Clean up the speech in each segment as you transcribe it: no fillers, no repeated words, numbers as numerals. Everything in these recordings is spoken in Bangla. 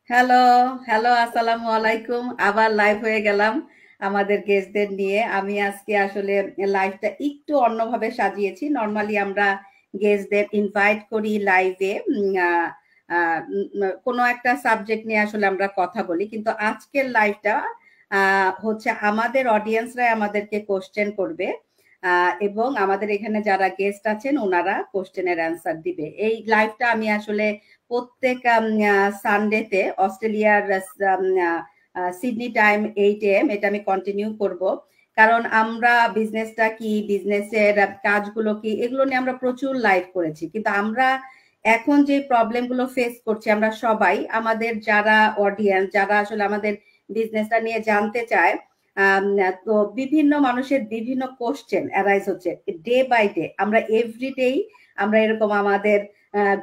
হ্যালো, হ্যালো, আসসালামু আলাইকুম। আবার লাইভ হয়ে গেলাম আমাদের গেস্টদের নিয়ে। আমি আজকে আসলে লাইভটা একটু অন্যভাবে সাজিয়েছি। নরমালি আমরা গেস্টদের ইনভাইট করি লাইভে কোনো একটা সাবজেক্ট নিয়ে আসলে আমরা কথা বলি। কিন্তু আজকের লাইভটা হচ্ছে আমাদের অডিয়েন্সরাই আমাদেরকে কোশ্চেন করবে এবং আমাদের এখানে যারা গেস্ট আছেন ওনারা কোশ্চেনের অ্যান্সার দিবে। এই লাইভটা আমি আসলে প্রত্যেক সানডেতে অস্ট্রেলিয়ার সিডনি টাইম 8 AM এটা আমি কন্টিনিউ করব। কারণ আমরা বিজনেসটা কি, বিজনেসের কাজগুলো কি, এগুলো নিয়ে আমরা প্রচুর লাইভ করেছি। কিন্তু আমরা এখন যে প্রবলেমগুলো ফেস করছি আমরা সবাই, আমাদের যারা অডিয়েন্স, যারা আসলে আমাদের বিজনেসটা নিয়ে জানতে চায়, আম তো বিভিন্ন মানুষের বিভিন্ন কোশ্চেন অ্যারাইজ হচ্ছে। ডে বাই ডে আমরা এভরিডেই আমরা এরকম আমাদের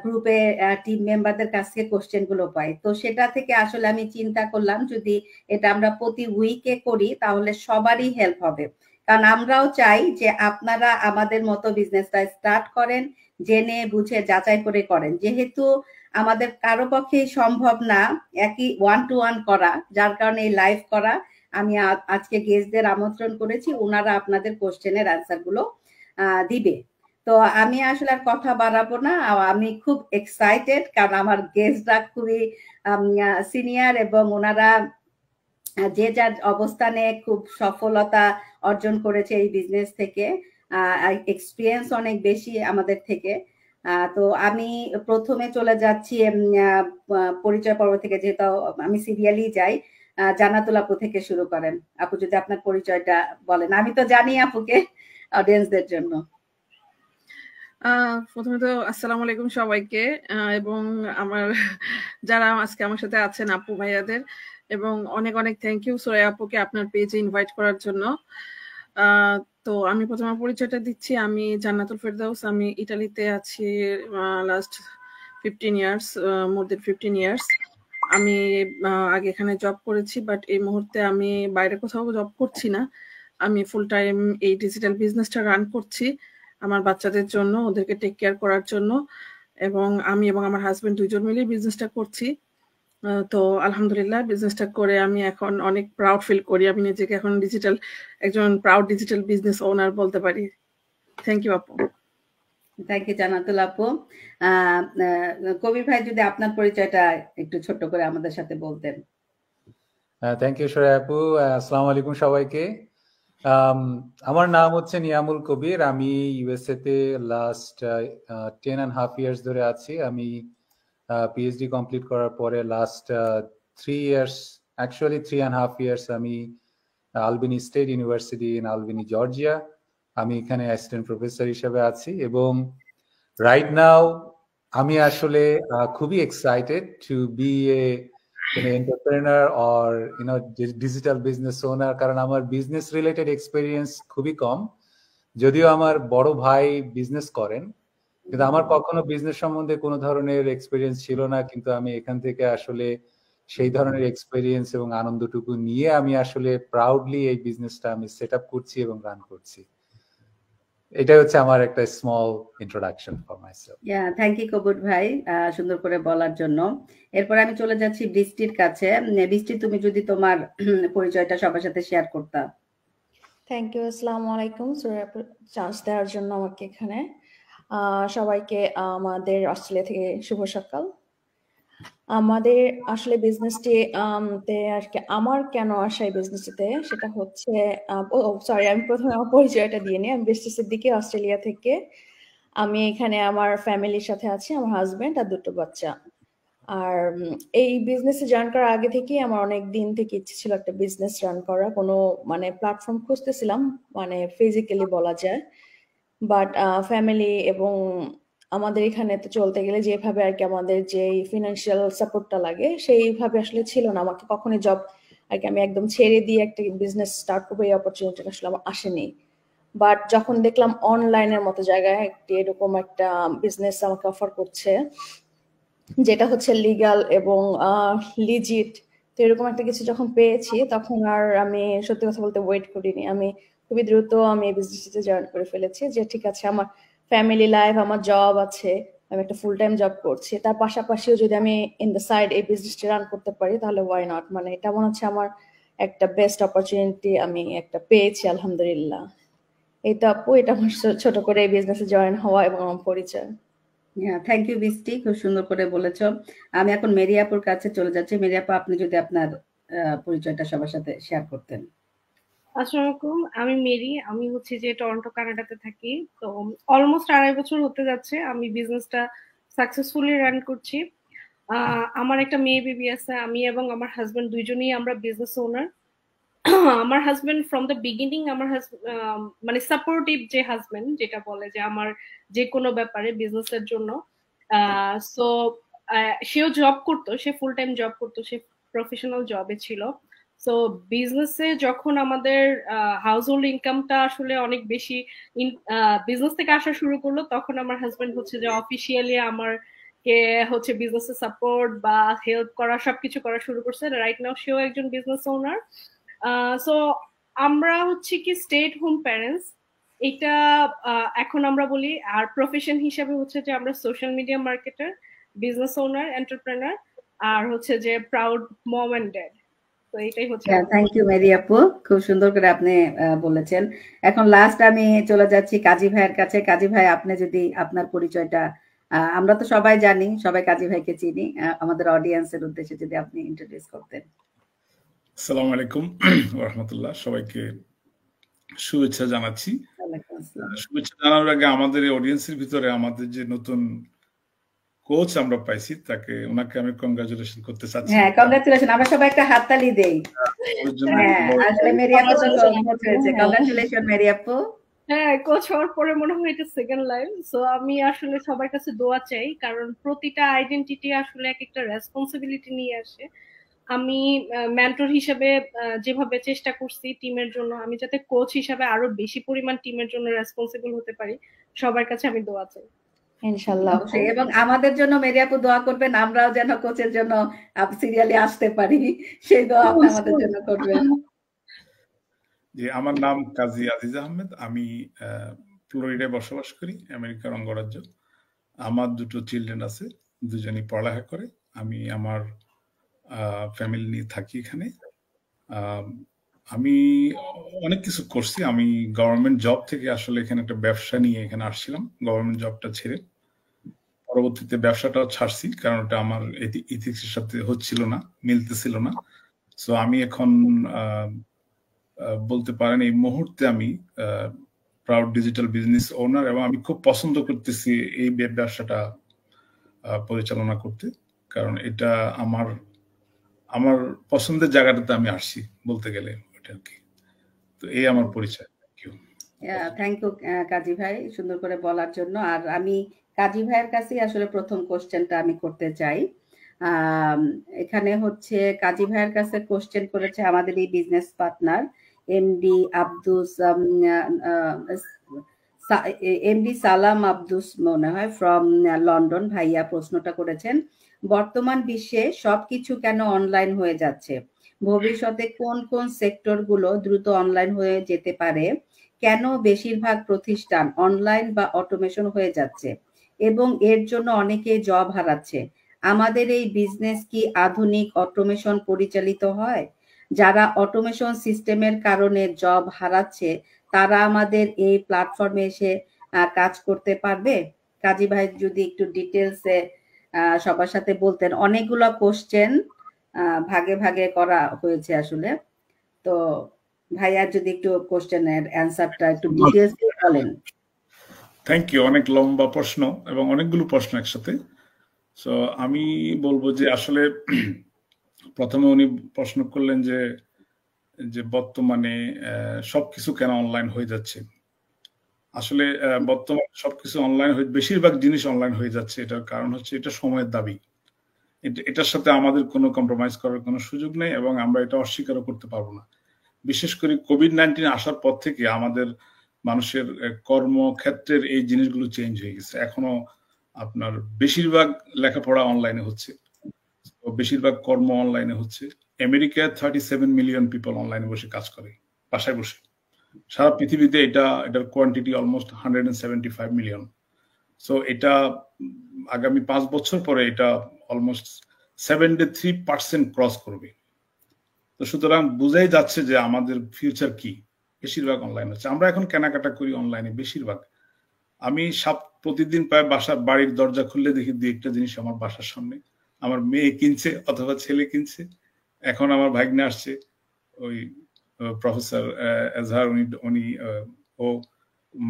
গ্রুপে টিম মেম্বারদের কাছ থেকে কোশ্চেন গুলো পাই। তো সেটা থেকে আসলে আমি চিন্তা করলাম যদি এটা আমরা প্রতি উইকে করি তাহলে সবারই হেল্প হবে। কারণ আমরাও চাই যে আপনারা আমাদের মতো বিজনেসটা স্টার্ট করেন, জেনে বুঝে যাচাই করে করেন। যেহেতু আমাদের কারো পক্ষেই সম্ভব না একই ওয়ান টু ওয়ান করা, যার কারণে এই লাইভ করা। আমি আজকে গেস্টদের আমন্ত্রণ করেছি, ওনারা আপনাদের কোশ্চেনের অ্যান্সার গুলো দিবে। তো আমি আসলে আর কথা বাড়াবো না। আমি খুব এক্সাইটেড কারণ আমার গেস্টরা খুবই সিনিয়র এবং ওনারা যে যার অবস্থানে খুব সফলতা অর্জন করেছে এই বিজনেস থেকে। এক্সপিরিয়েন্স অনেক বেশি আমাদের থেকে। তো আমি প্রথমে চলে যাচ্ছি পরিচয় পর্ব থেকে, যেহেতু আমি সিরিয়ালি যাই। জান্নাতুল আপু থেকে শুরু করেন। আপু যদি আপনার পরিচয়টা বলেন। আমি তো জানি আপুকে, অডিয়েন্সদের জন্য। প্রথমে তো আসসালামু আলাইকুম সবাইকে, এবং আমার যারা আজকে আমার সাথে আছেন আপু ভাইয়াদের, এবং অনেক অনেক থ্যাংক ইউ সুরাইয়া আপুকে আপনার পেজে ইনভাইট করার জন্য। তো আমি প্রথমে পরিচয়টা দিচ্ছি। আমি জান্নাতুল ফেরদৌস। আমি ইটালিতে আছি লাস্ট 15 ইয়ার্স, মোর দেন 15 ইয়ার্স। আমি আগে এখানে জব করেছি, বাট এই মুহূর্তে আমি বাইরে কোথাও জব করছি না। আমি ফুল টাইম এই ডিজিটাল বিজনেসটা রান করছি আমার বাচ্চাদের জন্য, ওদেরকে টেক কেয়ার করার জন্য, এবং আমি এবং আমার হাজবেন্ড দুইজন মিলেই বিজনেসটা করছি। তো আলহামদুলিল্লাহ বিজনেসটা করে আমি এখন অনেক প্রাউড ফিল করি। আমি নিজেকে এখন একজন প্রাউড ডিজিটাল বিজনেস ওনার বলতে পারি। থ্যাংক ইউ আপু। থ্যাংক ইউ জান্নাতুল আপু। কবির ভাই যদি আপনার পরিচয়টা একটু ছোট্ট করে আমাদের সাথে বলতেন। থ্যাংক ইউ সুরাইয়া আপু। আসসালামু আলাইকুম সবাইকে। আমার নাম হচ্ছে নিয়ামুল কবির। আমি ইউএসএ তে লাস্ট 10.5 ইয়ার্স ধরে আছি। আমি পিএইচডি কমপ্লিট করার পরে লাস্ট 3 ইয়ার্স, অ্যাকচুয়ালি 3.5 ইয়ার্স আমি আলবেনি স্টেট ইউনিভার্সিটি ইন আলবেনি জর্জিয়া, আমি এখানে অ্যাসিস্ট্যান্ট প্রফেসর হিসেবে আছি। এবং রাইট নাও আমি আসলে খুবই excited to be a entrepreneur or digital business owner, কারণ আমার বিজনেস রিলেটেড এক্সপিরিয়েন্স খুবই কম। যদিও আমার বড় ভাই বিজনেস করেন, কিন্তু আমার কখনো বিজনেস সম্বন্ধে কোনো ধরনের এক্সপিরিয়েন্স ছিল না। কিন্তু আমি এখান থেকে আসলে সেই ধরনের এক্সপিরিয়েন্স এবং আনন্দটুকু নিয়ে আমি আসলে প্রাউডলি এই বিজনেসটা আমি সেট আপ করছি এবং রান করছি। এটাই হচ্ছে আমার একটা small introduction for myself. Thank you Kabir ভাই সুন্দর করে বলার জন্য। এরপর আমি চলে যাচ্ছি বৃষ্টির কাছে। বৃষ্টি, তুমি যদি তোমার পরিচয়টা সবার সাথে শেয়ার করতা। Thank you. আসসালামু আলাইকুম চান্স দেওয়ার জন্য আমাকে এখানে। সবাইকে আমাদের অস্ট্রেলিয়া থেকে শুভ সকাল। আমাদের আসলে বিজনেসটি তে আর কি আমার কেন আসা এই বিজনেসটিতে সেটা হচ্ছে, সরি আমি প্রথমে আমার পরিচয়টা দিয়ে নিই। আমি বৃষ্টি দিকে অস্ট্রেলিয়া থেকে। আমি এখানে আমার ফ্যামিলির সাথে আছি, আমার হাজবেন্ড আর দুটো বাচ্চা। আর এই বিজনেসে জয়েন করার আগে থেকেই আমার অনেক দিন থেকে ইচ্ছে ছিল একটা বিজনেস রান করা, কোনো মানে প্ল্যাটফর্ম খুঁজতেছিলাম, মানে ফিজিক্যালি বলা যায়। বাট ফ্যামিলি এবং আমাদের এখানে তো চলতে গেলে যেভাবে আর কি আমাদের যে ফিনান্সিয়াল সাপোর্টটা লাগে সেইভাবে আসলে ছিল না। আমাকে কখনই জব আর কি আমি একদম ছেড়ে দিয়ে একটা বিজনেস স্টার্ট করবো এই অপরচুনিটিটা আসলে আমার আসেনি। বাট যখন দেখলাম অনলাইনের মতো জায়গায় একটি এরকম একটা বিজনেস আমাকে অফার করছে যেটা হচ্ছে লিগ্যাল এবং লিজিট, তো এরকম একটা কিছু যখন পেয়েছি তখন আর আমি সত্যি কথা বলতে ওয়েট করিনি। আমি খুবই দ্রুত আমি এই বিজনেসে জয়েন করে ফেলেছি যে ঠিক আছে আমার ফ্যামিলি লাইফ, আমার জব আছে, আমি একটা ফুল টাইম জব করছি, তার পাশাপাশিও যদি আমি ইন দ্য সাইড এই বিজনেসটা রান করতে পারি তাহলে ওয়াই নট। মানে এটা মনে হচ্ছে আমার একটা বেস্ট অপরচুনিটি আমি একটা পেয়েছি, আলহামদুলিল্লাহ। এই তো আপু, এটা আমার ছোট করে এই বিজনেসে জয়েন হওয়া এবং আমার পরিচয়। হ্যাঁ, থ্যাংক ইউ বৃষ্টি, খুব সুন্দর করে বলেছো। আমি এখন মেরি আপুর কাছে চলে যাচ্ছি। মেরি আপু, আপনি যদি আপনার পরিচয়টা সবার সাথে শেয়ার করতেন। আসসালামু আলাইকুম, আমি মেরি। আমি হচ্ছে যে টরন্টো কানাডাতে থাকি। তো অলমোস্ট 2.5 বছর হতে যাচ্ছে আমি বিজনেসটা সাকসেসফুলি রান করছি। আমার একটা মেয়ে বেবি আছে। আমি এবং আমার হাজবেন্ড দুইজনেই আমরা বিজনেস ওনার। আমার হাজবেন্ড ফ্রম দ্য বিগিনিং আমার মানে সাপোর্টিভ যে হাজবেন্ড, যেটা বলে যে আমার যে কোনো ব্যাপারে বিজনেসের জন্য। সো সেও জব করতো, সে ফুল টাইম জব করতো, সে প্রফেশনাল জবে ছিল। সো বিজনেসে যখন আমাদের হাউস হোল্ড ইনকামটা আসলে অনেক বেশি বিজনেস থেকে আসা শুরু করলো, তখন আমার হাজবেন্ড হচ্ছে যে অফিসিয়ালি আমার কে হচ্ছে বিজনেসে সাপোর্ট বা হেল্প করা, সবকিছু করা শুরু করছে। রাইট নাও সেও একজন বিজনেস ওনার। সো আমরা হচ্ছে কি স্টেট হোম প্যারেন্টস, এটা এখন আমরা বলি। আর প্রফেশন হিসাবে হচ্ছে যে আমরা social media marketer, business owner, entrepreneur, আর হচ্ছে যে প্রাউড মম এন্ড ড্যাড। তো এটাই হচ্ছে। থ্যাংক ইউ মেরি আপু, খুব সুন্দর করে আপনি বলেছেন। এখন লাস্ট আমি চলে যাচ্ছি কাজী ভাইয়ের কাছে। কাজী ভাই, আপনি যদি আপনার পরিচয়টা, আমরা তো সবাই জানি, সবাই কাজী ভাইকে চিনি, আমাদের অডিয়েন্সের উদ্দেশ্যে যদি আপনি ইন্ট্রোডিউস করতেন। আসসালামু আলাইকুম ওয়া রাহমাতুল্লাহ, সবাইকে শুভেচ্ছা জানাচ্ছি। শুভেচ্ছা জানানোর আগে আমাদের এই অডিয়েন্সের ভিতরে আমাদের যে নতুন কোচ আমরা পাইছি, ওনাকে আমি কংগ্রাচুলেশন করতে চাচ্ছি। হ্যাঁ, কংগ্রাচুলেশন, আমরা সবাই একটা হাততালি দেই। হ্যাঁ, আসলে মেরি আপু তো কোচ হয়েছে। কংগ্রাচুলেশন মেরি আপু। হ্যাঁ, কোচ হওয়ার পরে মনে হয় এটা সেকেন্ড লাইফ। সো আমি আসলে সবার কাছে দোয়া চাই, কারণ প্রতিটা আইডেন্টিটি আসলে এক একটা রেসপন্সিবিলিটি নিয়ে আসে। আমি মেন্টর হিসেবে যেভাবে চেষ্টা করছি টিমের জন্য, আমি যাতে কোচ হিসেবে আরো বেশি পরিমাণ টিমের জন্য রেসপন্সিবল হতে পারি, সবার কাছে আমি দোয়া চাই। ইনশাআল্লাহ। এবং আমাদের জন্য মেরি আপু দোয়া করবেন, আমরাও যেন কোচের জন্য সিরিয়ালে আসতে পারি, সেই দোয়া আপনি আমাদের জন্য করবেন। জি, আমার নাম কাজী আজিজ আহমেদ। আমি ফ্লোরিডায় বসবাস করি, আমেরিকার অঙ্গরাজ্য। আমার 2 চিলড্রেন আছে, দুজনই পড়ালেখা করে। আমি আমার ফ্যামিলি নিয়ে থাকি এখানে। আমি অনেক কিছু করছি। আমি গভর্নমেন্ট জব থেকে আসলে এখানে একটা ব্যবসা নিয়ে এখানে আসছিলাম, গভর্নমেন্ট জবটা ছেড়ে। পরবর্তীতে ব্যবসাটাও ছাড়ছি, কারণ ওটা আমার ইথিক্সের সাথে হচ্ছিল না, মিলতেছিল না। সো আমি এখন বলতে পারেন এই মুহূর্তে আমি প্রাউড ডিজিটাল বিজনেস ওনার, এবং আমি খুব পছন্দ করতেছি এই ব্যবসাটা পরিচালনা করতে, কারণ এটা আমার পছন্দের জায়গাটাতে আমি আসছি বলতে গেলে, ওটা আর কি। তো এই আমার পরিচয়। থ্যাংক ইউ কাজী ভাই, সুন্দর করে বলার জন্য। আর আমি কাজী ভাইয়ের কাছে আসলে প্রথম কোশ্চেনটা আমি করতে চাই। এখানে হচ্ছে কাজী ভাইয়ের কাছে কোশ্চেন করেছে আমাদের এই বিজনেস পার্টনার এমডি সালাম আব্দুস মনে হয়, ফ্রম লন্ডন। ভাইয়া প্রশ্নটা করেছেন, বর্তমান বিশ্বে সবকিছু কেন অনলাইন হয়ে যাচ্ছে? ভবিষ্যতে কোন কোন সেক্টরগুলো দ্রুত অনলাইন হয়ে যেতে পারে? কেন বেশিরভাগ প্রতিষ্ঠান অনলাইন বা অটোমেশন হয়ে যাচ্ছে এবং এর জন্য অনেকে জব হারাচ্ছে? আমাদের এই বিজনেস কি আধুনিক অটোমেশন পরিচালিত হয়? যারা অটোমেশন সিস্টেমের কারণে জব হারাচ্ছে তারা আমাদের এই প্ল্যাটফর্মে এসে কাজ করতে পারবে? কাজী ভাই যদি একটু ডিটেলসে সবার সাথে বলতেন। অনেকগুলো কোশ্চেন ভাগে ভাগে করা হয়েছে আসলে, তো ভাইয়া যদি একটু কোশ্চেনের অ্যানসারটা একটু ডিটেইলস দিয়ে বলেন। Thank you. অনেক লম্বা প্রশ্ন এবং অনেকগুলো প্রশ্ন একসাথে। সো আমি বলবো যে আসলে প্রথমে উনি প্রশ্ন করলেন যে বর্তমানে সবকিছু কেন অনলাইন হয়ে যাচ্ছে। আসলে বর্তমানে সবকিছু অনলাইন হয়ে, বেশিরভাগ জিনিস অনলাইন হয়ে যাচ্ছে। এটার কারণ হচ্ছে এটা সময়ের দাবি। এটার সাথে আমাদের কোনো কম্প্রোমাইজ করার কোনো সুযোগ নেই, এবং আমরা এটা অস্বীকারও করতে পারবো না। বিশেষ করে কোভিড-19 আসার পর থেকে আমাদের মানুষের কর্মক্ষেত্রের এই জিনিসগুলো চেঞ্জ হয়ে গেছে। এখনো আপনার বেশিরভাগ লেখাপড়া অনলাইনে হচ্ছে, বেশিরভাগ কর্ম অনলাইনে হচ্ছে। আমেরিকায় 37 মিলিয়ন পিপল অনলাইনে বসে কাজ করে, বাসায় বসে। সারা পৃথিবীতে এটার কোয়ান্টিটি অলমোস্ট 175 মিলিয়ন। সো এটা আগামী 5 বছর পরে এটা অলমোস্ট 73% ক্রস করবে। তো সুতরাং বোঝাই যাচ্ছে যে আমাদের ফিউচার কি, বেশিরভাগ অনলাইন হচ্ছে। আমরা এখন কেনাকাটা করি অনলাইনে বেশিরভাগ। আমি প্রতিদিন প্রায় বাড়ির দরজা খুললে দেখি দুই একটা জিনিস আমার বাসার সামনে আমার মেয়ে কিনছে অথবা ছেলে কিনছে। এখন আমার ভাগ্নে আসছে, ওই প্রফেসর এজহার, উনি ও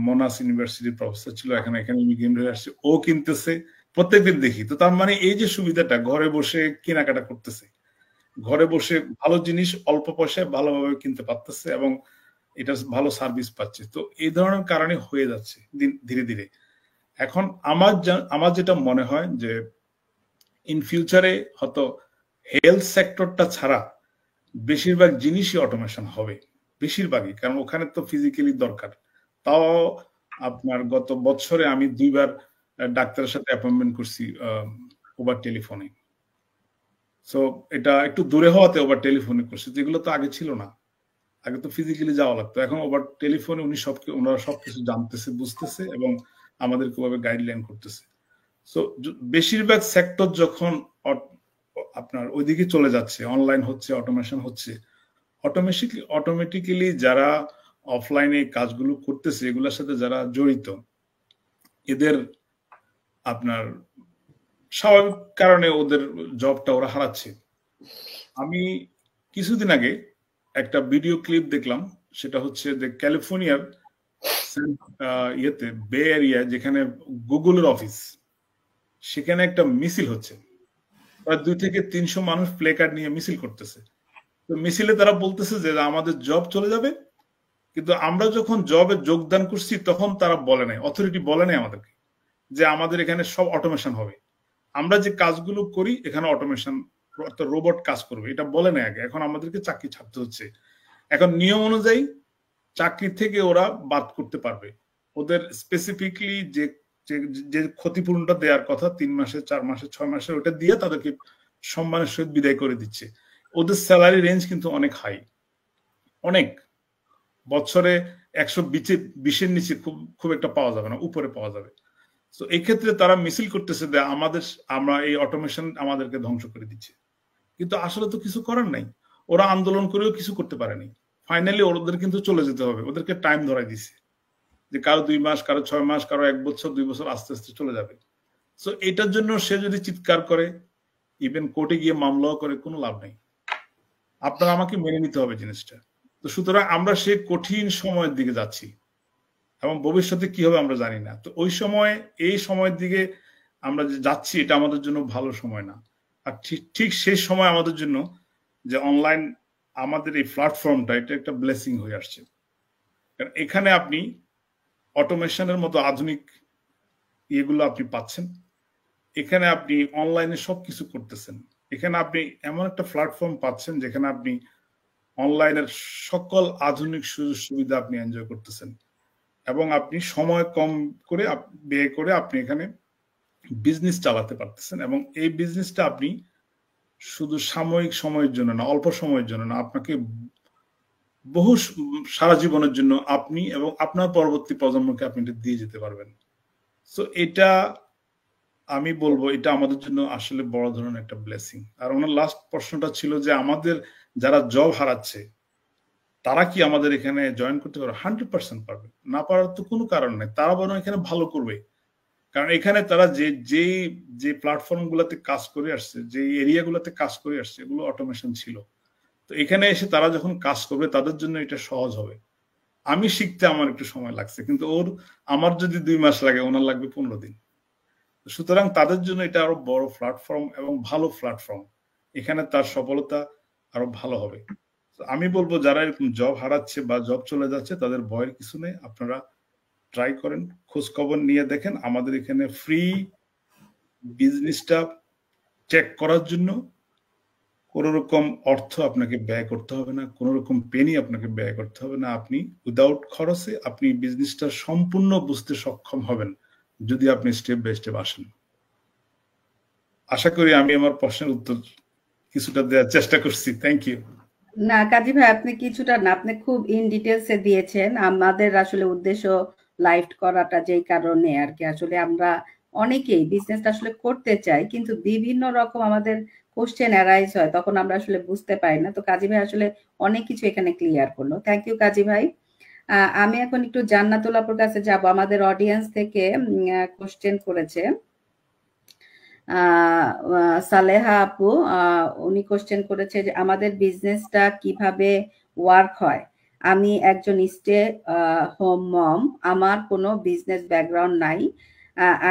মোনাস ইউনিভার্সিটির প্রফেসর ছিল, এখানে একাডেমিক হয়ে আসছে, ও কিনতেছে, প্রত্যেকদিন দেখি। তো তার মানে এই যে সুবিধাটা, ঘরে বসে কেনাকাটা করতেছে, ঘরে বসে ভালো জিনিস অল্প পয়সায় ভালোভাবে কিনতে পারতেছে এবং এটা ভালো সার্ভিস পাচ্ছে। তো এই ধরনের কারণে হয়ে যাচ্ছে ধীরে ধীরে। এখন আমার যেটা মনে হয় যে ইন ফিউচারে হয়তো হেলথ সেক্টরটা ছাড়া বেশিরভাগ জিনিসই অটোমেশন হবে, বেশিরভাগই, কারণ ওখানে তো ফিজিক্যালি দরকার। তাও আপনার গত বছরে আমি 2 বার ডাক্তারের সাথে অ্যাপয়েন্টমেন্ট করছি ওভার টেলিফোনে। সো এটা একটু দূরে হওয়াতে ওভার টেলিফোনে করছি, যেগুলো তো আগে ছিল না। আগে তো ফিজিক্যালি যাওয়া লাগতো, এখন ওভার টেলিফোনে ওনারা সবকিছু জানতেছে, বুঝতেছে এবং আমাদেরকে ওভাবে গাইডলাইন করতেছে। সো বেশিরভাগ সেক্টর যখন আপনার ওইদিকে চলে যাচ্ছে, অনলাইন হচ্ছে, অটোমেশন হচ্ছে, অটোমেটিক্যালি যারা অফলাইনে কাজগুলো করতেছে, এগুলোর সাথে যারা জড়িত, এদের আপনার স্বাভাবিক কারণে ওদের জবটা ওরা হারাচ্ছে। আমি কিছুদিন আগে একটা ভিডিও ক্লিপ দেখলাম, সেটা হচ্ছে যে ক্যালিফোর্নিয়ার বে এরিয়া, যেখানে গুগলের অফিস, সেখানে একটা মিছিল হচ্ছে, প্রায় 2 থেকে 300 মানুষ প্লে কার্ড নিয়ে মিছিল করতেছে। তো মিছিলে তারা বলতেছে যে আমাদের জব চলে যাবে, কিন্তু আমরা যখন জবে যোগদান করছি তখন তারা বলে নাই, অথরিটি বলে নাই আমাদেরকে যে আমাদের এখানে সব অটোমেশন হবে, আমরা যে কাজগুলো করি এখানে অটোমেশন, রোবট কাজ করবে, এটা বলে নাই আগে। এখন আমাদেরকে চাকরি ছাড়তে হচ্ছে। এখন নিয়ম অনুযায়ী চাকরি থেকে ওরা বাদ করতে পারবে, ওদের স্পেসিফিকলি যে ক্ষতিপূরণটা দেওয়ার কথা 3 মাসে, 4 মাসে, 6 মাসে, ওটা দিয়ে তাদেরকে সম্মানের সহিত বিদায় করে দিচ্ছে। ওদের স্যালারি রেঞ্জ কিন্তু অনেক হাই, অনেক, বছরে 120-এর নিচে খুব একটা পাওয়া যাবে না, উপরে পাওয়া যাবে। তো এই ক্ষেত্রে তারা মিছিল করতেছে যে আমরা এই অটোমেশন আমাদেরকে ধ্বংস করে দিচ্ছে, কিন্তু আসলে তো কিছু করার নাই। ওরা আন্দোলন করেও কিছু করতে পারেনি, ফাইনালি ওদের কিন্তু চলে যেতে হবে। ওদেরকে টাইম ধরাই দিচ্ছে যে কারো 2 মাস, কারো 6 মাস, কারো 1 বছর, 2 বছর, আস্তে আস্তে চলে যাবে। সো এটার জন্য সে যদি চিৎকার করে, ইভেন কোর্টে গিয়ে মামলাও করে, কোনো লাভ নেই। আপনারা আমাকে মেনে নিতে হবে জিনিসটা। তো সুতরাং আমরা সেই কঠিন সময়ের দিকে যাচ্ছি এবং ভবিষ্যতে কি হবে আমরা জানি না। তো ওই সময়, এই সময়ের দিকে আমরা যে যাচ্ছি, এটা আমাদের জন্য ভালো সময় না। আর ঠিক সেই সময় আমাদের জন্য যে অনলাইন আমাদের এই প্ল্যাটফর্মটা, এটা একটা ব্লেসিং হয়ে আসছে। কারণ এখানে আপনি অটোমেশনের মতো আধুনিক ইয়েগুলো আপনি পাচ্ছেন, এখানে আপনি অনলাইনে সবকিছু করতেছেন, এখানে আপনি এমন একটা প্ল্যাটফর্ম পাচ্ছেন যেখানে আপনি অনলাইনের সকল আধুনিক সুযোগ সুবিধা আপনি এনজয় করতেছেন এবং আপনি সময় কম করে ব্যয় করে আপনি এখানে বিজনেস চালাতে পারতেছেন। এবং এই বিজনেসটা আপনি শুধু সাময়িক সময়ের জন্য না, অল্প সময়ের জন্য না, আপনাকে বহু সারা জীবনের জন্য আপনি এবং আপনার পরবর্তী প্রজন্মকে আপনি এটা দিয়ে যেতে পারবেন। সো এটা আমি বলবো এটা আমাদের জন্য আসলে বড় ধরনের একটা ব্লেসিং। আর ওনার লাস্ট প্রশ্নটা ছিল যে আমাদের যারা জব হারাচ্ছে তারা কি আমাদের এখানে জয়েন করতে পারবে? 100% পারবে, না পারার তো কোনো কারণ নেই। তারা বরং এখানে ভালো করবে, কারণ এখানে তারা যে প্ল্যাটফর্ম গুলাতে কাজ করে আসছে, যে এরিয়া গুলাতে কাজ করে আসছে, এগুলো অটোমেশন ছিল। তো এখানে এসে তারা যখন কাজ করবে তাদের জন্য এটা সহজ হবে। আমি শিখতে আমার একটু সময় লাগছে, কিন্তু আমার যদি 2 মাস লাগে, ওনার লাগবে 15 দিন। সুতরাং তাদের জন্য এটা আরো বড় প্ল্যাটফর্ম এবং ভালো প্ল্যাটফর্ম, এখানে তার সফলতা আরো ভালো হবে। আমি বলবো যারা এরকম জব হারাচ্ছে বা জব চলে যাচ্ছে, তাদের ভয়ের কিছু নেই। আপনারা ট্রাই করেন, খোঁজ খবর নিয়ে দেখেন। আমাদের এখানে ফ্রি বিজনেসটা চেক করার জন্য কোন রকম অর্থ আপনাকে ব্যয় করতে হবে না, কোন রকম পেনি আপনাকে ব্যয় করতে হবে না। আপনি উইদাউট খরচে আপনি বিজনেসটা সম্পূর্ণ বুঝতে সক্ষম হবেন যদি আপনি স্টেপ বাই স্টেপ আসেন। আশা করি আমি আমার প্রশ্নের উত্তর কিছুটা দেওয়ার চেষ্টা করছি। Thank you. না কাজী ভাই, আপনি কিছুটা না, আপনি খুব ইন ডিটেলসে দিয়েছেন। আমাদের আসলে উদ্দেশ্য লাইভ করাটা যেই কারণে আর কি, আসলে আমরা অনেকেই বিজনেসটা আসলে করতে চাই, কিন্তু বিভিন্ন রকম আমাদের কোশ্চেন অ্যারাইজ হয়, তখন আমরা আসলে বুঝতে পারি না। তো কাজী ভাই আসলে অনেক কিছু এখানে ক্লিয়ার করলো, থ্যাংক ইউ কাজী ভাই। আমি এখন একটু জান্নাতুল আপুর কাছে যাব। আমাদের অডিয়েন্স থেকে কোশ্চেন করেছে সালেহা আপু, উনি কোশ্চেন করেছে যে আমাদের বিজনেসটা কিভাবে ওয়ার্ক হয়। আমি একজন স্টে হোম মম, আমার কোনো বিজনেস ব্যাকগ্রাউন্ড নাই,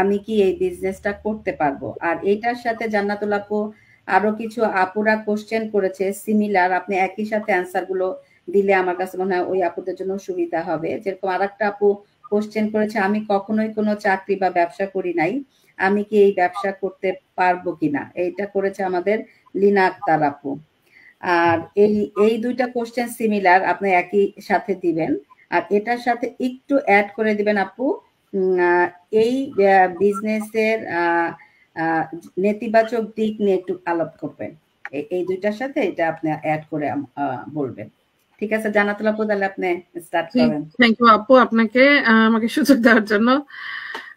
আমি কি এই বিজনেসটা করতে পারবো? আর এইটার সাথে জান্নাতুল আপু আরো কিছু আপুরা কোশ্চেন করেছে সিমিলার, আপনি একই সাথে অ্যান্সার গুলো দিলে আমার কাছে মনে হয় ওই আপুদের জন্য সুবিধা হবে। যেরকম আরেকটা আপু কোশ্চেন করেছে আমি কখনোই কোনো চাকরি বা ব্যবসা করি নাই, আমি কি এই ব্যবসা করতে পারবো কিনা, এইটা করেছে আমাদের লিনা আক্তার আপু। আর এই দুইটা কোশ্চেন সিমিলার, আপনি একই সাথে দিবেন। আর এটার সাথে একটু অ্যাড করে দিবেন আপু, এই বিজনেসের নেতিবাচক দিক নিয়ে একটু আলাপ করবেন। এই দুইটার সাথে এটা আপনি অ্যাড করে বলবেন। ঠিক আছে জান্নাতুল আপু, তাহলে আপনি স্টার্ট করেন। থ্যাংক ইউ আপু আপনাকে আমাকে সুযোগ দেওয়ার জন্য।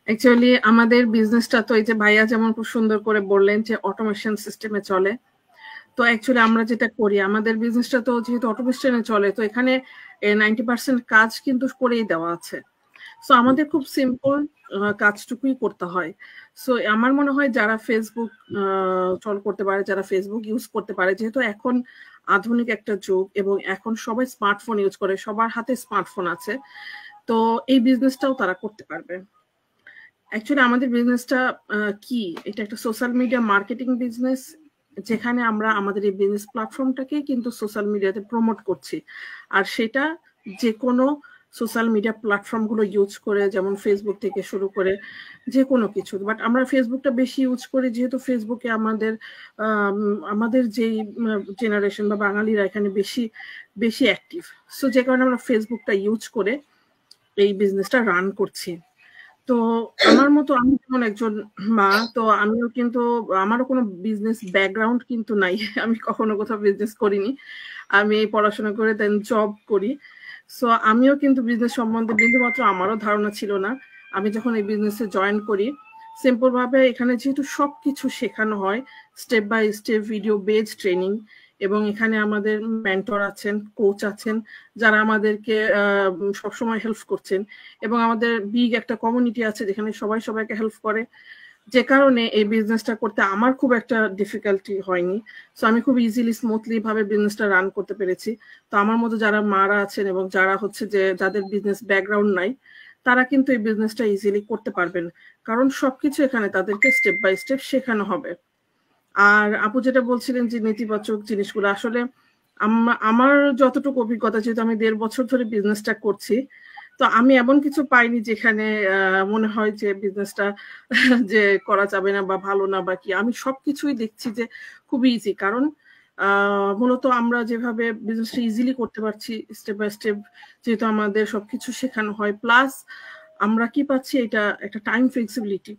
অ্যাকচুয়ালি আমাদের বিজনেসটা তো এই যে ভাইয়া যেমন খুব সুন্দর করে বললেন যে অটোমেশন সিস্টেমে চলে। তো অ্যাকচুয়ালি আমরা যেটা করি, আমাদের বিজনেসটা তো যেহেতু অটোমেশনে চলে, তো এখানে 90% কাজ কিন্তু করেই দেওয়া আছে। সো আমাদের খুব সিম্পল কাজটুকুই করতে হয়। সো আমার মনে হয় যারা ফেসবুক চল করতে পারে, যারা ফেসবুক ইউজ করতে পারে, যেহেতু এখন আধুনিক একটা যুগ এবং এখন সবাই স্মার্টফোন ইউজ করে, সবার হাতে স্মার্টফোন আছে, তো এই বিজনেসটাও তারা করতে পারবে। অ্যাকচুয়ালি আমাদের বিজনেসটা কি, এটা একটা সোশ্যাল মিডিয়া মার্কেটিং বিজনেস, যেখানে আমরা আমাদের এই বিজনেস প্ল্যাটফর্মটাকে কিন্তু সোশ্যাল মিডিয়াতে প্রমোট করছি। আর সেটা যে কোনো সোশ্যাল মিডিয়া প্ল্যাটফর্ম গুলো ইউজ করে, যেমন ফেসবুক থেকে শুরু করে যে কোনো কিছু। বাট আমরা ফেসবুকটা বেশি ইউজ করি, যেহেতু ফেসবুকে আমাদের যেই জেনারেশন বা বাঙালিরা এখানে বেশি অ্যাক্টিভ, সো যে কারণে আমরা ফেসবুকটা ইউজ করে এই বিজনেসটা রান করছি। তো আমার মতো, আমি যেমন একজন মা, তো আমিও কিন্তু, আমারও কোনো বিজনেস ব্যাকগ্রাউন্ড কিন্তু নাই, আমি কখনো কোথাও বিজনেস করিনি, আমি পড়াশোনা করে দেন জব করি। সো আমিও কিন্তু বিজনেস সম্বন্ধে বিন্দুমাত্র আমারও ধারণা ছিল না। আমি যখন এই বিজনেসে জয়েন করি, সিম্পল ভাবে এখানে যেহেতু সবকিছু শেখানো হয়, step by step video base training, এবং এখানে আমাদের মেন্টর আছেন, কোচ আছেন, যারা আমাদেরকে সবসময় হেল্প করছেন, এবং আমাদের বিগ একটা কমিউনিটি আছে যেখানে সবাই সবাইকে হেল্প করে, যে কারণে এই বিজনেসটা করতে আমার খুব একটা ডিফিকাল্টি হয়নি। সো আমি খুব ইজিলি স্মুথলি ভাবে বিজনেসটা রান করতে পেরেছি। তো আমার মতো যারা মারা আছেন এবং যারা হচ্ছে যে যাদের বিজনেস ব্যাকগ্রাউন্ড নাই, তারা কিন্তু এই বিজনেসটা ইজিলি করতে পারবেন, কারণ সবকিছু এখানে তাদেরকে স্টেপ বাই স্টেপ শেখানো হবে। আর আপু যেটা বলছিলেন যে নেতিবাচক জিনিসগুলো, আসলে আমার যতটুকু অভিজ্ঞতা, যেহেতু আমি 1.5 বছর ধরে বিজনেসটা করছি, তো আমি এমন কিছু পাইনি যেখানে মনে হয় যে বিজনেসটা যে করা যাবে না বা ভালো না বা কি। আমি সবকিছুই দেখছি যে খুবই ইজি, কারণ মূলত আমরা যেভাবে বিজনেসটা ইজিলি করতে পারছি স্টেপ বাই স্টেপ, যেহেতু আমাদের সবকিছু শেখানো হয়, প্লাস আমরা কি পাচ্ছি, এটা একটা টাইম ফ্লেক্সিবিলিটি।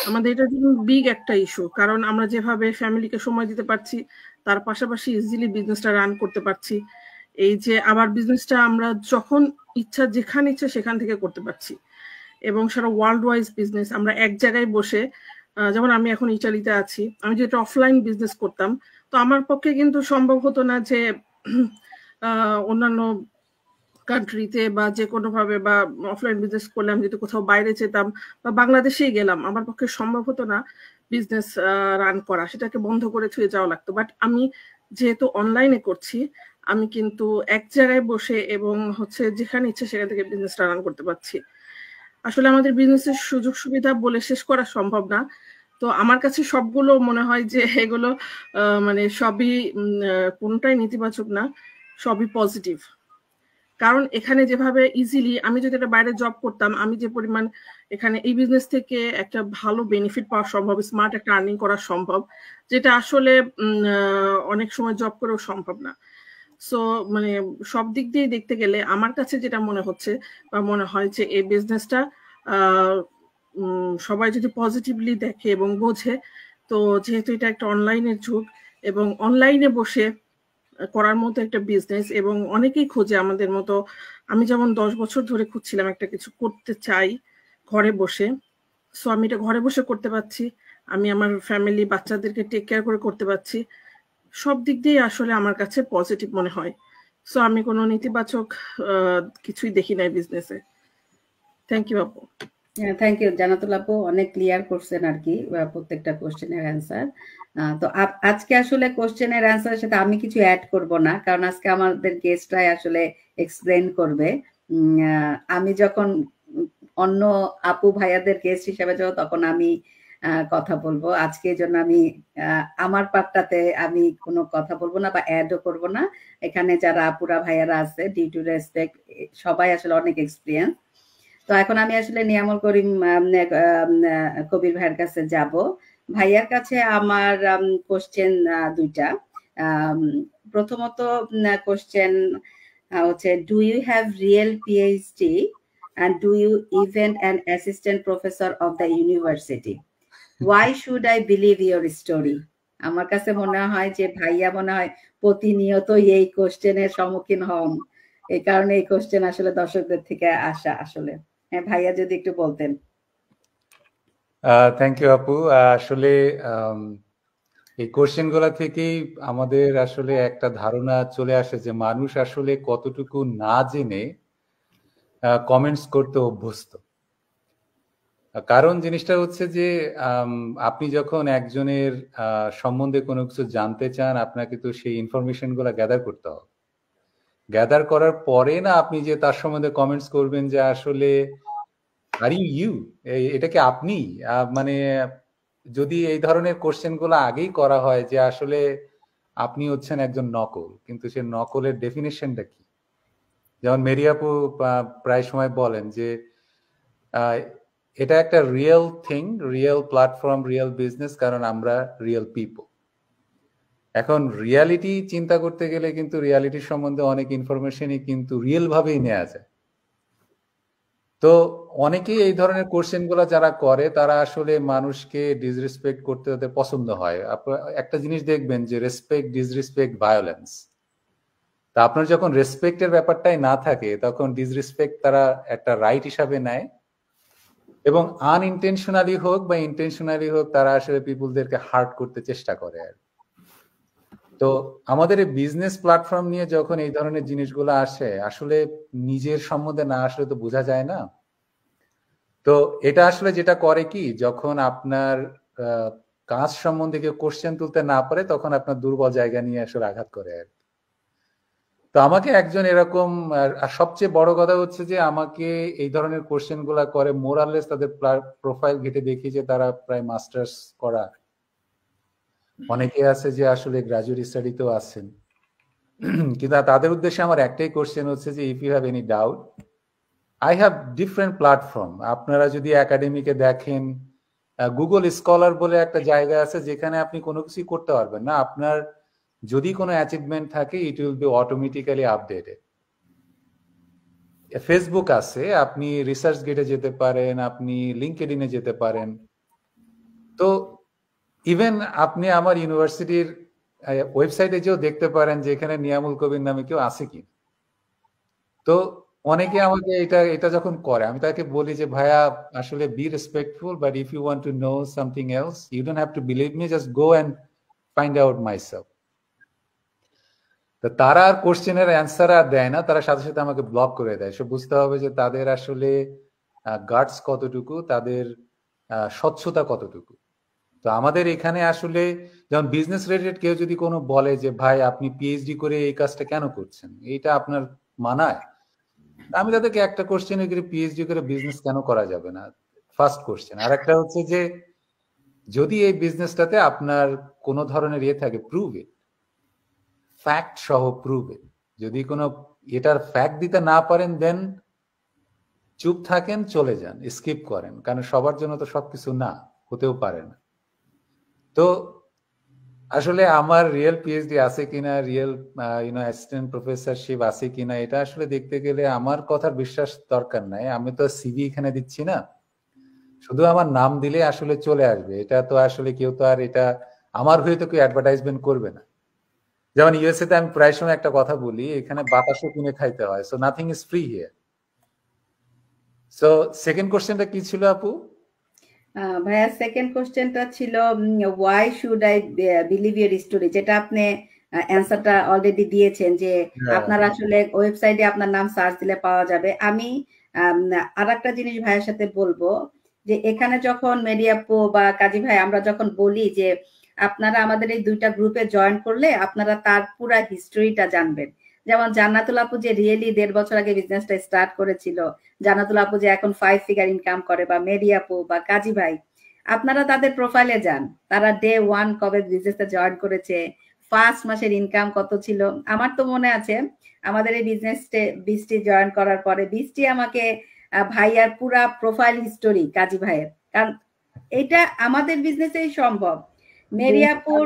আমাদের এটা বিগ একটা ইস্যু, কারণ আমরা যেভাবে ফ্যামিলিকে সময় দিতে পারছি, তার পাশাপাশি ইজিলি বিজনেসটা রান করতে পারছি। এই যে আবার বিজনেসটা আমরা যখন ইচ্ছা, যেখানে ইচ্ছা সেখান থেকে করতে পারছি, এবং সারা ওয়ার্ল্ড ওয়াইজ বিজনেস আমরা এক জায়গায় বসে, যেমন আমি এখন ইটালিতে আছি, আমি যেটা অফলাইন বিজনেস করতাম, তো আমার পক্ষে কিন্তু সম্ভব হতো না যে অন্যান্য কান্ট্রিতে বা যে কোনো ভাবে বা অফলাইন বিজনেস করলে আমি যদি কোথাও বাইরে যেতাম বা বাংলাদেশেই গেলাম, আমার পক্ষে সম্ভব হতো না বিজনেস রান করা, সেটাকে বন্ধ করে থুয়ে যাওয়া লাগতো। বাট আমি যেহেতু অনলাইনে করছি, আমি কিন্তু এক জায়গায় বসে এবং হচ্ছে যেখানে ইচ্ছে সেখান থেকে বিজনেসটা রান করতে পারছি। আসলে আমাদের বিজনেসের সুযোগ সুবিধা বলে শেষ করা সম্ভব না। তো আমার কাছে সবগুলো মনে হয় যে এগুলো মানে সবই কোনটাই নেতিবাচক না, সবই পজিটিভ। কারণ এখানে যেভাবে ইজিলি, আমি যদি একটা বাইরে জব করতাম, আমি যে পরিমাণ এখানে এই বিজনেস থেকে একটা ভালো বেনিফিট পাওয়া সম্ভব, স্মার্ট একটা আর্নিং করা সম্ভব, যেটা আসলে অনেক সময় জব করেও সম্ভব না। সো মানে সব দিক দিয়ে দেখতে গেলে আমার কাছে যেটা মনে হচ্ছে বা মনে হয় যে এই বিজনেসটা সবাই যদি পজিটিভলি দেখে এবং বোঝে, তো যেহেতু এটা একটা অনলাইনের যুগ এবং অনলাইনে বসে করার মতো একটা বিজনেস, এবং অনেকেই খোঁজে আমাদের মতো। আমি যেমন 10 বছর ধরে খুঁজছিলাম একটা কিছু করতে চাই ঘরে বসে, সো আমি এটা ঘরে বসে করতে পারছি, আমি আমার ফ্যামিলি বাচ্চাদেরকে টেক কেয়ার করে করতে পারছি। সব দিক দিয়ে আসলে আমার কাছে পজিটিভ মনে হয়। সো আমি কোনো নেতিবাচক কিছুই দেখি নাই বিজনেসে। থ্যাংক ইউ আপু। থ্যাংক ইউ জান্নাতুল আপু, অনেক ক্লিয়ার করছেন আর কি প্রত্যেকটা কোশ্চেনের অ্যান্সার। তো আজকে আসলে কোশ্চেনের অ্যান্সারের সাথে আমি কিছু অ্যাড করব না, কারণ আজকে আমাদের গেস্টরাই আসলে এক্সপ্লেন করবে। আমি যখন অন্য আপু ভাইয়াদের গেস্ট হিসেবে যাব তখন আমি কথা বলবো। আজকে এই জন্য আমি আমার পার্টটাতে আমি কোনো কথা বলবো না বা অ্যাডও করব না। এখানে যারা আপুরা ভাইয়ারা আছে, ডিউ টু রেসপেক্ট, সবাই আসলে অনেক এক্সপিরিয়েন্স। তো এখন আমি আসলে নিয়ামুল করিম কবির ভাইয়ের কাছে যাব। ভাইয়ার কাছে আমার কোশ্চেন দুইটা। প্রথমত কোশ্চেন হচ্ছে, do you have real PhD and do you even an assistant professor of the university? Why should I believe your story? আমার কাছে মনে হয় যে ভাইয়া মনে হয় প্রতিনিয়ত এই কোশ্চেনের সম্মুখীন হন, এই কারণে এই কোশ্চেন আসলে দর্শকদের থেকে আসা। আসলে হ্যাঁ ভাইয়া যদি একটু বলতেন। থ্যাংক ইউ আপু। আসলে এই কোশ্চেন গুলা থেকেই আমাদের আসলে একটা ধারণা চলে আসে যে মানুষ আসলে কতটুকু না জেনে কমেন্টস করতে অভ্যস্ত। কারণ জিনিসটা হচ্ছে যে আপনি যখন একজনের সম্বন্ধে কোনো কিছু জানতে চান, আপনাকে তো সেই ইনফরমেশন গুলা গ্যাদার করতে হবে। গ্যাদার করার পরে না আপনি যে তার সম্বন্ধে কমেন্টস করবেন যে আসলে আর ইউ এটা কি আপনি, মানে যদি এই ধরনের কোশ্চেন গুলো আগেই করা হয় যে আসলে আপনি হচ্ছেন একজন নকল, কিন্তু সে নকলের ডেফিনেশনটা কি? যেমন মেরি আপু প্রায় সময় বলেন যে এটা একটা real thing, real platform, real business, কারণ আমরা রিয়েল পিপল। এখন রিয়ালিটি চিন্তা করতে গেলে কিন্তু রিয়ালিটির সম্বন্ধে অনেক ইনফরমেশনই কিন্তু রিয়েল ভাবেই নেওয়া যায়। তো অনেকেই এই ধরনের কোশ্চেন গুলো যারা করে তারা আসলে মানুষকে ডিসরেসপেক্ট করতে তাদের পছন্দ হয়। একটা জিনিস দেখবেন যে রেসপেক্ট, ডিসরেসপেক্ট, ভায়োলেন্স। তা আপনার যখন রেসপেক্টের ব্যাপারটাই না থাকে তখন ডিসরেসপেক্ট তারা একটা রাইট হিসাবে নেয়, এবং আনইনটেনশনালি হোক বা ইন্টেনশনালি হোক তারা আসলে পিপুলদেরকে হার্ট করতে চেষ্টা করে। আর তো আমাদের এই বিজনেস প্ল্যাটফর্ম নিয়ে যখন এই ধরনের জিনিসগুলো আসে, আসলে নিজের সম্বন্ধে না আসলে তো বোঝা যায় না। তো এটা আসলে যেটা করে কি, যখন আপনার কাজ সম্বন্ধে কেউ কোশ্চেন তুলতে না পারে তখন আপনার দুর্বল জায়গা নিয়ে আসলে আঘাত করে। আর তো আমাকে একজন এরকম, আর সবচেয়ে বড় কথা হচ্ছে যে আমাকে এই ধরনের কোশ্চেন গুলা করে মোরাললেস তাদের প্রোফাইল ঘেটে দেখি যে তারা প্রায় মাস্টার্স করা, অনেকে আছে যে আসলে গ্রাজুয়েট স্টাডিতেও আছেন। কিন্তু তাদের উদ্দেশ্যে আমার একটাই কোশ্চেন হচ্ছে যে if you have any doubt, I have different platform. আপনারা যদি একাডেমিকে দেখেন, গুগল স্কলার বলে একটা জায়গা আছে যেখানে আপনি কোনো কিছুই করতে পারবেন না, আপনার যদি কোনো অ্যাচিভমেন্ট থাকে it will be automatically updated. Facebook আছে, আপনি রিসার্চ গেটে যেতে পারেন, আপনি লিঙ্কডইনে যেতে পারেন। তো ইভেন আপনি আমার ইউনিভার্সিটির ওয়েবসাইটে যেও দেখতে পারেন যে এখানে নিয়ামুল কবির নামে কেউ আছে কি। তো অনেকে আমাকে এটা যখন করে আমি তাকে বলি যে ভাইয়া আসলে be respectful, but if you want to know something else you don't have to believe me, just go and find out myself. তো তারা আর কোশ্চেনের অ্যান্সার আর দেয় না, তারা সাথে সাথে আমাকে ব্লক করে দেয়। সে বুঝতে হবে যে তাদের আসলে গার্ডস কতটুকু, তাদের স্বচ্ছতা কতটুকু। তো আমাদের এখানে আসলে যেমন বিজনেস রিলেটেড কেউ যদি কোনো বলে যে ভাই আপনি পিএইচডি করে এই কাজটা কেন করছেন, এইটা আপনার মানায়, আমি তাদেরকে একটা কোশ্চেন করে পিএইচডি করে বিজনেস কেন করা যাবে না, ফার্স্ট কোশ্চেন। আর একটা হচ্ছে যে যদি এই বিজনেসটাতে আপনার কোনো ধরনের ইয়ে থাকে, প্রুভ ইট, ফ্যাক্ট সহ প্রুভ ইট। যদি কোনো এটার ফ্যাক্ট দিতে না পারেন দেন চুপ থাকেন, চলে যান, স্কিপ করেন, কারণ সবার জন্য তো সবকিছু না, হতেও পারে না। তো আসলে আমার রিয়েল পিএইচডি আছে কিনা, রিয়েল অ্যাসিস্ট্যান্ট প্রফেসরশিপ আছে কিনা, এটা আসলে দেখতে গেলে আমার কথার বিশ্বাস দরকার নাই। আমি তো সিভি এখানে দিচ্ছি না, শুধু আমার নাম দিলে আসলে চলে আসবে। এটা তো আসলে কেউ তো আর এটা আমার হয়ে তো কেউ অ্যাডভার্টাইজমেন্ট করবে না। যেমন ইউএসএ তে আমি প্রায় সময় একটা কথা বলি, এখানে বাতাসও কিনে খাইতে হয়, so nothing is free here. So second কোশ্চেনটা কি ছিল আপু? ভাইয়া সেকেন্ড কোশ্চেনটা ছিল why should I believe your story, যেটা আপনি অ্যান্সারটা অলরেডি দিয়েছেন যে আপনার আসলে ওয়েবসাইটে আপনার নাম সার্চ দিলে পাওয়া যাবে। আমি আর একটা জিনিস ভাইয়ের সাথে বলবো যে এখানে যখন মেরিয়াপো বা কাজী ভাই আমরা যখন বলি যে আপনারা আমাদের এই দুইটা গ্রুপে জয়েন করলে আপনারা তার পুরা হিস্ট্রিটা জানবেন। যেমন জান্নাতুল আপু যে রিয়েলি 1.5 বছর আগে বিজনেসটা স্টার্ট করেছিল, জান্নাতুল আপু যে এখন 5 ফিগার ইনকাম করে, বা মেরিয়াপু বা কাজী ভাই, আপনারা তাদের প্রোফাইলে যান, তারা ডে 1 কবে বিজনেসে জয়েন করেছে, ফার্স্ট মাসের ইনকাম কত ছিল। আমার তো মনে আছে আমাদের এই বিজনেসে 20টি জয়েন করার পরে 20টি আমাকে ভাইয়ার পুরা প্রোফাইল হিস্টোরি, কাজী ভাইয়ের, কারণ এটা আমাদের বিজনেসেই সম্ভব। মেরিয়াপুর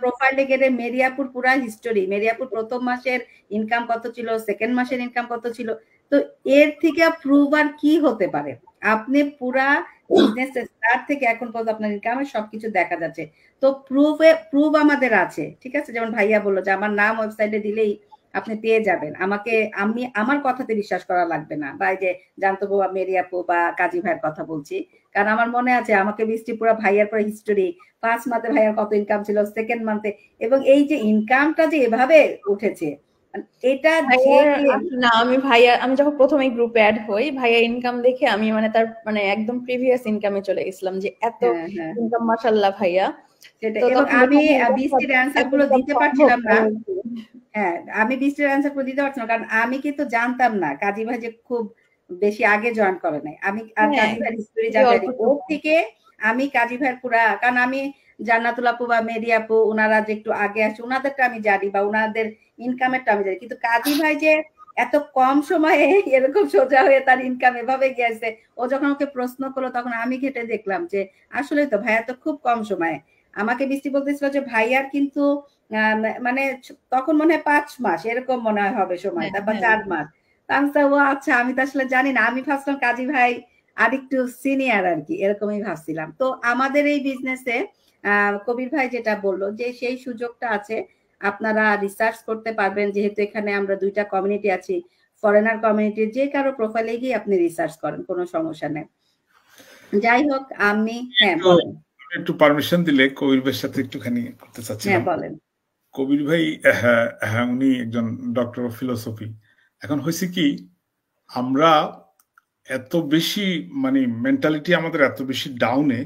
প্রোফাইলে গেলে মেরিয়াপুর পুরা হিস্টোরি, মেরিয়াপুর প্রথম মাসের ইনকাম কত ছিল, সেকেন্ড মাসের ইনকাম কত ছিল, তো এর থেকে প্রুভ আর কি হতে পারে? আপনি পুরা বিজনেস স্টার্ট থেকে এখন পর্যন্ত আপনার ইনকামের সবকিছু দেখা যাচ্ছে, তো প্রুভ আমাদের আছে, ঠিক আছে? যেমন ভাইয়া বললো যে আমার নাম ওয়েবসাইটে দিলেই আপনি পেয়ে যাবেন, আমি আমার কথাতে বিশ্বাস করা লাগবে না, বা যে জানতো বাবা মেরিয়াপু বা কাজী ভাইয়ের কথা বলছি, কারণ আমার মনে আছে আমাকে 20টি পুরো ভাইয়ার পরে হিস্টোরি, ফার্স্ট মান্থে ভাইয়ার কত ইনকাম ছিল, সেকেন্ড মান্থে, এবং এই যে ইনকামটা যে এভাবে উঠেছে, এটা না আমি যখন প্রথমে গ্রুপে অ্যাড হই, ভাইয়া ইনকাম দেখে আমি মানে তার মানে একদম প্রিভিয়াস ইনকামে চলে গেছিলাম যে এত ইনকাম, মাশাআল্লাহ ভাইয়া। এবং আমি 20টির অ্যান্সার গুলো দিতে পারছিলাম না। হ্যাঁ, আমি 20টির অ্যান্সার গুলো দিতে পারছিলাম কারণ আমি কিন্তু জানতাম না কাজী ভাই যে খুব বেশি আগে জয়েন করে নাই। আমি আর কাজী ভাইয়ের হিস্টোরি জানি, ওর থেকে আমি কাজী ভাইয়ের পুরা, কারণ আমি জান্নাতুল আপু বা মেরি আপু ওনারা যে একটু আগে আসে ওনাদেরটা আমি জানি, বা ওনাদের ইনকামেরটা আমি জানি, কিন্তু কাজী ভাই যে এত কম সময়ে এরকম সোজা হয়ে তার ইনকাম এভাবে গিয়েছে, ও যখন ওকে প্রশ্ন করলো তখন আমি ঘেটে দেখলাম যে আসলে তো ভাইয়া তো খুব কম সময়ে। আমাকে বৃষ্টি বলতেছিল যে ভাইয়ার কিন্তু মানে তখন মনে হয় 5 মাস এরকম মনে হয় হবে সময়, তারপর 4 মাস। ও আচ্ছা, আমি তো আসলে জানি না, আমি ভাবছিলাম কাজী ভাই আর একটু সিনিয়র আর কি, এরকমই ভাবছিলাম। তো আমাদের এই বিজনেসে কবির ভাই যেটা বললো যে সেই সুযোগটা আছে, আপনারা রিসার্চ করতে পারবেন, যেহেতু এখানে আমরা দুইটা কমিউনিটি আছি, ফরেনার কমিউনিটির যে কারো প্রোফাইলে গিয়ে আপনি রিসার্চ করেন, কোনো সমস্যা নেই। যাই হোক, আমি একটু পারমিশন দিলে কবির ভাইয়ের সাথে একটুখানি করতে চাচ্ছিলাম। হ্যাঁ বলেন। কবির ভাই হ্যাঁ উনি একজন ডক্টর অফ ফিলোসফি। এখন হয়েছে কি, আমরা এত বেশি মানে মেন্টালিটি আমাদের এত বেশি ডাউনে,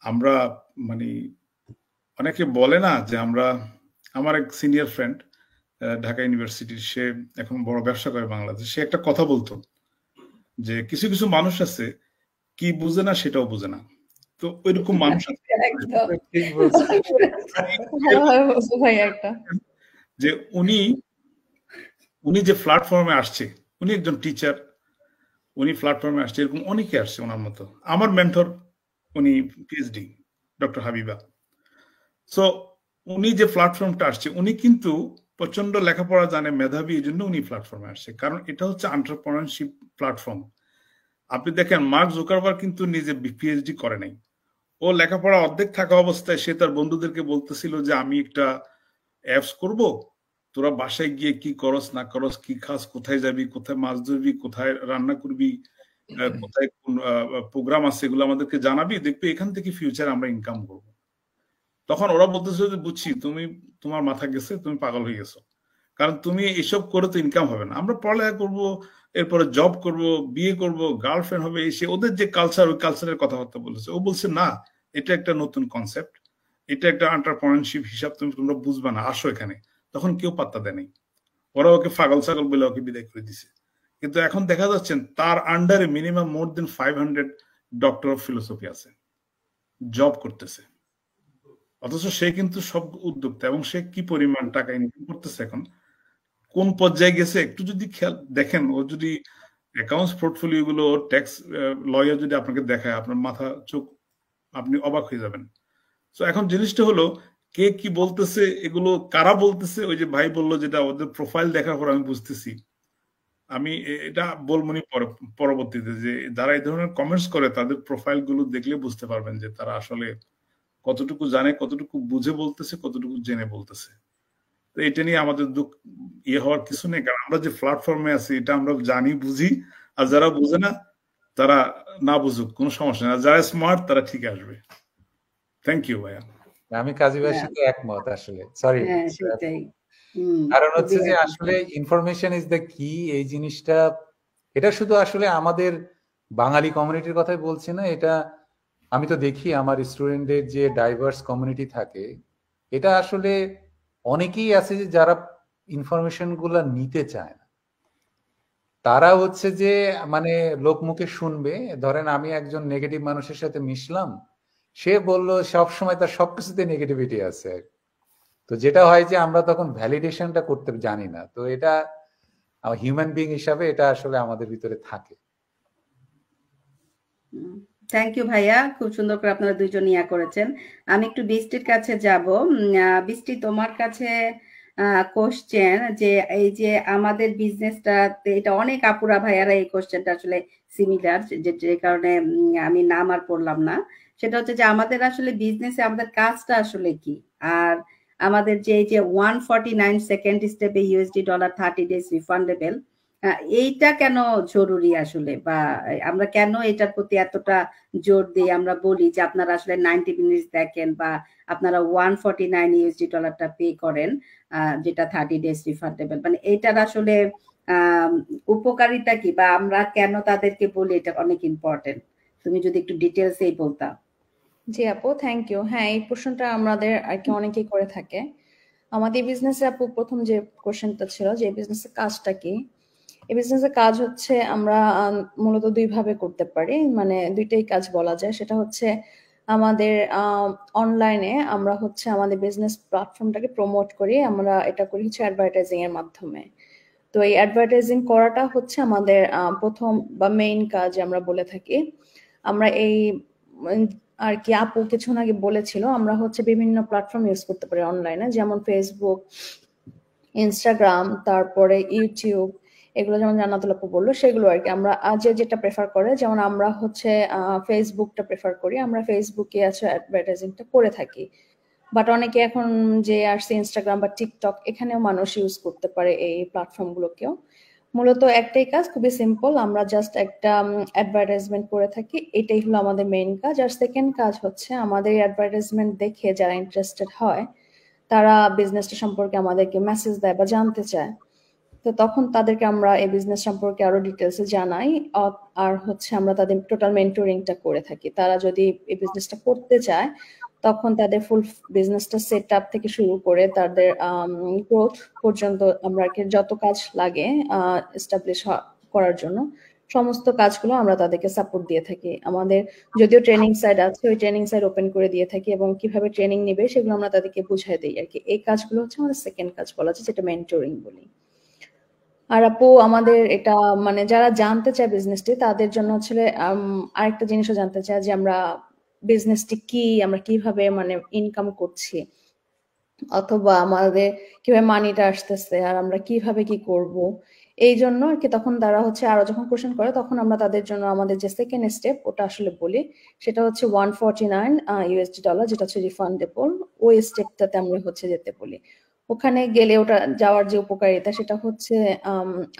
আমরা মানে অনেকে বলে না যে আমরা, আমার এক সিনিয়র ফ্রেন্ড ঢাকা ইউনিভার্সিটির, সে এখন বড় ব্যবসা করে বাংলাদেশ, সে একটা কথা বলতো যে কিছু কিছু মানুষ আছে কি বুঝে না সেটাও বুঝে না, তো ওইরকম মানুষ আছে যে উনি যে প্ল্যাটফর্মে আসছে, উনি একজন টিচার, উনি প্ল্যাটফর্মে আসছে, এরকম অনেকে আসছে ওনার মতো। আমার মেন্টর উনি পিএইচডি ডক্টর হাবিবা। সো উনি যে প্ল্যাটফর্মটা আসছে, উনি কিন্তু প্রচন্ড লেখাপড়া জানে, মেধাবী, এই জন্য উনি প্ল্যাটফর্মে আসছে, কারণ এটা হচ্ছে এন্টারপ্রেনারশিপ প্ল্যাটফর্ম। আপনি দেখেন মার্ক জুকারবার্গ কিন্তু নিজে পিএইচডি করে নাই, ও লেখাপড়া অর্ধেক থাকা অবস্থায় সে তার বন্ধুদেরকে বলতেছিল যে আমি একটা অ্যাপস করব, তোরা বাসায় গিয়ে কি করস না করস, কি খাস, কোথায় যাবি, কোথায় মাছ ধরবি, কোথায় রান্না করবি, কোথায় কোন প্রোগ্রাম আছে, এগুলো আমাদেরকে জানাবি, দেখবি এখান থেকে ফিউচার আমরা ইনকাম করব। তখন ওরা বলতেছে যে বুঝছি, তুমি তোমার মাথা গেছে, তুমি পাগল হয়ে গেছো, কারণ তুমি এসব করে তো ইনকাম হবে না, আমরা পড়ালেখা করব, এরপরে জব করব, বিয়ে করব, গার্লফ্রেন্ড হবে, এসে ওদের যে কালচার, ওই কালচারের কথাবার্তা বলেছে। ও বলছে না, এটা একটা নতুন কনসেপ্ট, এটা একটা এন্টারপ্রেনারশিপ হিসাব, তোমরা বুঝবা না, আসো এখানে। তখন কেউ পাত্তা দেয় নাই, ওরা ওকে পাগল ছাগল বলে ওকে বিদায় করে দিছে। কিন্তু এখন দেখা যাচ্ছে তার আন্ডারে minimum more than 500 doctor of philosophy আছে, জব করতেছে, অথচ সে কিন্তু সব উদ্যোক্তা, এবং সে কি পরিমাণ টাকা ইনকাম করতেছে, এখন কোন পর্যায়ে গেছে একটু যদি খেয়াল দেখেন, ও যদি অ্যাকাউন্টস পোর্টফোলিও গুলো, ট্যাক্স লয়ার যদি আপনাকে দেখায়, আপনার মাথা চোখ, আপনি অবাক হয়ে যাবেন। তো এখন জিনিসটা হলো কে কি বলতেছে, এগুলো কারা বলতেছে, ওই যে ভাই বললো যেটা, ওদের প্রোফাইল দেখার পর আমি বুঝতেছি। আমি এটা বলবনি পরবর্তীতে, যে যারা এই ধরনের কমেন্টস করে তাদের প্রোফাইল গুলো দেখলে বুঝতে পারবেন যে তারা আসলে কতটুকু জানে, কতটুকু বুঝে বলতেছে, কতটুকু জেনে বলতেছে। তো এটা নিয়ে আমাদের দুঃখ হওয়ার কিছু নেই, কারণ আমরা যে প্ল্যাটফর্মে আছি এটা আমরা জানি, বুঝি, আর যারা বুঝে না তারা না বুঝুক, কোনো সমস্যা নেই, যারা স্মার্ট তারা ঠিক আসবে। থ্যাংক ইউ ভাইয়া। আমি কাজী ভাইয়ের সাথে একমত আসলে, সরি। সেটাই। কারণ হচ্ছে যে আসলে ইনফরমেশন ইজ দ্য কি, এই জিনিসটা এটা শুধু আসলে আমাদের বাঙালি কমিউনিটির কথাই বলছি না, এটা আমি তো দেখি আমার স্টুডেন্টদের যে ডাইভার্স কমিউনিটি থাকে, এটা আসলে অনেকেই আছে যে যারা ইনফরমেশন গুলা নিতে চায় না, তারা হচ্ছে যে মানে লোকমুখে শুনবে। ধরেন আমি একজন নেগেটিভ মানুষের সাথে মিশলাম, সে বলল সবসময় তার সবকিছুতে নেগেটিভিটি আছে, তো যেটা হয় যে আমরা তখন ভ্যালিডেশনটা করতে জানি না। তো এটা হিউম্যান বিং হিসাবে এটা আসলে আমাদের ভিতরে থাকে। থ্যাংক ইউ ভাইয়া, খুব সুন্দর করে আপনারা দুইজন ইয়া করেছেন। আমি একটু বৃষ্টির কাছে যাব। বৃষ্টি, তোমার কাছে কোশ্চেন, যে এই যে আমাদের বিজনেসটা, এটা অনেক আপুরা ভাইয়ারা এই কোশ্চেনটা আসলে সিমিলার, যে কারণে আমি নাম আর পড়লাম না। সেটা হচ্ছে যে আমাদের আসলে বিজনেসে আমাদের কাজটা আসলে কি, আর আমাদের যে 149 সেকেন্ড স্টেপে USD ডলার 30 ডেজ রিফান্ডেবল, এইটা কেন জরুরি আসলে, বা আমরা কেন এটার প্রতি এতটা জোর দিই? আমরা বলি যে আপনারা আসলে 90 মিনিটস দেখেন, বা আপনারা 149 USD ডলারটা পে করেন, যেটা 30 ডেজ রিফান্ডেবল, মানে এটার আসলে উপকারিতা কি, বা আমরা কেন তাদেরকে বলি এটা অনেক ইম্পর্টেন্ট? তুমি যদি একটু ডিটেলস এই বলতা। জি আপু, থ্যাংক ইউ। হ্যাঁ, এই প্রশ্নটা আমাদের আর কি অনেকেই করে থাকে। আমাদের বিজনেসে আপু প্রথম যে কোশ্চেনটা ছিল যে বিজনেসের কাজটা কি, এই বিজনেসের কাজ হচ্ছে আমরা মূলত দুইভাবে করতে পারি, মানে দুইটাই কাজ বলা যায়। সেটা হচ্ছে আমাদের অনলাইনে আমরা হচ্ছে আমাদের বিজনেস প্ল্যাটফর্মটাকে প্রমোট করি, আমরা এটা করি হচ্ছে অ্যাডভার্টাইজিং এর মাধ্যমে। তো এই অ্যাডভার্টাইজিং করাটা হচ্ছে আমাদের প্রথম বা মেইন কাজ আমরা বলে থাকি। আমরা এই আর কি আপু কিছুক্ষণ আগে বলেছিল, আমরা হচ্ছে বিভিন্ন প্ল্যাটফর্ম ইউজ করতে পারি অনলাইনে, যেমন ফেসবুক, ইনস্টাগ্রাম, তারপরে ইউটিউব, এগুলো যেমন জান্নাতুল আপু বললো সেগুলো আর কি আমরা যেটা প্রেফার করে। যেমন আমরা হচ্ছে ফেসবুকটা প্রেফার করি, আমরা ফেসবুকে আছে অ্যাডভার্টাইজিংটা করে থাকি। বাট অনেকে এখন যে আসছে ইনস্টাগ্রাম বা টিকটক, এখানেও মানুষ ইউজ করতে পারে এই প্ল্যাটফর্মগুলোকেও। মূলত একটাই কাজ, খুবই সিম্পল, আমরা জাস্ট একটা অ্যাডভার্টাইজমেন্ট করে থাকি, এটাই হলো আমাদের মেইন কাজ। আর সেকেন্ড কাজ হচ্ছে আমাদের অ্যাডভার্টাইজমেন্ট দেখে যারা ইন্টারেস্টেড হয় তারা বিজনেসটা সম্পর্কে আমাদেরকে মেসেজ দেয় বা জানতে চায়, তো তখন তাদেরকে আমরা এই বিজনেস সম্পর্কে আরো ডিটেলসে জানাই। আর হচ্ছে আমরা তাদের টোটাল মেন্টরিংটা করে থাকি। তারা যদি এই বিজনেসটা করতে চায় তখন তাদের ফুল বিজনেসটা সেট আপ থেকে শুরু করে তাদের গ্রোথ পর্যন্ত আমরা যত কাজ লাগে এস্টাবলিশ করার জন্য সমস্ত কাজগুলো আমরা তাদেরকে সাপোর্ট দিয়ে থাকি। আমাদের যদিও ট্রেনিং সাইট আছে, ওই ট্রেনিং সাইট ওপেন করে দিয়ে থাকি, এবং কিভাবে ট্রেনিং নেবে সেগুলো আমরা তাদেরকে বুঝিয়ে দিই আর কি। এই কাজগুলো হচ্ছে আমাদের সেকেন্ড কাজ বলা যায়, যেটা মেন্টরিং বলি। আর আপু আমাদের এটা মানে যারা জানতে চায় বিজনেসটি, তাদের জন্য হচ্ছে আরেকটা জিনিসও জানতে চায় যে আমরা বিজনেসটি কি, আমরা কিভাবে মানে ইনকাম করছি, অথবা আমাদের কিভাবে মানিটা আসতেছে, আর আমরা কিভাবে কি করব। এই জন্য আর কি তখন তারা হচ্ছে আরো যখন কোশ্চেন করে তখন আমরা তাদের জন্য আমাদের যে সেকেন্ড স্টেপ ওটা আসলে বলি, সেটা হচ্ছে 149 USD ডলার, যেটা হচ্ছে রিফান্ডেবল। ওই স্টেপটাতে আমরা হচ্ছে যেতে বলি। ওখানে গেলে ওটা যাওয়ার যে উপকারিতা সেটা হচ্ছে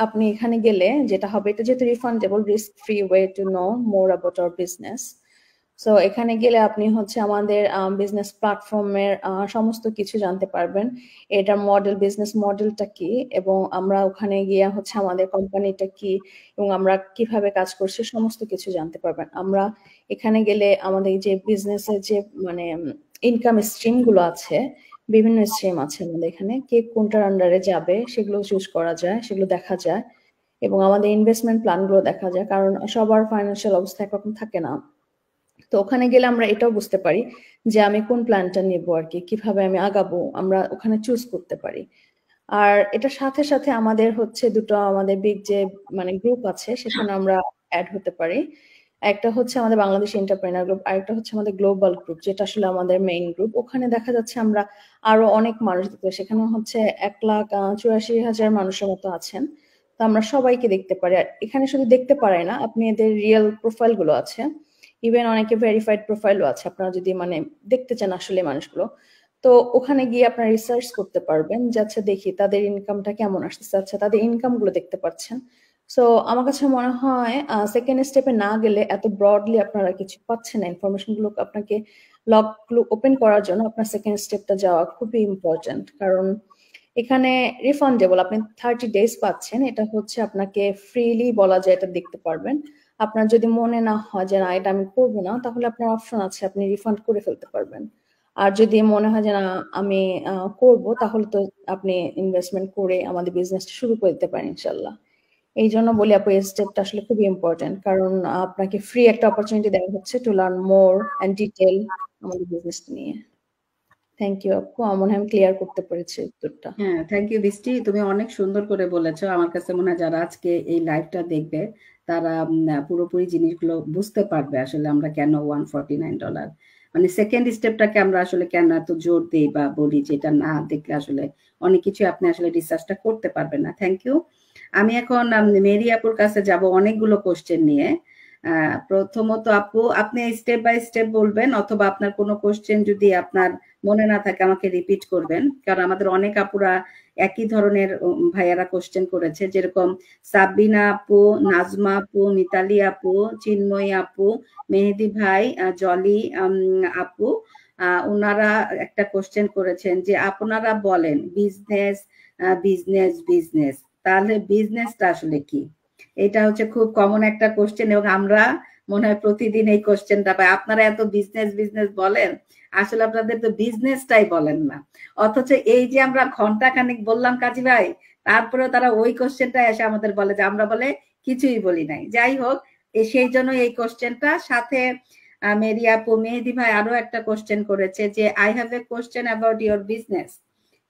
আপনি এখানে গেলে যেটা হবে, এটা যেহেতু refundable, risk free way to know more about our business. So এখানে গেলে আপনি হচ্ছে আমাদের বিজনেস প্ল্যাটফর্মের সমস্ত কিছু জানতে পারবেন, এটার মডেল, বিজনেস মডেলটা কি, এবং আমরা ওখানে গিয়ে হচ্ছে আমাদের কোম্পানিটা কি এবং আমরা কিভাবে কাজ করছি সমস্ত কিছু জানতে পারবেন। আমরা এখানে গেলে আমাদের যে বিজনেসের যে মানে ইনকাম স্ট্রিম গুলো আছে, বিভিন্ন স্ট্রিম আছে আমাদের এখানে, কে কোনটার আন্ডারে যাবে সেগুলো চুজ করা যায়, সেগুলো দেখা যায়, এবং আমাদের ইনভেস্টমেন্ট প্ল্যান গুলো দেখা যায়, কারণ সবার ফাইন্যান্সিয়াল অবস্থা একরকম থাকে না। তো ওখানে গেলে আমরা এটাও বুঝতে পারি যে আমি কোন প্ল্যানটা নেবো আর কি, কিভাবে আমি আগাবো, আমরা ওখানে চুজ করতে পারি। আর এটার সাথে সাথে আমাদের হচ্ছে দুটো আমাদের বিগ যে মানে গ্রুপ আছে সেখানে আমরা অ্যাড হতে পারি। একটা হচ্ছে আমাদের বাংলাদেশ এন্টারপ্রেনার গ্রুপ, আরেকটা হচ্ছে আমাদের গ্লোবাল গ্রুপ, যেটা আসলে আমাদের মেইন গ্রুপ। ওখানে দেখা যাচ্ছে আমরা আরো অনেক মানুষ দেখতে, সেখানে হচ্ছে 1,84,000 মানুষের মতো আছেন। তো আমরা সবাইকে দেখতে পারি। আর এখানে শুধু দেখতে পারি না, আপনি এদের রিয়েল প্রোফাইল গুলো আছে, ইভেন অনেকে ভেরিফাইড প্রোফাইলও আছে, আপনারা যদি মানে দেখতে চান আসলে মানুষগুলো, তো ওখানে গিয়ে আপনারা রিসার্চ করতে পারবেন যে আচ্ছা দেখি তাদের ইনকামটা কেমন আসতেছে, আচ্ছা তাদের ইনকাম গুলো দেখতে পাচ্ছেন। সো আমার কাছে মনে হয় সেকেন্ড স্টেপে না গেলে এত ব্রডলি আপনারা কিছু পাচ্ছেন না, ইনফরমেশন গুলো আপনাকে লকগুলো ওপেন করার জন্য আপনার সেকেন্ড স্টেপটা যাওয়া খুবই ইম্পর্টেন্ট। কারণ এখানে রিফান্ডেবল, আপনি 30 ডেজ পাচ্ছেন, এটা হচ্ছে আপনাকে ফ্রিলি বলা যায় এটা দেখতে পারবেন। আপনার যদি মনে না হয় যে না এটা আমি করবো না, তাহলে আপনার অপশন আছে, আপনি রিফান্ড করে ফেলতে পারবেন। আর যদি মনে হয় যে না আমি করব, তাহলে তো আপনি ইনভেস্টমেন্ট করে আমাদের বিজনেসটা শুরু করে দিতে পারেন ইনশাল্লাহ। এই জন্য বলি আপু এই স্টেপটা আসলে খুবই ইম্পর্টেন্ট, কারণ আপনাকে ফ্রি একটা অপরচুনিটি দেওয়া হচ্ছে to learn more and detail আমাদের বিজনেস নিয়ে। থ্যাংক ইউ আপু, আমার মনে হয় আমি ক্লিয়ার করতে পেরেছি উত্তরটা। হ্যাঁ, থ্যাংক ইউ বৃষ্টি, তুমি অনেক সুন্দর করে বলেছো। আমার কাছে মনে হয় যারা আজকে এই লাইভটা দেখবে তারা পুরোপুরি জিনিসগুলো বুঝতে পারবে আসলে আমরা কেন $149 মানে সেকেন্ড স্টেপটাকে আমরা আসলে কেন এত জোর দিই বা বলি, যেটা না দেখলে আসলে অনেক কিছু আপনি আসলে রিসার্চটা করতে পারবেন না। Thank you. আমি এখন মেরি আপুর কাছে যাব অনেকগুলো কোশ্চেন নিয়ে। প্রথমত আপু, আপনি স্টেপ বাই স্টেপ বলবেন, অথবা আপনার কোনো কোশ্চেন যদি আপনার মনে না থাকে আমাকে রিপিট করবেন, কারণ আমাদের অনেক আপুরা একই ধরনের ভাইয়ারা কোশ্চেন করেছে, যেরকম সাবিনা আপু, নাজমা আপু, মিতালি আপু, চিন্ময়ী আপু, মেহেদি ভাই, জলি আপু, ওনারা একটা কোশ্চেন করেছেন যে আপনারা বলেন বিজনেস বিজনেস বিজনেস, তাহলে বিজনেসটা আসলে কি? এটা হচ্ছে খুব কমন একটা কোশ্চেন, এবং আমরা মনে হয় প্রতিদিন এই কোশ্চেনটা পাই। আপনারা এত বিজনেস বিজনেস বলেন, আসলে আপনাদের তো বিজনেসটাই বলেন না। অথচ এই যে আমরা ঘন্টা খানিক বললাম কাজী ভাই, তারপরেও তারা ওই কোশ্চেনটা এসে আমাদের বলে যে আমরা বলে কিছুই বলি নাই। যাই হোক, সেই জন্য এই কোশ্চেনটা সাথে মেরি আপু, মেহেদি ভাই আরো একটা কোশ্চেন করেছে যে I have a question about your business.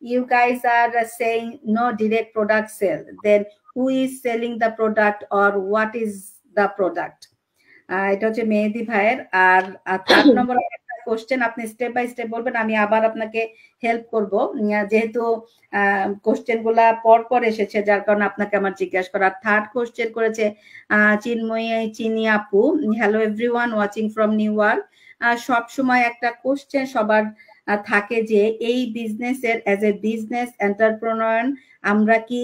You guys are saying no direct product sale, then who is selling the product or what is the product? এটা হচ্ছে মেহেদি ভাইয়ের। আর 3 নম্বর একটা কোশ্চেন, আপনি স্টেপ বাই স্টেপ বলবেন, আমি আবার আপনাকে হেল্প করব, যেহেতু কোশ্চেন গুলা পর পর এসেছে যার কারণে আপনাকে আমার জিজ্ঞাসা করা। থার্ড কোশ্চেন করেছে চিন্ময়ী চিনি আপু, hello everyone watching from new world. সব সময় একটা কোশ্চেন সবার থাকে যে এই বিজনেসের অ্যাজ এ বিজনেস এন্টারপ্রেনার আমরা কি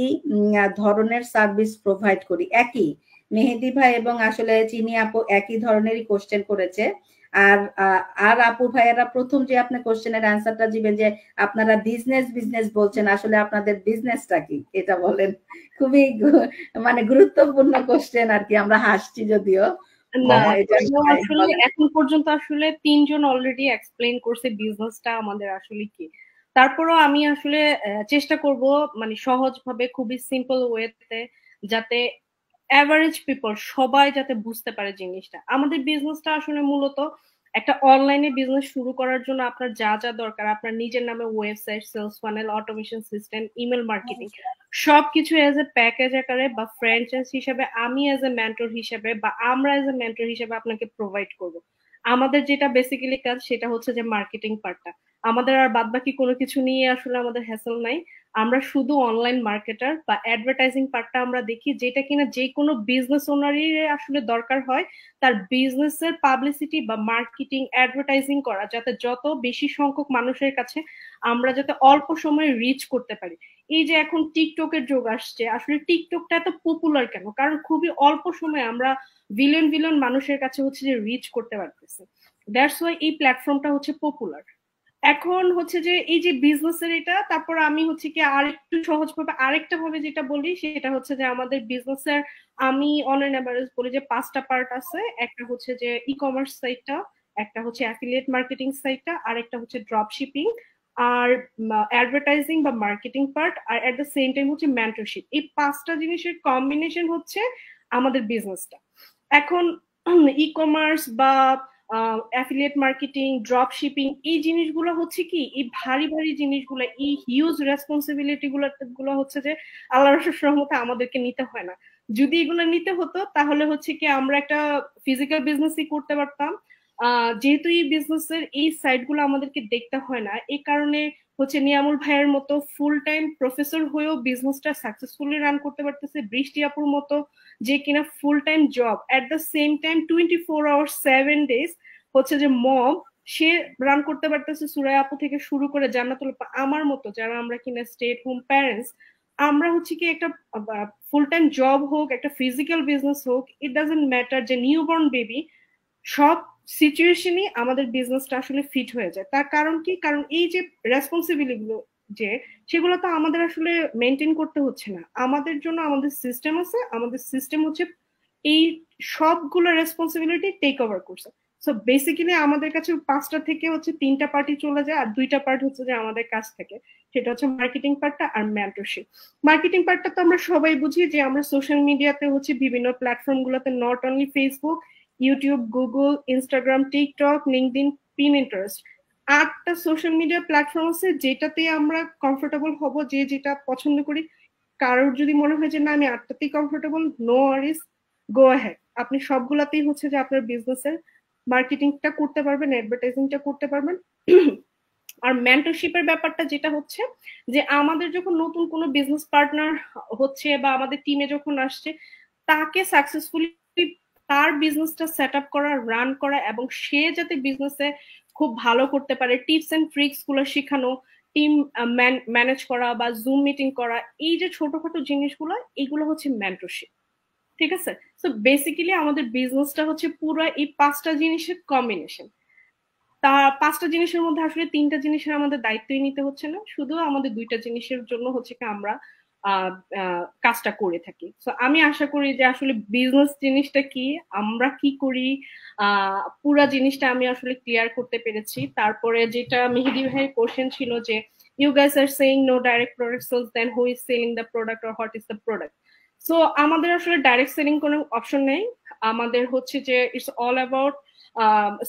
ধরনের সার্ভিস প্রোভাইড করি? একই মেহেদি ভাই এবং আসলে চিনি আপু একই ধরনেরই কোশ্চেন করেছে। আর আপু ভাইয়েরা প্রথম যে আপনি কোশ্চেনের অ্যান্সারটা দিবেন যে আপনারা বিজনেস বিজনেস বলছেন, আসলে আপনাদের বিজনেসটা কি এটা বলেন। খুবই মানে গুরুত্বপূর্ণ কোশ্চেন আর কি, আমরা হাসছি যদিও। না, আসলে এখন পর্যন্ত আসলে 3 জন অলরেডি এক্সপ্লেইন করছে বিজনেসটা আমাদের আসলে কি। তারপরও আমি আসলে চেষ্টা করব মানে সহজভাবে, খুবই সিম্পল ওয়েতে, যাতে এভারেজ পিপল সবাই যাতে বুঝতে পারে জিনিসটা। আমাদের বিজনেসটা আসলে মূলত একটা অনলাইনে বিজনেস শুরু করার জন্য আপনার যা যা দরকার, আপনার নিজের নামে website, sales funnel, automation system, email marketing, সবকিছু এজ এ প্যাকেজ আকারে বা ফ্র্যাঞ্চাইজ হিসেবে আমি এজ এ মেন্টর হিসেবে বা আমরা এজ এ মেন্টর হিসেবে আপনাকে প্রোভাইড করব। আমাদের যেটা বেসিক্যালি কাজ সেটা হচ্ছে যে মার্কেটিং পার্টটা। আমাদের আর বাদ বাকি কোনো কিছু নিয়ে আসলে আমাদের হ্যাসেল নাই। আমরা শুধু অনলাইন মার্কেটার বা অ্যাডভার্টাইজিং পার্টটা আমরা দেখি, যেটা কিনা যে কোনো বিজনেস ওনারই আসলে দরকার হয়, তার বিজনেসের পাবলিসিটি বা মার্কেটিং অ্যাডভার্টাইজিং করা, যাতে যত বেশি সংখ্যক মানুষের কাছে আমরা যাতে অল্প সময়ে রিচ করতে পারি। এই যে এখন টিকটকের যুগ আসছে, আসলে টিকটকটা এত পপুলার কেন? কারণ খুবই অল্প সময়ে আমরা বিলিয়ন বিলিয়ন মানুষের কাছে হচ্ছে যে রিচ করতে পারতেছি। দ্যাটস ওয়াই এই প্ল্যাটফর্মটা হচ্ছে পপুলার। এখন হচ্ছে যে এই যে বিজনেসের এটা, তারপর আমি হচ্ছে কি আরেকটু সহজভাবে আরেকটা ভাবে যেটা বলি সেটা হচ্ছে যে আমাদের বিজনেসের আমি অন এন এভারেজ বলি যে 5টা পার্ট আছে। একটা হচ্ছে যে ই কমার্স সাইটটা, একটা হচ্ছে অ্যাফিলিয়েট মার্কেটিং সাইটটা, আর একটা হচ্ছে ড্রপ শিপিং, আর অ্যাডভার্টাইজিং বা মার্কেটিং পার্ট, আর এট দ্য সেম টাইম হচ্ছে মেন্টরশিপ। এই 5টা জিনিসের কম্বিনেশন হচ্ছে আমাদের বিজনেসটা। এখন ই কমার্স বা অ্যাফিলিয়েট মার্কেটিং, ড্রপ শিপিং, এই জিনিসগুলো হচ্ছে কি, এই ভারী ভারী জিনিসগুলো, এই হিউজ রেসপন্সিবিলিটি গুলো হচ্ছে যে আল্লাহর রহমতে আমাদেরকে নিতে হয় না। যদি এগুলো নিতে হতো তাহলে হচ্ছে কি আমরা একটা ফিজিক্যাল বিজনেসই করতে পারতাম। যেহেতু এই বিজনেসের এই সাইড গুলো আমাদেরকে দেখতে হয় না, এই কারণে হচ্ছে নিয়ামুল ভাইয়ের মতো ফুল টাইম প্রফেসর হয়েও বিজনেসটা সাকসেসফুলি রান করতে পারতেছে, বৃষ্টি আপুর মতো যে কিনা full time job at the same time 24 hours 7 days হচ্ছে যে মম সে রান করতে পারতেছে, সুরাইয়া আপু থেকে শুরু করে জান্নাতুল আপা, আমার মতো যারা আমরা কিনা স্টে এট হোম প্যারেন্টস, আমরা হচ্ছে কি একটা ফুল টাইম জব হোক, একটা ফিজিক্যাল বিজনেস হোক, ইট ডাজন্ট ম্যাটার, যে নিউবর্ন বেবি, সব সিচুয়েশনই আমাদের বিজনেসটা আসলে ফিট হয়ে যায়। তার কারণ কি? কারণ এই যে রেসপন্সিবিলিটি গুলো যে সেগুলো তো আমাদের আসলে মেনটেন করতে হচ্ছে না, আমাদের জন্য আমাদের সিস্টেম আছে, আমাদের সিস্টেম হচ্ছে এই সবগুলো রেসপন্সিবিলিটি টেক ওভার করছে। সো বেসিক্যালি আমাদের কাছে 5টা থেকে হচ্ছে 3টা পার্টি চলে যায়, আর 2টা পার্ট হচ্ছে যে আমাদের কাছ থেকে, সেটা হচ্ছে মার্কেটিং পার্টটা আর মেন্টরশিপ। মার্কেটিং পার্টটা তো আমরা সবাই বুঝি, যে আমরা সোশ্যাল মিডিয়াতে হচ্ছে বিভিন্ন প্ল্যাটফর্ম গুলোতে, not only Facebook, YouTube, Google, Instagram, TikTok, LinkedIn, Pinterest, 8টা সোশ্যাল মিডিয়া প্ল্যাটফর্ম আছে যেটাতে আমরা কমফোর্টেবল হব, যে যেটা পছন্দ করি। কারোর যদি মনে হয় যে না আমি 8টাতেই কমফোর্টেবল, নো ওয়ারিস, গো অ্যাহেড, আপনি সবগুলাতেই হচ্ছে যে আপনার বিজনেসের মার্কেটিংটা করতে পারবেন, অ্যাডভার্টাইজিংটা করতে পারবেন। আর মেন্টরশিপের ব্যাপারটা যেটা হচ্ছে যে আমাদের যখন নতুন কোনো বিজনেস পার্টনার হচ্ছে বা আমাদের টিমে যখন আসছে, তাকে সাকসেসফুলি তার বিজনেসটা সেট আপ করা, রান করা, এবং সে যাতে বিজনেসে খুব ভালো করতে পারে, টিপস এন্ড ট্রিক্স গুলো শেখানো, টিম ম্যানেজ করা বা জুম মিটিং করা, এই যে ছোটখাটো জিনিসগুলো, এগুলো হচ্ছে মেন্টরশিপ। ঠিক আছে? সো বেসিক্যালি আমাদের বিজনেসটা হচ্ছে পুরো এই 5টা জিনিসের কম্বিনেশন। তা 5টা জিনিসের মধ্যে আসলে 3টা জিনিসের আমাদের দায়িত্বই নিতে হচ্ছে না, শুধু আমাদের 2টা জিনিসের জন্য হচ্ছে কি আমরা কাজটা করে থাকি। তো আমি আশা করি যে আসলে বিজনেস জিনিসটা কি, আমরা কি করি, পুরা জিনিসটা আমি আসলে ক্লিয়ার করতে পেরেছি। তারপরে যেটা মেহেদি ভাইয়ের কোশ্চেন ছিল যে you guys are saying no direct product sales, then who is selling the product or what is the product. So আমাদের আসলে ডাইরেক্ট সেলিং কোনো অপশন নেই, আমাদের হচ্ছে যে ইটস অল অ্যাবাউট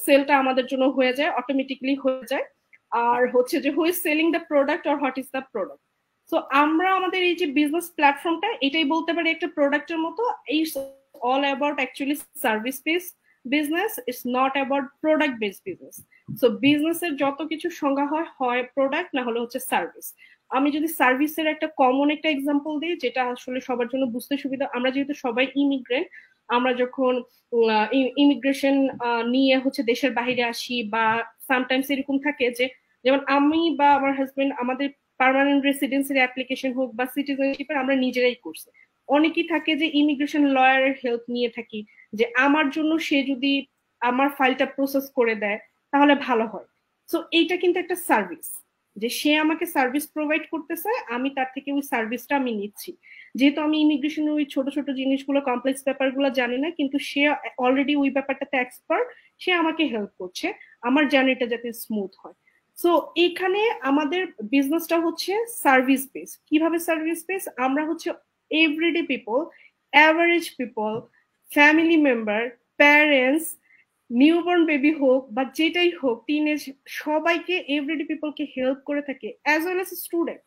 সেলটা আমাদের জন্য হয়ে যায়, অটোমেটিকলি হয়ে যায়। আর হচ্ছে যে হু is selling the product or what is the product. So আমরা আমাদের এই যে বিজনেস প্ল্যাটফর্মটা, এটাই বলতে পারি একটা প্রোডাক্টের মতো, it's all about actually service base business, it's not about product base business. So বিজনেসের যত কিছু সংজ্ঞা হয় প্রোডাক্ট না হলে হচ্ছে সার্ভিস। আমি যদি সার্ভিসের একটা কমন একটা এক্সাম্পল দিই যেটা আসলে সবার জন্য বুঝতে সুবিধা, আমরা যেহেতু সবাই ইমিগ্রেন্ট, আমরা যখন ইমিগ্রেশন নিয়ে হচ্ছে দেশের বাইরে আসি, বা সামটাইমস এরকম থাকে যে যেমন আমি বা আমার হাজবেন্ড আমাদের পার্মানেন্ট রেসিডেন্সির অ্যাপ্লিকেশন হোক বা সিটিজেনশিপের আমরা নিজেরাই করছি। অনেকেই থাকে যে ইমিগ্রেশন লয়ারের হেল্প নিয়ে থাকি, যে আমার জন্য সে যদি আমার ফাইলটা প্রসেস করে দেয় তাহলে ভালো হয়। সো এইটা কিন্তু একটা সার্ভিস, যে সে আমাকে সার্ভিস প্রোভাইড করতেছে, আমি তার থেকে ওই সার্ভিসটা আমি নিচ্ছি। যেহেতু আমি ইমিগ্রেশনের ওই ছোট ছোট জিনিসগুলো, কমপ্লেক্স ব্যাপারগুলো জানি না, কিন্তু সে অলরেডি ওই ব্যাপারটাতে এক্সপার্ট, সে আমাকে হেল্প করছে আমার জার্নিটা যাতে স্মুথ হয়। সো এখানে আমাদের বিজনেসটা হচ্ছে সার্ভিস বেস। কিভাবে সার্ভিস বেস? আমরা হচ্ছে everyday people, average people, family member, parents, newborn baby হোক বা যেটাই হোক, টিনেজ, সবাইকে এভরিডে পিপলকে হেল্প করে থাকে, অ্যাজ ওয়েল এজ স্টুডেন্ট,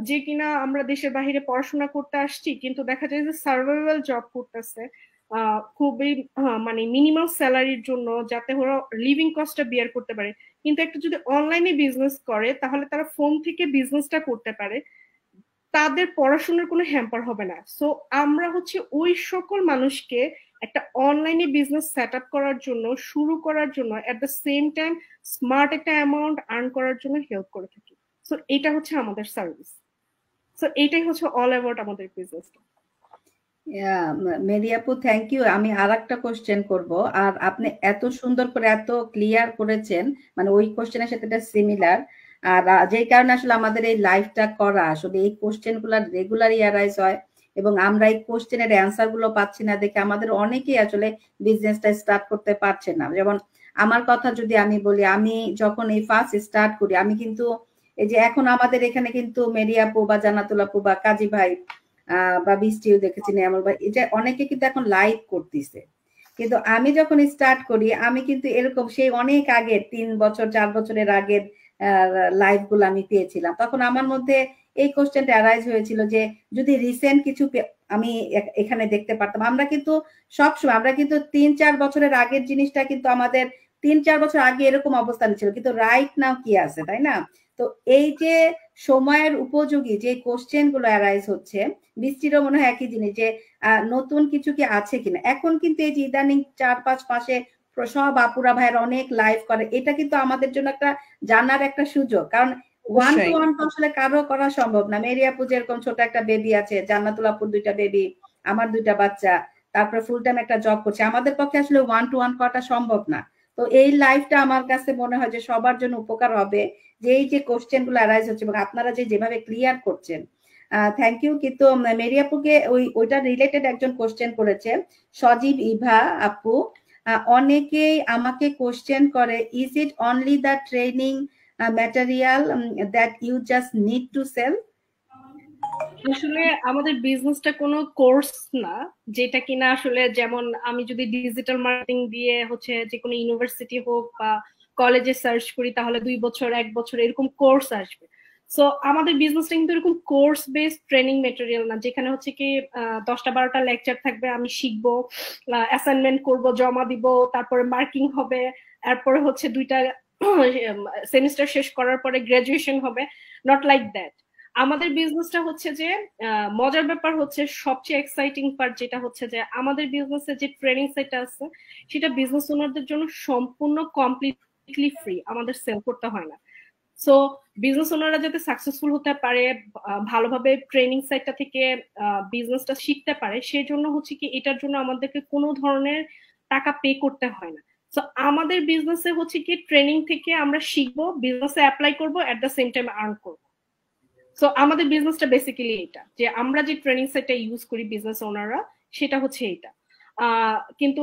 যে কিনা আমরা দেশের বাইরে পড়াশোনা করতে আসছি কিন্তু দেখা যায় যে সার্ভাইভাল জব করতেছে খুবই মানে মিনিমাম স্যালারির জন্য, যাতে ওরা লিভিং কস্টটা বিয়ার করতে পারে। কিন্তু একটা যদি অনলাইনে বিজনেস করে তাহলে তারা ফোন থেকে বিজনেসটা করতে পারে, তাদের পড়াশোনার কোনো হ্যাম্পার হবে না। সো আমরা হচ্ছে ওই সকল মানুষকে একটা অনলাইনে বিজনেস সেট আপ করার জন্য, শুরু করার জন্য, এট দ্য সেম টাইম স্মার্ট একটা অ্যামাউন্ট আর্ন করার জন্য হেল্প করে থাকি। সো এটা হচ্ছে আমাদের সার্ভিস। সো এটাই হচ্ছে অল অ্যাবাউট আমাদের বিজনেসটা। মেরি আপু, থ্যাংক ইউ। আমি আর একটা কোশ্চেন করবো, আর আপনি এত সুন্দর করে এত ক্লিয়ার করেছেন, মানে ওই কোশ্চেনের সাথে এটা সিমিলার, আর যেই কারণে আসলে আমাদের এই লাইভটা করা, আসলে এই কোশ্চেন গুলা রেগুলারই অ্যারাইজ হয় এবং আমরা এই কোশ্চেনের অ্যান্সার গুলো পাচ্ছি না দেখে আমাদের অনেকেই আসলে বিজনেসটা স্টার্ট করতে পারছে না। যেমন আমার কথা যদি আমি বলি, আমি যখন এই ফার্স্ট স্টার্ট করি, আমি কিন্তু এই যে এখন আমাদের এখানে কিন্তু মেরি আপু বা জান্নাতুল আপু বা কাজী ভাই বা বৃষ্টিও দেখেছি, নিয়ামল ভাই, এটা অনেকে কিন্তু এখন লাইভ করতেছে। কিন্তু আমি যখন স্টার্ট করি, আমি কিন্তু এরকম সেই অনেক আগের 3 বছর 4 বছরের আগের লাইভ গুলো আমি পেয়েছিলাম। তখন আমার মধ্যে এই কোশ্চেনটা অ্যারাইজ হয়েছিল যে যদি রিসেন্ট কিছু আমি এখানে দেখতে পারতাম। আমরা কিন্তু সবসময় আমরা কিন্তু 3-4 বছরের আগের জিনিসটা কিন্তু আমাদের 3-4 বছর আগে এরকম অবস্থান ছিল, কিন্তু রাইট নাও কি আছে, তাই না? তো এই যে সময়ের উপযোগী যে কোশ্চেন গুলো অ্যারাইজ হচ্ছে, বৃষ্টিরও মনে হয় একই জিনিস, যে নতুন কিছু কি আছে কিনা। এখন কিন্তু এই যে ইদানিং 4-5 মাসে সব আপুরা ভাইয়ের অনেক লাইভ করে, এটা কিন্তু আমাদের জন্য একটা জানার একটা সুযোগ, কারণ ওয়ান টু ওয়ান তো আসলে কারো করা সম্ভব না। মেরি আপু যেরকম ছোট একটা বেবি আছে, জান্নাতুল আপুর 2টা বেবি, আমার 2টা বাচ্চা, তারপরে ফুল টাইম একটা জব করছে, আমাদের পক্ষে আসলে ওয়ান টু ওয়ান করাটা সম্ভব না। তো এই লাইভটা আমার কাছে মনে হয় যে সবার জন্য উপকার হবে, যে এই যে কোশ্চেন গুলো অ্যারাইজ হচ্ছে এবং আপনারা যেভাবে ক্লিয়ার করছেন, থ্যাংক ইউ। কিন্তু মেরি আপুকে ওইটা রিলেটেড একজন কোশ্চেন করেছে, সজীব ইভা আপু, অনেকেই আমাকে কোশ্চেন করে, is it only the training material that you just need to sell? আসলে আমাদের বিজনেসটা কোনো কোর্স না, যেটা কিনা আসলে যেমন আমি যদি ডিজিটাল মার্কেটিং দিয়ে হচ্ছে যে কোনো ইউনিভার্সিটি হোক বা কলেজে সার্চ করি, তাহলে 2 বছর 1 বছর এরকম কোর্স আসবে। সো আমাদের বিজনেসটা কিন্তু এরকম কোর্স বেসড ট্রেনিং ম্যাটেরিয়াল না, যেখানে হচ্ছে কি 10টা 12টা লেকচার থাকবে, আমি শিখবো, অ্যাসাইনমেন্ট করব, জমা দিব, তারপরে মার্কিং হবে, এরপরে হচ্ছে 2টা সেমিস্টার শেষ করার পরে গ্রাজুয়েশন হবে। Not like that. আমাদের বিজনেসটা হচ্ছে যে মজার ব্যাপার হচ্ছে, সবচেয়ে এক্সাইটিং পার্ট যেটা হচ্ছে যে আমাদের বিজনেসের যে ট্রেনিং সাইটটা আছে সেটা বিজনেস ওনারদের জন্য সম্পূর্ণ কমপ্লিটলি ফ্রি, আমাদের সেল করতে হয় না। সো বিজনেস ওনাররা যাতে সাকসেসফুল হতে পারে, ভালোভাবে ট্রেনিং সাইটটা থেকে বিজনেসটা শিখতে পারে, সেই জন্য হচ্ছে কি এটার জন্য আমাদেরকে কোনো ধরনের টাকা পে করতে হয় না। সো আমাদের বিজনেসে হচ্ছে কি ট্রেনিং থেকে আমরা শিখবো, বিজনেসে অ্যাপ্লাই করবো, এট দ্য সেম টাইম আর্ন করবো। সো আমাদের বিজনেসটা বেসিক্যালি এটা, যে আমরা যে ট্রেনিং সাইটটা ইউজ করি বিজনেস ওনাররা, সেটা হচ্ছে এটা। কিন্তু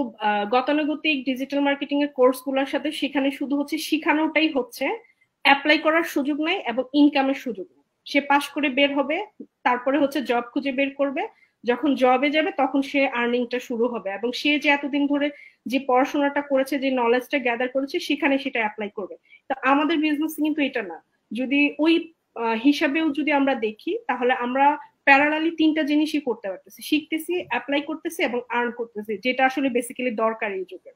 গতানুগতিক ডিজিটাল মার্কেটিং এর কোর্স গুলোর সাথে সেখানে শুধু হচ্ছে শিখানোটাই হচ্ছে, অ্যাপ্লাই করার সুযোগ নাই এবং ইনকামের সুযোগ নেই। সে পাশ করে বের হবে, তারপরে হচ্ছে জব খুঁজে বের করবে, যখন জবে যাবে তখন সে আর্নিংটা শুরু হবে, এবং সে যে এতদিন ধরে যে পড়াশোনাটা করেছে, যে নলেজটা গ্যাদার করেছে, সেখানে সেটা অ্যাপ্লাই করবে। তো আমাদের বিজনেস কিন্তু এটা না। যদি ওই হিসাবেও যদি আমরা দেখি, তাহলে আমরা প্যারালালি 3টা জিনিসই করতে পারতেছি, শিখতেছি, অ্যাপ্লাই করতেছি এবং আর্ন করতেছি, যেটা আসলে বেসিক্যালি দরকার এই যুগে।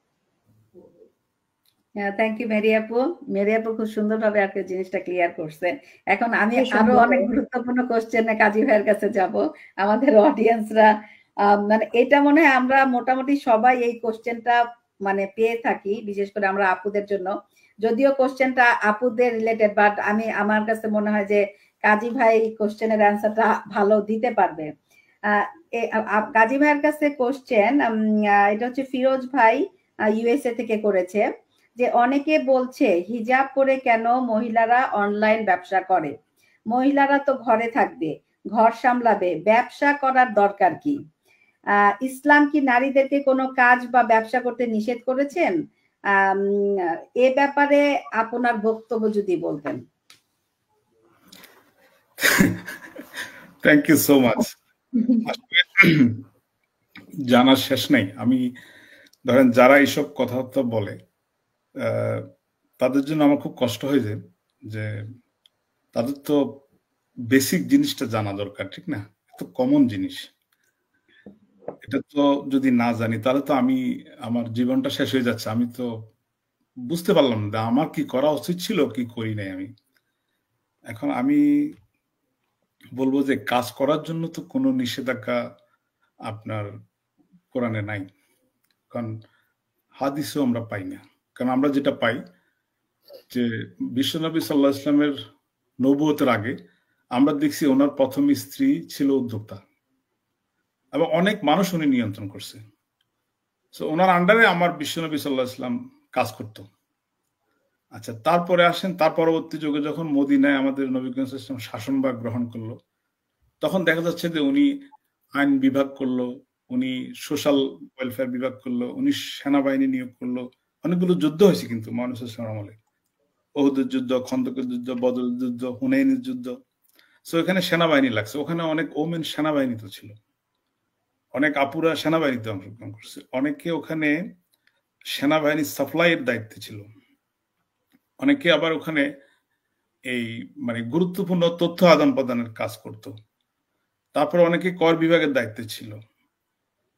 থ্যাংক ইউ মেরি আপু। মেরি আপু খুব সুন্দরভাবে আর কি জিনিসটা ক্লিয়ার করছে। এখন আমি আরো অনেক গুরুত্বপূর্ণ কোশ্চেনে কাজী ভাইয়ের কাছে যাব। আমাদের অডিয়েন্সরা মানে এটা মনে হয় আমরা মোটামুটি সবাই এই কোশ্চেনটা মানে পেয়ে থাকি, বিশেষ করে আমরা আপুদের জন্য। যদিও কোশ্চেনটা আপুদের রিলেটেড, বাট আমার কাছে মনে হয় যে কাজী ভাই কোশ্চেনের অ্যান্সারটা ভালো দিতে পারবে। কাজী ভাইয়ের কাছে কোশ্চেন, এটা হচ্ছে ফিরোজ ভাই ইউএসএ থেকে করেছে, যে অনেকে বলছে হিজাব পরে কেন মহিলারা অনলাইন ব্যবসা করে? মহিলারা তো ঘরে থাকবে, ঘর সামলাবে, ব্যবসা করার দরকার কি? ইসলাম কি নারীদেরকে কোনো কাজ বা ব্যবসা করতে নিষেধ করেছেন? এ ব্যাপারে আপনার বক্তব্য যদি বলতেন। Thank you so much. জানার শেষ নাই। আমি ধরেন যারা এইসব কথাবার্তা বলে তাদের জন্য আমার খুব কষ্ট হয়ে যায়, যে তাদের তো বেসিক জিনিসটা জানা দরকার, ঠিক না? এত কমন জিনিস, এটা তো যদি না জানি তাহলে তো আমার জীবনটা শেষ হয়ে যাচ্ছে। আমি তো বুঝতে পারলাম না আমার কি করা উচিত ছিল, কি করি নাই আমি। এখন আমি বলবো যে কাজ করার জন্য তো কোনো নিষেধাজ্ঞা আপনার কোরআনে নাই, কারণ হাদিসেও আমরা পাই না। কারণ আমরা যেটা পাই যে বিশ্বনবী সাল্লাল্লাহু আলাইহি ওয়াসাল্লামের নবুয়তের আগে আমরা দেখছি ওনার প্রথম স্ত্রী ছিল উদ্যোক্তা, এবং অনেক মানুষ উনি নিয়ন্ত্রণ করছে। সো ওনার আন্ডারে আমার বিশ্বনবী সাল্লাল্লাহু আলাইহি ওয়াসাল্লাম কাজ করত। আচ্ছা, তারপরে আসেন, তার পরবর্তী যুগে যখন মদিনায় আমাদের নবী করিম সাল্লাল্লাহু আলাইহি ওয়াসাল্লাম শাসনভার গ্রহণ করলো, তখন দেখা যাচ্ছে যে উনি আইন বিভাগ করলো, উনি সোশ্যাল ওয়েলফেয়ার বিভাগ করলো, উনি সেনাবাহিনী নিয়োগ করলো। অনেকগুলো যুদ্ধ হয়েছে কিন্তু মুহাম্মদ সাল্লাল্লাহু আলাইহি ওয়াসাল্লাম আমলে, ওহুদের যুদ্ধ, খন্দকের যুদ্ধ, বদরের যুদ্ধ, হুনাইনের যুদ্ধ। সো এখানে সেনাবাহিনী লাগছে, ওখানে অনেক ওমেন সেনাবাহিনী তো ছিল, অনেক আপুরা সেনাবাহিনীতে অংশগ্রহণ করছে, অনেকে ওখানে সেনাবাহিনী সাপ্লাইয়ের দায়িত্বে ছিল, অনেকে আবার ওখানে এই মানে গুরুত্বপূর্ণ তথ্য আদান প্রদানের কাজ করত। তারপর অনেকে কর বিভাগের দায়িত্বে ছিল।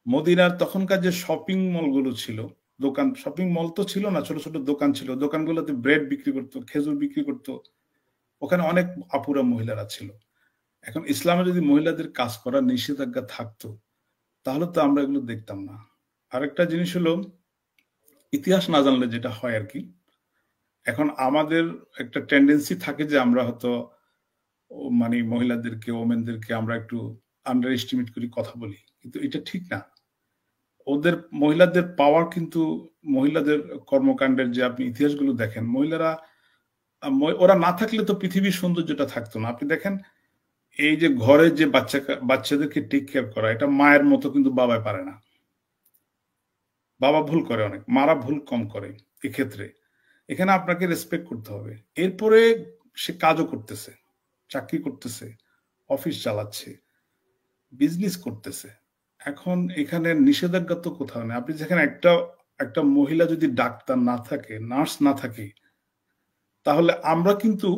মদিনার তখনকার যে শপিং মলগুলো ছিল, দোকান, শপিং মল তো ছিল না, ছোট ছোট দোকান ছিল, দোকানগুলোতে ব্রেড বিক্রি করতো, খেজুর বিক্রি করতো, ওখানে অনেক আপুরা মহিলারা ছিল। এখন ইসলামে যদি মহিলাদের কাজ করার নিষেধাজ্ঞা থাকতো তাহলে তো আমরা এগুলো দেখতাম না। আরেকটা জিনিস হলো, ইতিহাস না জানলে যেটা হয় আর কি। এখন আমাদের একটা টেন্ডেন্সি থাকে যে আমরা হয়তো মানে মহিলাদেরকে ওমেনদেরকে আমরা একটু আন্ডার এস্টিমেট করি, কথা বলি, কিন্তু এটা ঠিক না। ওদের মহিলাদের পাওয়ার কিন্তু মহিলাদের কর্মকাণ্ডের যে আপনি ইতিহাসগুলো দেখেন, মহিলারা ওরা না থাকলে তো পৃথিবীর সৌন্দর্যটা থাকতো না। আপনি দেখেন এই যে ঘরে যে বাচ্চাদেরকে টেক কেয়ার করা, এটা মায়ের মতো কিন্তু বাবাই পারে না। বাবা ভুল করে অনেক, মারা ভুল কম করে। এক্ষেত্রে এখানে আপনাকে রেসপেক্ট করতে হবে। এরপরে সে কাজও করতেছে, চাকরি করতেছে, অফিস চালাচ্ছে, বিজনেস করতেছে। এখন এখানে নিষেধাজ্ঞা তো কোথাও নেই। আপনি যেখানে একটা মহিলা যদি ডাক্তার না থাকে, নার্স না থাকে, তাহলে আমরা কিন্তু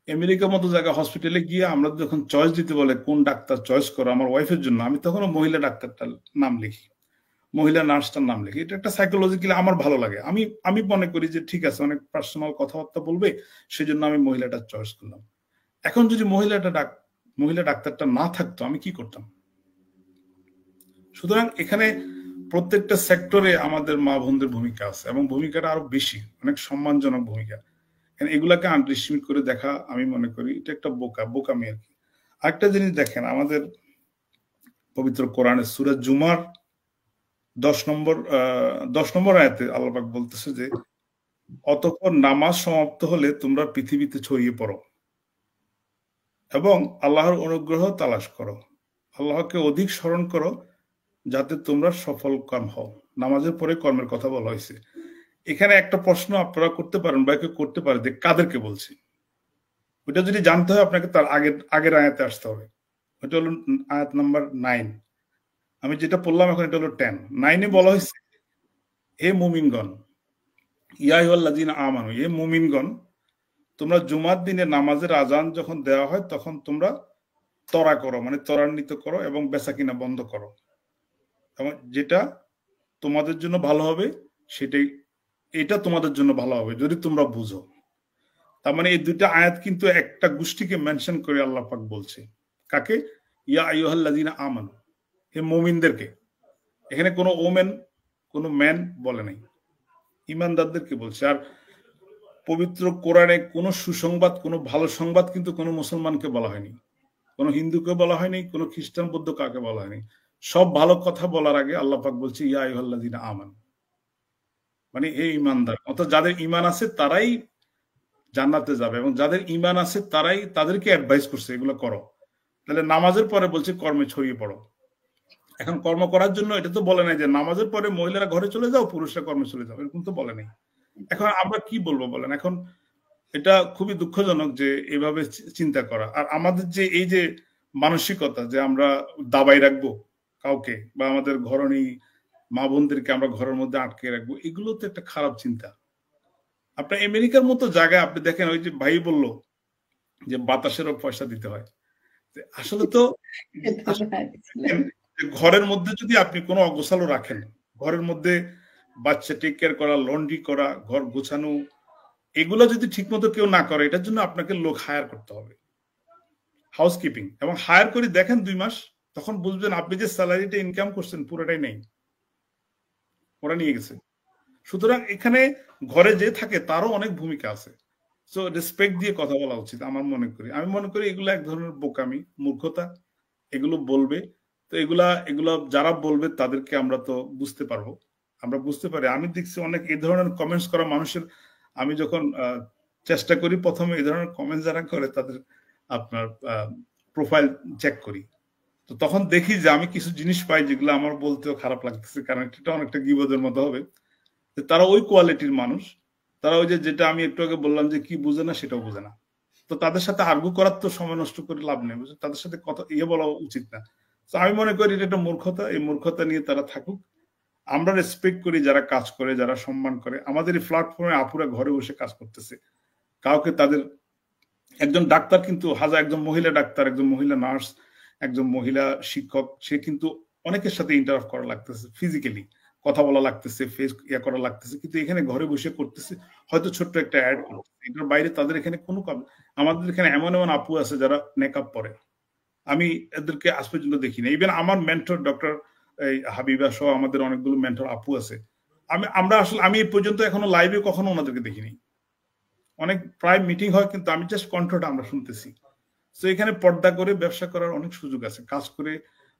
আমেরিকার মতো জায়গায় হসপিটালে গিয়ে আমরা যখন চয়েস দিতে বলে কোন ডাক্তার চয়েস করো আমার ওয়াইফের জন্য, আমি তখনও মহিলা ডাক্তারটার নাম লিখি, মহিলা নার্সটার নাম লিখি। এটা একটা সাইকোলজিক্যালি আমার ভালো লাগে। আমি মনে করি যে ঠিক আছে, অনেক পার্সোনাল কথাবার্তা বলবে, সেজন্য আমি মহিলাটা চয়েস করলাম। এখন যদি মহিলা ডাক্তারটা না থাকতো আমি কি করতাম? সুতরাং এখানে প্রত্যেকটা সেক্টরে আমাদের মা বোনদের ভূমিকা আছে, এবং ভূমিকাটা আরো বেশি, অনেক সম্মানজনক ভূমিকা। এগুলাকে আন্ডার এস্টিমেট করে দেখা আমি মনে করি এটা একটা বোকামি আর কি। আরেকটা জিনিস দেখেন, আমাদের পবিত্র কোরআনের সূরা জুমার 10 নম্বর আয়াতে আল্লাহ পাক বলতেছে যে অতঃপর নামাজ সমাপ্ত হলে তোমরা পৃথিবীতে ছড়িয়ে পড়ো এবং আল্লাহর অনুগ্রহ তালাশ করো, আল্লাহকে অধিক স্মরণ করো যাতে তোমরা সফল কাম হও। নামাজের পরে কর্মের কথা বলা হয়েছে। এখানে একটা প্রশ্ন আপনারা করতে পারেন বা কেউ করতে পারে যে কাদেরকে বলছি। ওইটা যদি জানতে হয় আপনাকে তার আগের আয়াতে আসতে হবে। ওইটা হলো আয়াত নাম্বার 9। আমি যেটা পড়লাম এখন এটা হলো 10। 9-এ বলা হয়েছে, হে মুমিনগণ, ইয়া আইয়ুহাল্লাযীনা আমানু, হে মুমিনগণ, তোমরা জুমার দিনে নামাজের আজান যখন দেওয়া হয় তখন তোমরা তরা করো, মানে ত্বরান্বিত করো এবং বেচাকিনা বন্ধ করো, এবং যেটা তোমাদের জন্য ভালো হবে এটা তোমাদের জন্য ভালো হবে যদি তোমরা বুঝো। তার মানে এই দুইটা আয়াত কিন্তু একটা গোষ্ঠীকে মেনশন করে আল্লাহ পাক বলছে। কাকে? ইয়া আইয়ুহাল্লাযীনা আমানু, হে মুমিনদেরকে। এখানে কোনো ওমেন, কোনো ম্যান বলে নাই, ইমানদারদেরকে বলছে। আর পবিত্র কোরআনে কোনো সুসংবাদ, কোনো ভালো সংবাদ কিন্তু কোনো মুসলমানকে বলা হয়নি, কোনো হিন্দুকে বলা হয়নি, কোনো খ্রিস্টান বৌদ্ধ কাকে বলা হয়নি। সব ভালো কথা বলার আগে আল্লাহ পাক বলছে ইয়া আইয়ুহাল্লাযীনা আমানু, মানে হে ঈমানদার। অর্থাৎ যাদের ঈমান আছে তারাই জান্নাতে যাবে, এবং যাদের ঈমান আছে তাদেরকে অ্যাডভাইস করছে এগুলো করো। তাহলে নামাজের পরে বলছে কর্মে ছড়িয়ে পড়ো। এখন কর্ম করার জন্য এটা তো বলে নাই যে নামাজের পরে মহিলারা ঘরে চলে যাও, পুরুষরা কর্মে চলে যাও, এরকম তো বলে নাই। এখন আমরা কি বলবো বলেন? এখন এটা খুবই দুঃখজনক যে এভাবে চিন্তা করা। আর আমাদের যে এই যে মানসিকতা যে আমরা দাবাই রাখবো কাউকে, বা আমাদের ঘরণী মা বোনদেরকে আমরা ঘরের মধ্যে আটকে রাখবো, এগুলো তো একটা খারাপ চিন্তা। আপনার আমেরিকার মতো জায়গায় আপনি দেখেন, ওই যে ভাই বললো যে বাতাসেরও পয়সা দিতে হয়, আসলে তো ঘরের মধ্যে যদি আপনি কোনো অগোছালো রাখেন, ঘরের মধ্যে বাচ্চা টেক কেয়ার করা, লন্ড্রি করা, ঘর গোছানো, এগুলো যদি ঠিক মতো কেউ না করে, এটার জন্য আপনাকে লোক হায়ার করতে হবে, হাউসকিপিং। এবং হায়ার করে দেখেন 2 মাস, তখন বুঝবেন আপনি যে স্যালারিটা ইনকাম করছেন পুরোটাই নেই, ওরা নিয়ে গেছে। সুতরাং এখানে ঘরে যে থাকে তারও অনেক ভূমিকা আছে। সো রেসপেক্ট দিয়ে কথা বলা উচিত আমি মনে করি এগুলো এক ধরনের বোকামি, মূর্খতা। এগুলো বলবে তো এগুলা যারা বলবে তাদেরকে আমরা তো বুঝতে পারবো, আমরা বুঝতে পারি। আমি দেখছি অনেক এই ধরনের কমেন্টস করা মানুষের, আমি যখন চেষ্টা করি প্রথমে এই ধরনের কমেন্টস যারা করে তাদের আপনার প্রোফাইল চেক করি, তো তখন দেখি যে আমি কিছু জিনিস পাই যেগুলো আমার বলতেও খারাপ লাগতেছে, কারণ এটা অনেকটা গিবদের মতো হবে। তারা ওই কোয়ালিটির মানুষ, তারা ওই যেটা আমি একটু আগে বললাম যে কি বুঝে না সেটাও বুঝে না। তো তাদের সাথে আর্গু করার তো সময় নষ্ট করে লাভ নেই, তাদের সাথে কথা বলা উচিত না। তো আমি মনে করি এটা একটা মূর্খতা। এই মূর্খতা নিয়ে তারা থাকুক। আমরা রেসপেক্ট করি যারা কাজ করে, যারা সম্মান করে। আমাদের এই প্ল্যাটফর্মে আপুরা ঘরে বসে কাজ করতেছে, কাউকে তাদের একজন ডাক্তার কিন্তু একজন মহিলা ডাক্তার, একজন মহিলা নার্স, একজন মহিলা শিক্ষক, সে কিন্তু অনেকের সাথে ইন্টারাক্ট করা লাগতেছে, ফিজিক্যালি কথা বলা লাগতেছে, ফেস করা লাগতেছে, কিন্তু এখানে ঘরে বসে করতেছে, হয়তো ছোট্ট একটা অ্যাড করতেছে। এটার বাইরে তাদের এখানে কোনো কাজ। আমাদের এখানে এমন আপু আছে যারা মেকআপ পরে, আমি এদেরকে আজ পর্যন্ত দেখি না। ইভেন আমার মেন্টর ডক্টর হাবিবা সহ আমাদের অনেকগুলো মেন্টর আপু আছে, আমি এই পর্যন্ত এখনো লাইভে কখনো ওনাদেরকে দেখিনি। অনেক প্রায় মিটিং হয়, কিন্তু আমি জাস্ট কণ্ঠটা আমরা শুনতেছি। তো এখানে পর্দা করে ব্যবসা করার অনেক সুযোগ আছে, কাজ করে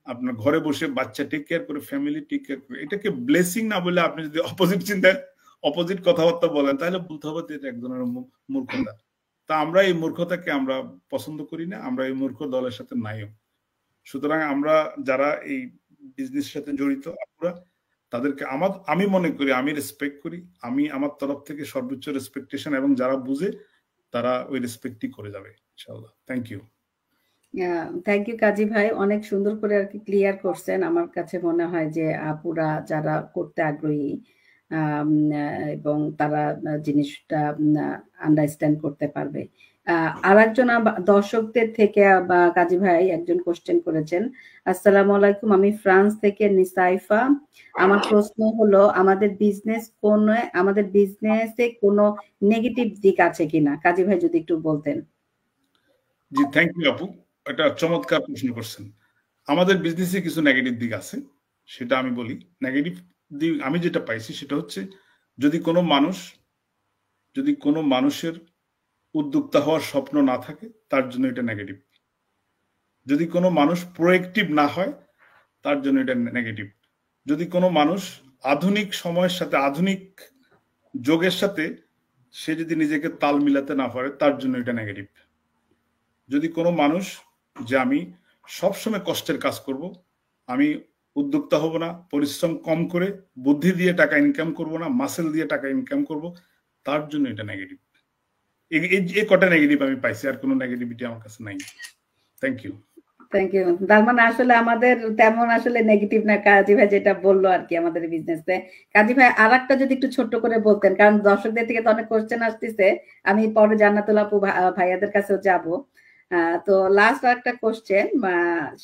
আপনার ঘরে বসে বাচ্চা টেক কেয়ার করে, ফ্যামিলি টেক কেয়ার করে। এটাকে ব্লেসিং না বলে আপনি যদি অপোজিট কথাবার্তা বলেন, তাহলে বলতে হবে যে এটা এক ধরনের মূর্খতা। তা আমরা এই মূর্খতাকে আমরা পছন্দ করি না, আমরা এই মূর্খ দলের সাথে নাইও। সুতরাং আমরা যারা এই বিজনেসের সাথে জড়িত, আমরা তাদেরকে আমি মনে করি, আমি রেসপেক্ট করি, আমি আমার তরফ থেকে সর্বোচ্চ রেসপেক্টেশন, এবং যারা বুঝে তারা ওই রেসপেক্টই করে যাবে ইনশাআল্লাহ। Thank you. Thank you Kazi ভাই, অনেক সুন্দর করে আর কি ক্লিয়ার করছেন। আমার কাছে মনে হয় যে আপুরা যারা করতে আগ্রহী এবং তারা জিনিসটা আন্ডারস্ট্যান্ড করতে পারবে। আর একজন দর্শকদের থেকে কাজী ভাই একজন কোশ্চেন করেছেন। আসসালামু আলাইকুম, আমি ফ্রান্স থেকে নিসাইফা। আমার প্রশ্ন হলো, আমাদের বিজনেসে কোনো নেগেটিভ দিক আছে কিনা? কাজী ভাই যদি একটু বলতেন। জি, থ্যাংক ইউ আপু, এটা চমৎকার প্রশ্ন করছেন। আমাদের বিজনেসে কিছু নেগেটিভ দিক আছে, সেটা আমি বলি। নেগেটিভ দিক আমি যেটা পাইছি সেটা হচ্ছে, যদি কোনো মানুষের উদ্যোক্তা হওয়ার স্বপ্ন না থাকে, তার জন্য এটা নেগেটিভ। যদি কোনো মানুষ প্রোয়েক্টিভ না হয়, তার জন্য এটা নেগেটিভ। যদি কোনো মানুষ আধুনিক সময়ের সাথে, আধুনিক যোগের সাথে সে যদি নিজেকে তাল মিলাতে না পারে, তার জন্য এটা নেগেটিভ। যদি কোনো মানুষ যে আমি সবসময় কষ্টের কাজ করব, আমি উদ্যোক্তা হব না, পরিশ্রম কম করে বুদ্ধি দিয়ে টাকা ইনকাম করব না, মাসেল দিয়ে টাকা ইনকাম করব, তার জন্য এটা নেগেটিভ। এই কটা নেগেটিভ আমি পাইছি, আর কোনো নেগেটিভিটি আমার কাছে নাই। Thank you. Thank you. তার মানে আসলে আমাদের তেমন আসলে নেগেটিভ না, কাজী ভাই যেটা বললো আর কি আমাদের বিজনেসে। কাজী ভাই আর একটা যদি একটু ছোট্ট করে বলতেন, কারণ দর্শকদের থেকে তো অনেক কোশ্চেন আসতেছে, আমি পরে জান্নাতুল আপু ভাইয়াদের কাছেও যাব। তো লাস্ট একটা কোশ্চেন,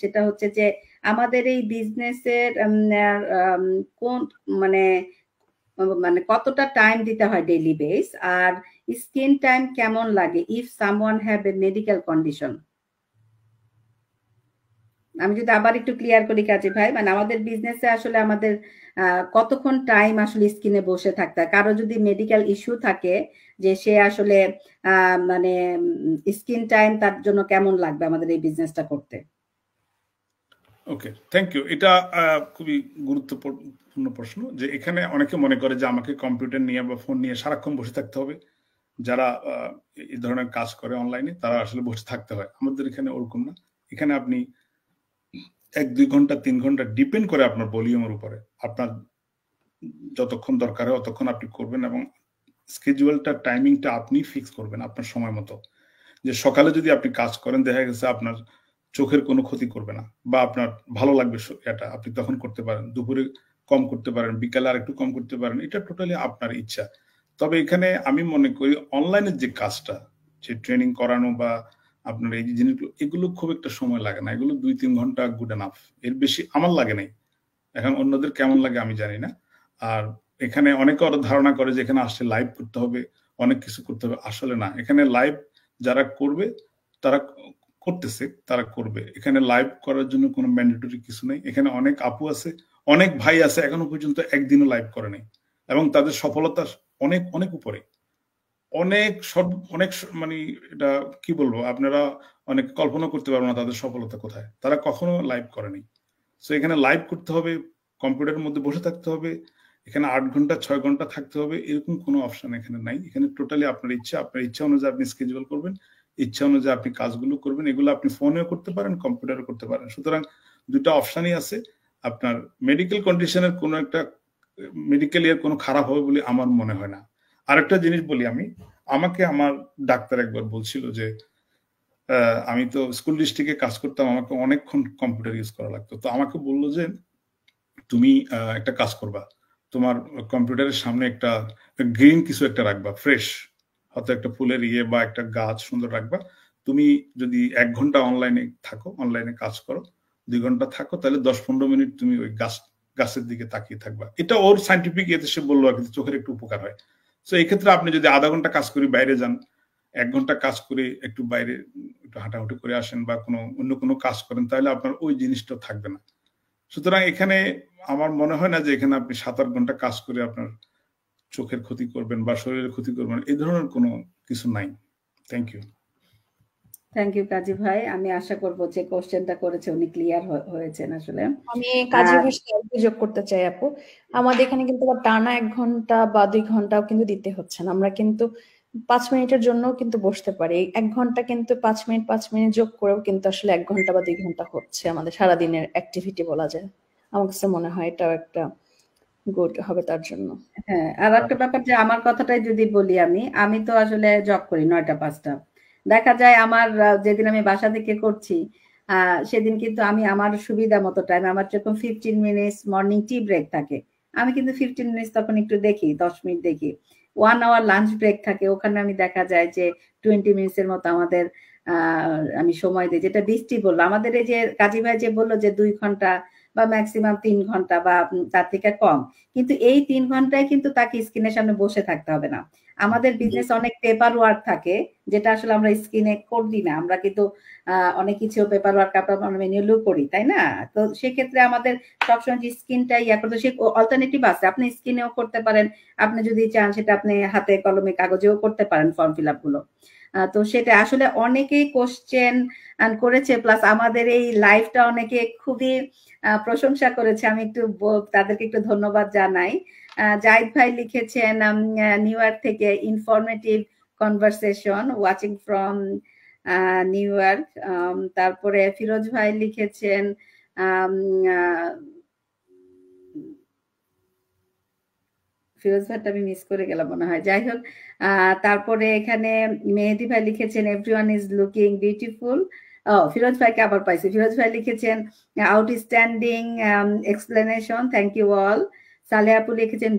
সেটা হচ্ছে যে আমাদের এই বিজনেসের কোন মানে কতটা টাইম দিতে হয় ডেইলি বেস, আর স্ক্রিন টাইম কেমন লাগে if someone have a medical condition? আমি যদি আবার একটু ক্লিয়ার করি কাজী ভাই, মানে আমাদের বিজনেসে আসলে আমাদের কতক্ষণ টাইম আসলে স্ক্রিনে বসে থাকতে হয়, কারো যদি মেডিকেল ইস্যু থাকে যে সে আসলে মানে স্ক্রিন টাইম তার জন্য কেমন লাগবে আমাদের এই বিজনেসটা করতে? ওকে, থ্যাংক ইউ। এটা খুবই গুরুত্বপূর্ণ প্রশ্ন, যে এখানে অনেকে মনে করে যে আমাকে কম্পিউটার নিয়ে বা ফোন নিয়ে সারাক্ষণ বসে থাকতে হবে। যারা এই ধরনের কাজ করে অনলাইনে, তারা আসলে বসে থাকতে হয়। আমাদের এখানে ওরকম না। এখানে আপনি 1-2 ঘন্টা 3 ঘন্টা, ডিপেন্ড করে আপনার ভলিউমের উপরে, আপনার যতক্ষণ দরকার হয় অতক্ষণ আপনি করবেন, এবং স্কেজুয়ালটা, টাইমিংটা আপনি ফিক্স করবেন আপনার সময় মতো। যে সকালে যদি আপনি কাজ করেন, দেখা গেছে আপনার চোখের কোনো ক্ষতি করবে না, বা আপনার ভালো লাগবে, এটা আপনি তখন করতে পারেন। দুপুরে কম করতে পারেন, বিকালে আর একটু কম করতে পারেন, এটা টোটালি আপনার ইচ্ছা। তবে এখানে আমি মনে করি অনলাইনের যে কাজটা, যে ট্রেনিং করানো বা আপনার এই জিনিসগুলো, এগুলো খুব একটা সময় লাগে না। এগুলো 2-3 ঘন্টা গুড এনাফ, এর বেশি আমার লাগে নাই। এখন অন্যদের কেমন লাগে আমি জানি না। আর এখানে অনেকে আরো ধারণা করে যে এখানে আসলে লাইভ করতে হবে, অনেক কিছু করতে হবে। আসলে না, এখানে লাইভ যারা করবে তারা করতেছে, তারা করবে। এখানে লাইভ করার জন্য কোনো ম্যান্ডেটরি কিছু নেই। এখানে অনেক আপু আছে, অনেক ভাই আছে, এখনো পর্যন্ত একদিনও লাইভ করে নাই, এবং তাদের সফলতা অনেক অনেক উপরে, অনেক মানে এটা কি বলবো, আপনারা অনেক কল্পনা করতে পারবো না তাদের সফলতা কোথায়। তারা কখনো লাইভ করেনি। সো এখানে লাইভ করতে হবে, কম্পিউটারের মধ্যে বসে থাকতে হবে, এখানে 8 ঘন্টা 6 ঘন্টা থাকতে হবে, এরকম কোনো অপশন এখানে নাই। এখানে টোটালি আপনার ইচ্ছা অনুযায়ী আপনি স্কেজুয়াল করবেন, ইচ্ছা অনুযায়ী আপনি কাজগুলো করবেন। এগুলো আপনি ফোনেও করতে পারেন, কম্পিউটারে করতে পারেন। সুতরাং দুটা অপশনই আছে। আপনার মেডিকেল কন্ডিশনের কোনো একটা মেডিকেল ইয়ার কোনো খারাপ হবে বলে আমার মনে হয় না। আরেকটা জিনিস বলি, আমাকে আমার ডাক্তার একবার বলছিল যে আমি তো স্কুল ডিস্ট্রিক্টে কাজ করতাম, আমাকে অনেকক্ষণ কম্পিউটার ইউজ করা লাগতো। তো আমাকে বললো যে তুমি একটা কাজ করবা, তোমার কম্পিউটারের সামনে একটা গ্রিন কিছু একটা রাখবা, ফ্রেশ, হয়তো একটা ফুলের বা একটা গাছ সুন্দর রাখবা। তুমি যদি 1 ঘন্টা অনলাইনে থাকো, অনলাইনে কাজ করো, 2 ঘন্টা থাকো, তাহলে 10-15 মিনিট তুমি ওই গাছের দিকে তাকিয়ে থাকবা। এটা ওর সাইন্টিফিক ইয়েতে সে বললো, কিন্তু চোখের একটু উপকার হয়। তো এই ক্ষেত্রে আপনি যদি আধা ঘন্টা কাজ করে বাইরে যান, 1 ঘন্টা কাজ করে একটু বাইরে একটু হাঁটাহুটি করে আসেন, বা অন্য কোনো কাজ করেন, তাহলে আপনার ওই জিনিসটা থাকবে না। সুতরাং এখানে আমার মনে হয় না যে এখানে আপনি 7-8 ঘন্টা কাজ করে আপনার চোখের ক্ষতি করবেন বা শরীরের ক্ষতি করবেন, এই ধরনের কোনো কিছু নাই। Thank you. Thank you Kazi ভাই। আমি আশা করব যে কোশ্চেনটা করেছে উনি ক্লিয়ার হয়েছেন আসলে। আমি কাজী ভাইকে অভিযোগ করতে চাই আপু, আমাদের এখানে কিন্তু টানা 1 ঘন্টা বা 2 ঘন্টাও কিন্তু দিতে হচ্ছে না, আমরা কিন্তু 5 মিনিটের জন্য কিন্তু বসতে পারি। 1 ঘন্টা কিন্তু 5 মিনিট যোগ করেও কিন্তু আসলে 1 ঘন্টা বা 2 ঘন্টা হচ্ছে আমাদের সারাদিনের অ্যাক্টিভিটি বলা যায়। আমার কাছে মনে হয় এটাও একটা গুড হবে তার জন্য। হ্যাঁ, আর একটা ব্যাপার যে আমার কথাটাই যদি বলি, আমি তো আসলে জব করি 9টা 5টা। দেখা যায় আমার যেদিন আমি বাসা থেকে করছি সেদিন কিন্তু আমি আমার সুবিধা মতো টাইম, আমার যখন 15 মিনিটস মর্নিং টি ব্রেক থাকে, আমি কিন্তু 15 মিনিটস তখন একটু দেখি, 10 মিনিট দেখি। 1 আওয়ার লাঞ্চ ব্রেক থাকে, ওখানে আমি দেখা যায় যে 20 মিনিটসের মতো আমাদের আমি সময় দিই। যেটা বৃষ্টি বললো, আমাদের এই যে কাজী ভাই যে বললো যে 2 ঘন্টা বা ম্যাক্সিমাম 3 ঘন্টা বা তার থেকে কম, কিন্তু এই 3 ঘন্টায় কিন্তু তাকে স্ক্রিনের সামনে বসে থাকতে হবে না। আমাদের বিজনেস অনেক পেপার ওয়ার্ক থাকে, যেটা আসলে আমরা স্ক্রিনে করি না। আমরা কিন্তু অনেক কিছু পেপার ওয়ার্ক আমরা ম্যানুয়ালিও করি, তাই না? তো সেক্ষেত্রে আমাদের সবসময় যে স্ক্রিনটা করতে, সে অল্টারনেটিভ আছে, আপনি স্ক্রিনেও করতে পারেন, আপনি যদি চান সেটা আপনি হাতে কলমে কাগজেও করতে পারেন ফর্ম ফিল আপ গুলো। তো সেটা আসলে অনেকেই কোশ্চেন করেছে, প্লাস আমাদের এই লাইফটা অনেকে খুবই প্রশংসা করেছে। আমি একটু তাদেরকে একটু ধন্যবাদ জানাই। জাহিদ ভাই লিখেছেন নিউ ইয়র্ক থেকে, informative conversation watching from new York. তারপরে ফিরোজ ভাই লিখেছেন ফিরোজ ভাইটা আমি মিস করে গেলাম মনে হয়, যাই হোক। তারপরে এখানে মেহেদি ভাই লিখেছেন everyone is looking beautiful. Firoz ভাইকে আবার পাইছি। ফিরোজ ভাই লিখেছেন outstanding explanation, thank you all. Saleh আপু লিখেছেন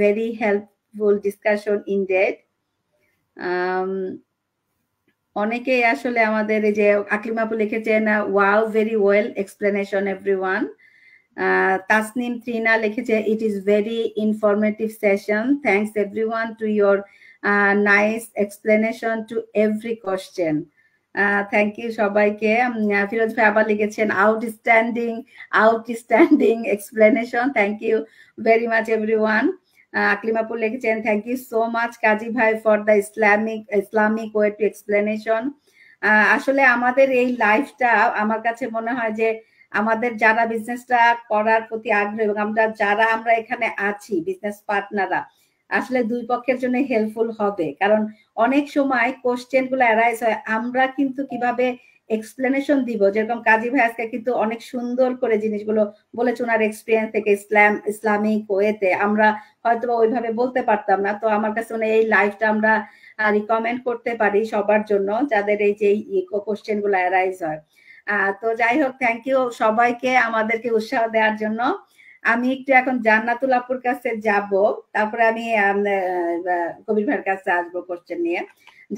ভেরি হেল্পফুল ডিসকাশন ইনডেড। অনেকেই আসলে আমাদের এই যে আকলিমা আপু লিখেছেন wow very well explanation everyone. Tasnim Trina লিখেছে it is very informative session, thanks everyone to your nice explanation to every question. Thank you সবাইকে। ফিরোজ ভাই আবার লিখেছেন outstanding explanation, thank you very much everyone. Aklimapur লিখেছেন thank you so much Kazi ভাই for the Islamic way to explanation. আসলে আমাদের এই লাইফটা আমার কাছে মনে হয় যে আমাদের যারা বিজনেসটা করার প্রতি আগ্রহী এবং আমরা এখানে আছি বিজনেস পার্টনাররা, আসলে দুই পক্ষের জন্য হেল্পফুল হবে। কারণ অনেক সময় কোশ্চেন গুলো অ্যারাইজ হয়, আমরা কিন্তু কিভাবে এক্সপ্লেনেশন দিব, যেরকম কাজী ভাই আজকে কিন্তু অনেক সুন্দর করে জিনিসগুলো বলেছে ওনার এক্সপিরিয়েন্স থেকে, ইসলামিক ওয়েতে আমরা হয়তো ওইভাবে বলতে পারতাম না। তো আমার কাছে এই লাইফটা আমরা রিকমেন্ড করতে পারি সবার জন্য যাদের এই যে কোশ্চেন গুলো অ্যারাইজ হয়। তো যাই হোক, থ্যাংক ইউ সবাইকে আমাদেরকে উৎসাহ দেওয়ার জন্য। আমি একটু এখন জান্নাতুল আপুর কাছে যাব, তারপরে আমি কবির ভাইয়ের কাছে আসবো কোশ্চেন নিয়ে।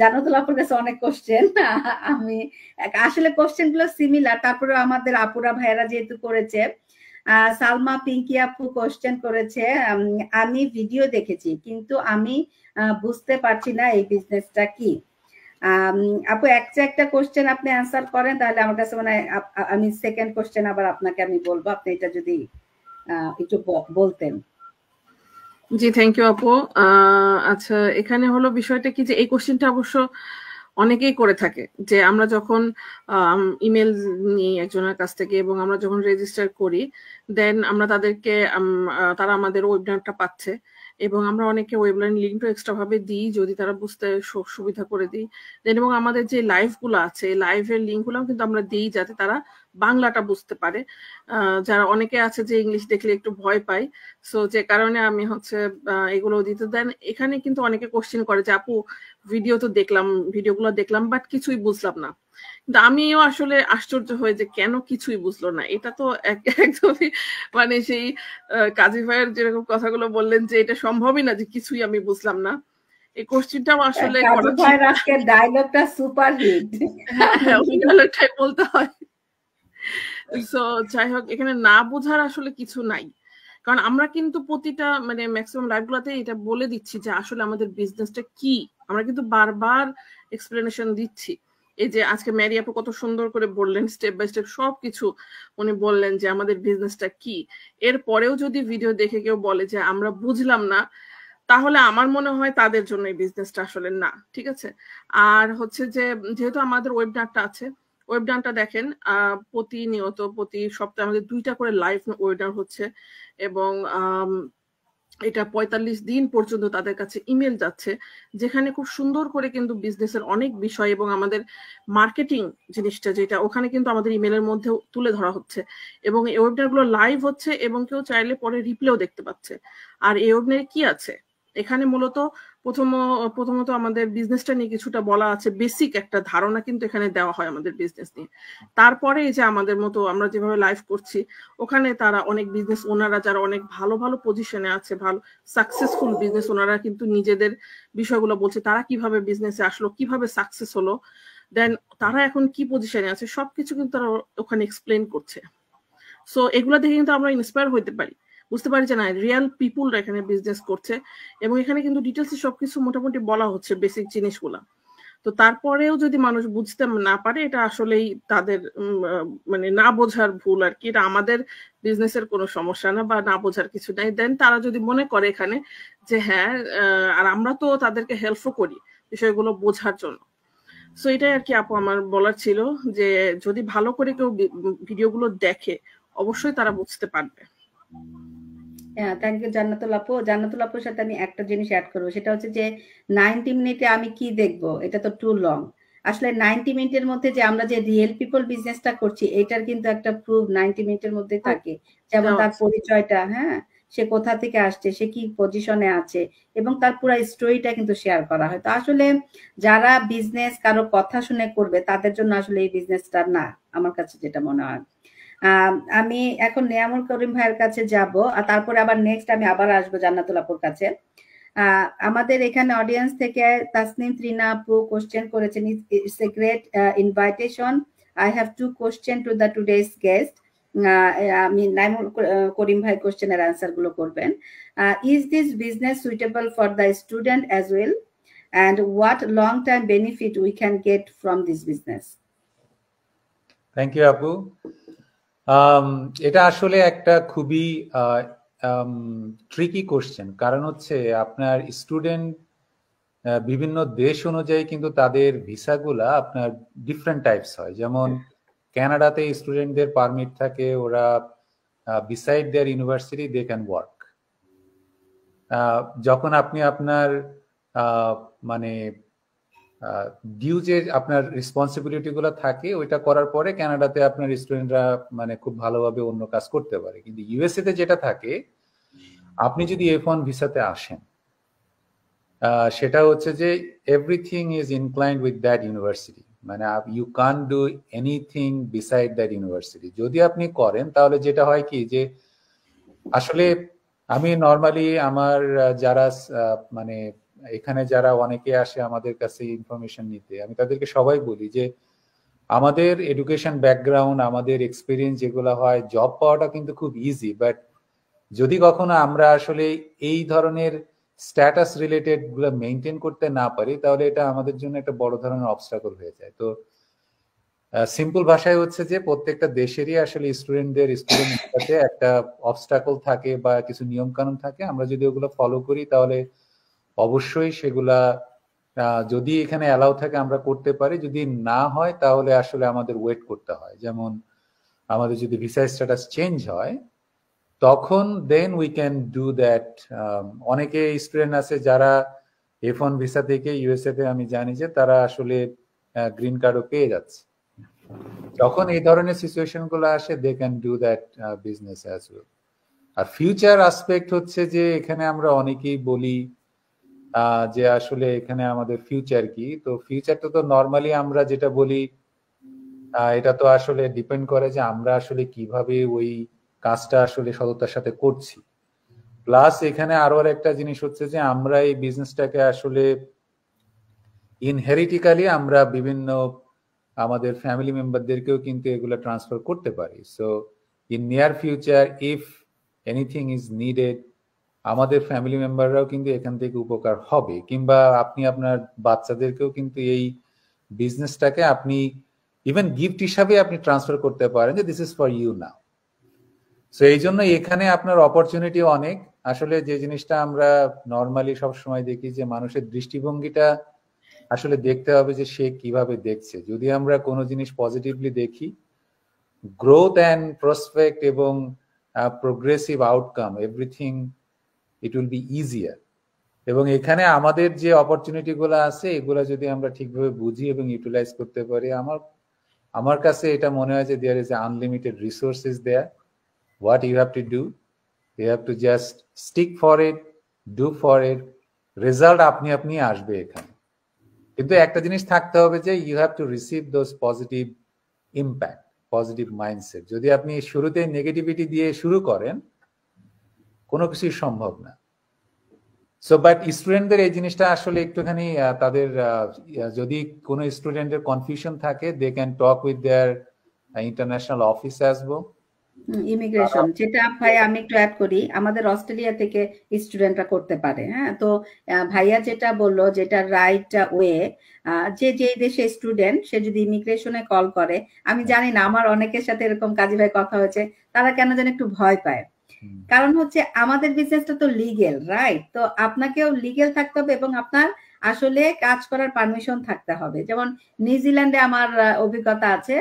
জান্নাতুল আপুর কাছে অনেক কোশ্চেন, আমি আসলে কোশ্চেন গুলো সিমিলার, তারপরে আমাদের আপুরা ভাইয়েরা যেহেতু করেছে। সালমা পিঙ্কি আপু কোশ্চেন করেছে আমি ভিডিও দেখেছি কিন্তু আমি বুঝতে পারছি না এই বিজনেসটা কি। আপু একটা কোশ্চেন আপনি অ্যান্সার করেন তাহলে আমার কাছে মনে হয় আমি সেকেন্ড কোশ্চেন আবার আপনাকে আমি বলবো, আপনি এটা যদি একটু বলতেন। জি থ্যাংক ইউ আপু। আচ্ছা, এখানে হলো বিষয়টা কি যে এই কোশ্চেনটা অবশ্য অনেকেই করে থাকে, যে আমরা যখন ইমেল নিই একজনের কাছ থেকে এবং আমরা যখন রেজিস্টার করি, দেন আমরা তাদেরকে তারা আমাদের ওয়েবিনারটা পাচ্ছে এবং আমরা অনেকে ওয়েবিনার লিঙ্কটা এক্সট্রা ভাবে দিই যদি তারা বুঝতে সুবিধা করে দিই। দেন এবং আমাদের যে লাইভগুলো আছে লাইভের লিঙ্কগুলো কিন্তু আমরা দিই যাতে তারা বাংলাটা বুঝতে পারে। যারা অনেকে আছে যে ইংলিশ দেখলে একটু ভয় পায়, সো যে কারণে আমি হচ্ছে এগুলো দিতে। দেন এখানে কিন্তু অনেকে কোশ্চেন করে যে আপু ভিডিও তো দেখলাম, ভিডিওগুলো দেখলাম বাট কিছুই বুঝলাম না। কিন্তু আমিও আসলে আশ্চর্য হয়ে যে কেন কিছুই বুঝলো না। এটা তো একদমই মানে সেই কাজী ভাইয়ের যেরকম কথাগুলো বললেন যে এটা সম্ভবই না যে কিছুই আমি বুঝলাম না। এই কোশ্চেনটাও আসলে কাজী ভাইয়ের আজকে ডায়লগটা সুপার হিট, হ্যাঁ ওই ডায়লগটাই বলতে হয়। সো যাই হোক, এখানে না বোঝার আসলে কিছু নাই, কারণ আমরা কিন্তু প্রতিটা মানে ম্যাক্সিমাম লাইভগুলোতে এটা বলে দিচ্ছি যে আসলে আমাদের বিজনেসটা কি, আমরা কিন্তু বারবার এক্সপ্লেনেশন দিচ্ছি। এই যে আজকে ম্যারি আপু কত সুন্দর করে বললেন, স্টেপ বাই স্টেপ সবকিছু উনি বললেন যে আমাদের বিজনেসটা কি। এরপরেও যদি ভিডিও দেখে কেউ বলে যে আমরা বুঝলাম না, তাহলে আমার মনে হয় তাদের জন্য এই বিজনেসটা আসলে না। ঠিক আছে। আর হচ্ছে যে যেহেতু আমাদের ওয়েবিনারটা আছে, ওয়েবিনারটা দেখেন প্রতিনিয়ত প্রতি সপ্তাহে আমাদের 2টা করে লাইভ ওয়েবিনার হচ্ছে, এবং এটা 45 দিন পর্যন্ত তাদের কাছে ইমেল যাচ্ছে, যেখানে খুব সুন্দর করে কিন্তু বিজনেসের অনেক বিষয় এবং আমাদের মার্কেটিং জিনিসটা যেটা ওখানে কিন্তু আমাদের ইমেলের মধ্যে তুলে ধরা হচ্ছে, এবং এই ওয়েবিনারগুলো লাইভ হচ্ছে এবং কেউ চাইলে পরে রিপ্লেও দেখতে পাচ্ছে। আর এই ওয়েবিনারে কি আছে, এখানে মূলত প্রথমত আমাদের বিজনেসটা নিয়ে কিছুটা বলা আছে, বেসিক একটা ধারণা কিন্তু এখানে দেওয়া হয় আমাদের বিজনেস নিয়ে। তারপরে এই যে আমাদের মতো আমরা যেভাবে লাইভ করছি, ওখানে তারা অনেক বিজনেস ওনারা যারা অনেক ভালো ভালো পজিশনে আছে, ভালো সাকসেসফুল বিজনেস ওনারা কিন্তু নিজেদের বিষয়গুলো বলছে, তারা কিভাবে বিজনেসে আসলো, কিভাবে সাকসেস হলো, দেন তারা এখন কি পজিশনে আছে, সবকিছু কিন্তু তারা ওখানে এক্সপ্লেন করছে। সো এগুলো দেখে কিন্তু আমরা ইন্সপায়ার হইতে পারি, বুঝতে পারি যে না রিয়েল পিপুলরা এখানে বিজনেস করছে, এবং এখানে কিন্তু ডিটেলসে সবকিছু মোটামুটি বলা হচ্ছে বেসিক জিনিসগুলা। তো তারপরেও যদি মানুষ বুঝতে না পারে, এটা আসলেই তাদের মানে না বোঝার ভুল আর কি। এটা আমাদের বিজনেসের কোনো সমস্যা না বা না বোঝার কিছু নাই। দেন তারা যদি মনে করে এখানে যে হ্যাঁ, আর আমরা তো তাদেরকে হেল্পও করি বিষয়গুলো বোঝার জন্য। সো এটাই আর কি আপু আমার বলার ছিল, যে যদি ভালো করে কেউ ভিডিওগুলো দেখে অবশ্যই তারা বুঝতে পারবে। হ্যাঁ, থ্যাংক ইউ জান্নাতুল আপু। জান্নাতুল আপুর সাথে আমি একটা জিনিস অ্যাড করবো, সেটা হচ্ছে যে 90 মিনিটে আমি কি দেখবো, এটা তো টু লং। আসলে 90 মিনিটের মধ্যে যে আমরা যে রিয়েল পিপল বিজনেসটা করছি, এটার কিন্তু একটা প্রুফ 90 মিনিটের মধ্যে থাকে। যেমন তার পরিচয়টা, হ্যাঁ, সে কোথা থেকে আসছে, সে কি পজিশনে আছে, এবং তার পুরো স্টোরিটা কিন্তু শেয়ার করা হয়। তো আসলে যারা বিজনেস কারো কথা শুনে করবে, তাদের জন্য আসলে এই বিজনেসটা না, আমার কাছে যেটা মনে হয়। আমি এখন নিয়ামুল করিম ভাইয়ের কাছে যাব, আর তারপরে আবার নেক্সট আমি আবার আসবো জান্নাতুল আপুর কাছে। আমাদের এখানে অডিয়েন্স থেকে তাসনিম ত্রিনা আপু কোশ্চেন করেছেন, it's a great invitation, I have 2 question to the today's guest. আমি নিয়ামুল করিম ভাই কোশ্চেনের অ্যান্সার গুলো করবেন। Is this business suitable for the student as well, and what long-term benefit we can get from this business? Thank you আপু। এটা আসলে একটা খুবই ট্রিকি কোশ্চেন, কারণ হচ্ছে আপনার স্টুডেন্ট বিভিন্ন দেশ অনুযায়ী কিন্তু তাদের ভিসাগুলা আপনার ডিফারেন্ট টাইপস হয়। যেমন কানাডাতে স্টুডেন্টদের পারমিট থাকে, ওরা beside their university they can work. যখন আপনি আপনার মানে ডিউজের আপনার রেসপন্সিবিলিটি গুলো থাকে, ওইটা করার পরে কানাডাতে আপনার স্টুডেন্টরা মানে খুব ভালোভাবে অন্য কাজ করতে পারে। কিন্তু ইউএসএ তে যেটা থাকে, আপনি যদি F1 ভিসাতে আসেন, সেটা হচ্ছে যে everything is inclined with that university, মানে you can do anything beside that university. যদি আপনি করেন তাহলে যেটা হয় কি, যে আসলে আমি নর্মালি আমার যারা মানে এখানে যারা অনেকে আসে আমাদের কাছে ইনফরমেশন নিতে, আমি তাদেরকে সবাই বলি যে আমাদের এডুকেশন ব্যাকগ্রাউন্ড, আমাদের এক্সপিরিয়েন্স যেগুলো হয়, জব পাওয়াটা কিন্তু খুব ইজি, বাট যদি কখনো আমরা আসলে এই ধরনের স্ট্যাটাস রিলেটেড গুলো মেনটেন করতে না পারি, তাহলে এটা আমাদের জন্য একটা বড় ধরনের অবস্টাকল হয়ে যায়। তো সিম্পল ভাষায় হচ্ছে যে প্রত্যেকটা দেশেরই আসলে স্টুডেন্টদের একটা অবস্টাকল থাকে বা কিছু নিয়ম কানুন থাকে। আমরা যদি ওগুলো ফলো করি তাহলে অবশ্যই সেগুলা যদি এখানে অ্যালাউ থাকে আমরা করতে পারি, যদি না হয় তাহলে আসলে আমাদের ওয়েট করতে হয়। যেমন আমাদের যদি ভিসা স্ট্যাটাস চেঞ্জ হয়, তখন then we can do that. অনেকে স্টুডেন্ট আছে যারা F1 ভিসা থেকে ইউএসএ তে, আমি জানি যে তারা আসলে গ্রিন কার্ডও পেয়ে যাচ্ছে। যখন এই ধরনের সিচুয়েশন গুলো আসে, they can do that business as well. আর ফিউচার আসপেক্ট হচ্ছে যে এখানে আমরা অনেকেই বলি যে আসলে এখানে আমাদের ফিউচার কি। তো ফিউচারটা তো নর্মালি আমরা যেটা বলি, এটা তো আসলে ডিপেন্ড করে যে আমরা আসলে কিভাবে ওই কাজটা আসলে সততার সাথে করছি। প্লাস এখানে আরো একটা জিনিস হচ্ছে যে আমরা এই বিজনেসটাকে আসলে ইনহেরিটিক্যালি আমরা বিভিন্ন আমাদের ফ্যামিলি মেম্বারদেরকেও কিন্তু এগুলো ট্রান্সফার করতে পারি। So in near future if anything is needed, আমাদের ফ্যামিলি মেম্বাররাও কিন্তু এখান থেকে উপকার হবে, কিংবা আপনি আপনার বাচ্চাদেরকেও কিন্তু এই বিজনেসটাকে আপনি ইভেন গিফট হিসাবে আপনি ট্রান্সফার করতে পারেন যে this is for you now. So এই জন্য এখানে আপনার অপরচুনিটি অনেক। আসলে যে জিনিসটা আমরা নর্মালি সব সময় দেখি যে মানুষের দৃষ্টিভঙ্গিটা আসলে দেখতে হবে যে সে কিভাবে দেখছে। যদি আমরা কোনো জিনিস পজিটিভলি দেখি, গ্রোথ অ্যান্ড প্রসপেক্ট এবং progressive outcome everything it will be easier. এবং এখানে আমাদের যে অপরচুনিটি গুলো আছে এগুলো যদি আমরা ঠিকভাবে বুঝি এবং ইউটিলাইজ করতে পারি, আমার কাছে এটা মনে হয় যে there is unlimited resources there. What you have to do, you have to just stick for it, do for it, result আপনি আসবে এখানে। কিন্তু একটা জিনিস থাকতে হবে যে you have to receive those positive impact, positive mindset. যদি আপনি শুরুতে নেগেটিভিটি দিয়ে শুরু করেন, কোনো কিছুই সম্ভব না। সো বাট স্টুডেন্টদের এই জিনিসটা আসলে একটুখানি তাদের যদি কোনো স্টুডেন্টের কনফিউশন থাকে, they can talk with their international office আসবো ইমিগ্রেশন, যেটা ভাই আমি একটু অ্যাড করি, আমাদের অস্ট্রেলিয়া থেকে স্টুডেন্টরা করতে পারে। হ্যাঁ, তো ভাইয়া যেটা বললো যেটা রাইট ওয়ে, যে যে দেশে স্টুডেন্ট সে যদি ইমিগ্রেশনে কল করে, আমি জানি না আমার অনেকের সাথে এরকম কাজী ভাই কথা হয়েছে, তারা কেন যেন একটু ভয় পায়। কারণ হচ্ছে আমাদের বিজনেসটা তো লিগেল, রাইট? তো আপনাকেও লিগেল থাকতে হবে এবং আপনার আসলে কাজ করার পারমিশন থাকতে হবে। যেমন নিউজিল্যান্ডে আমার অভিজ্ঞতা আছে,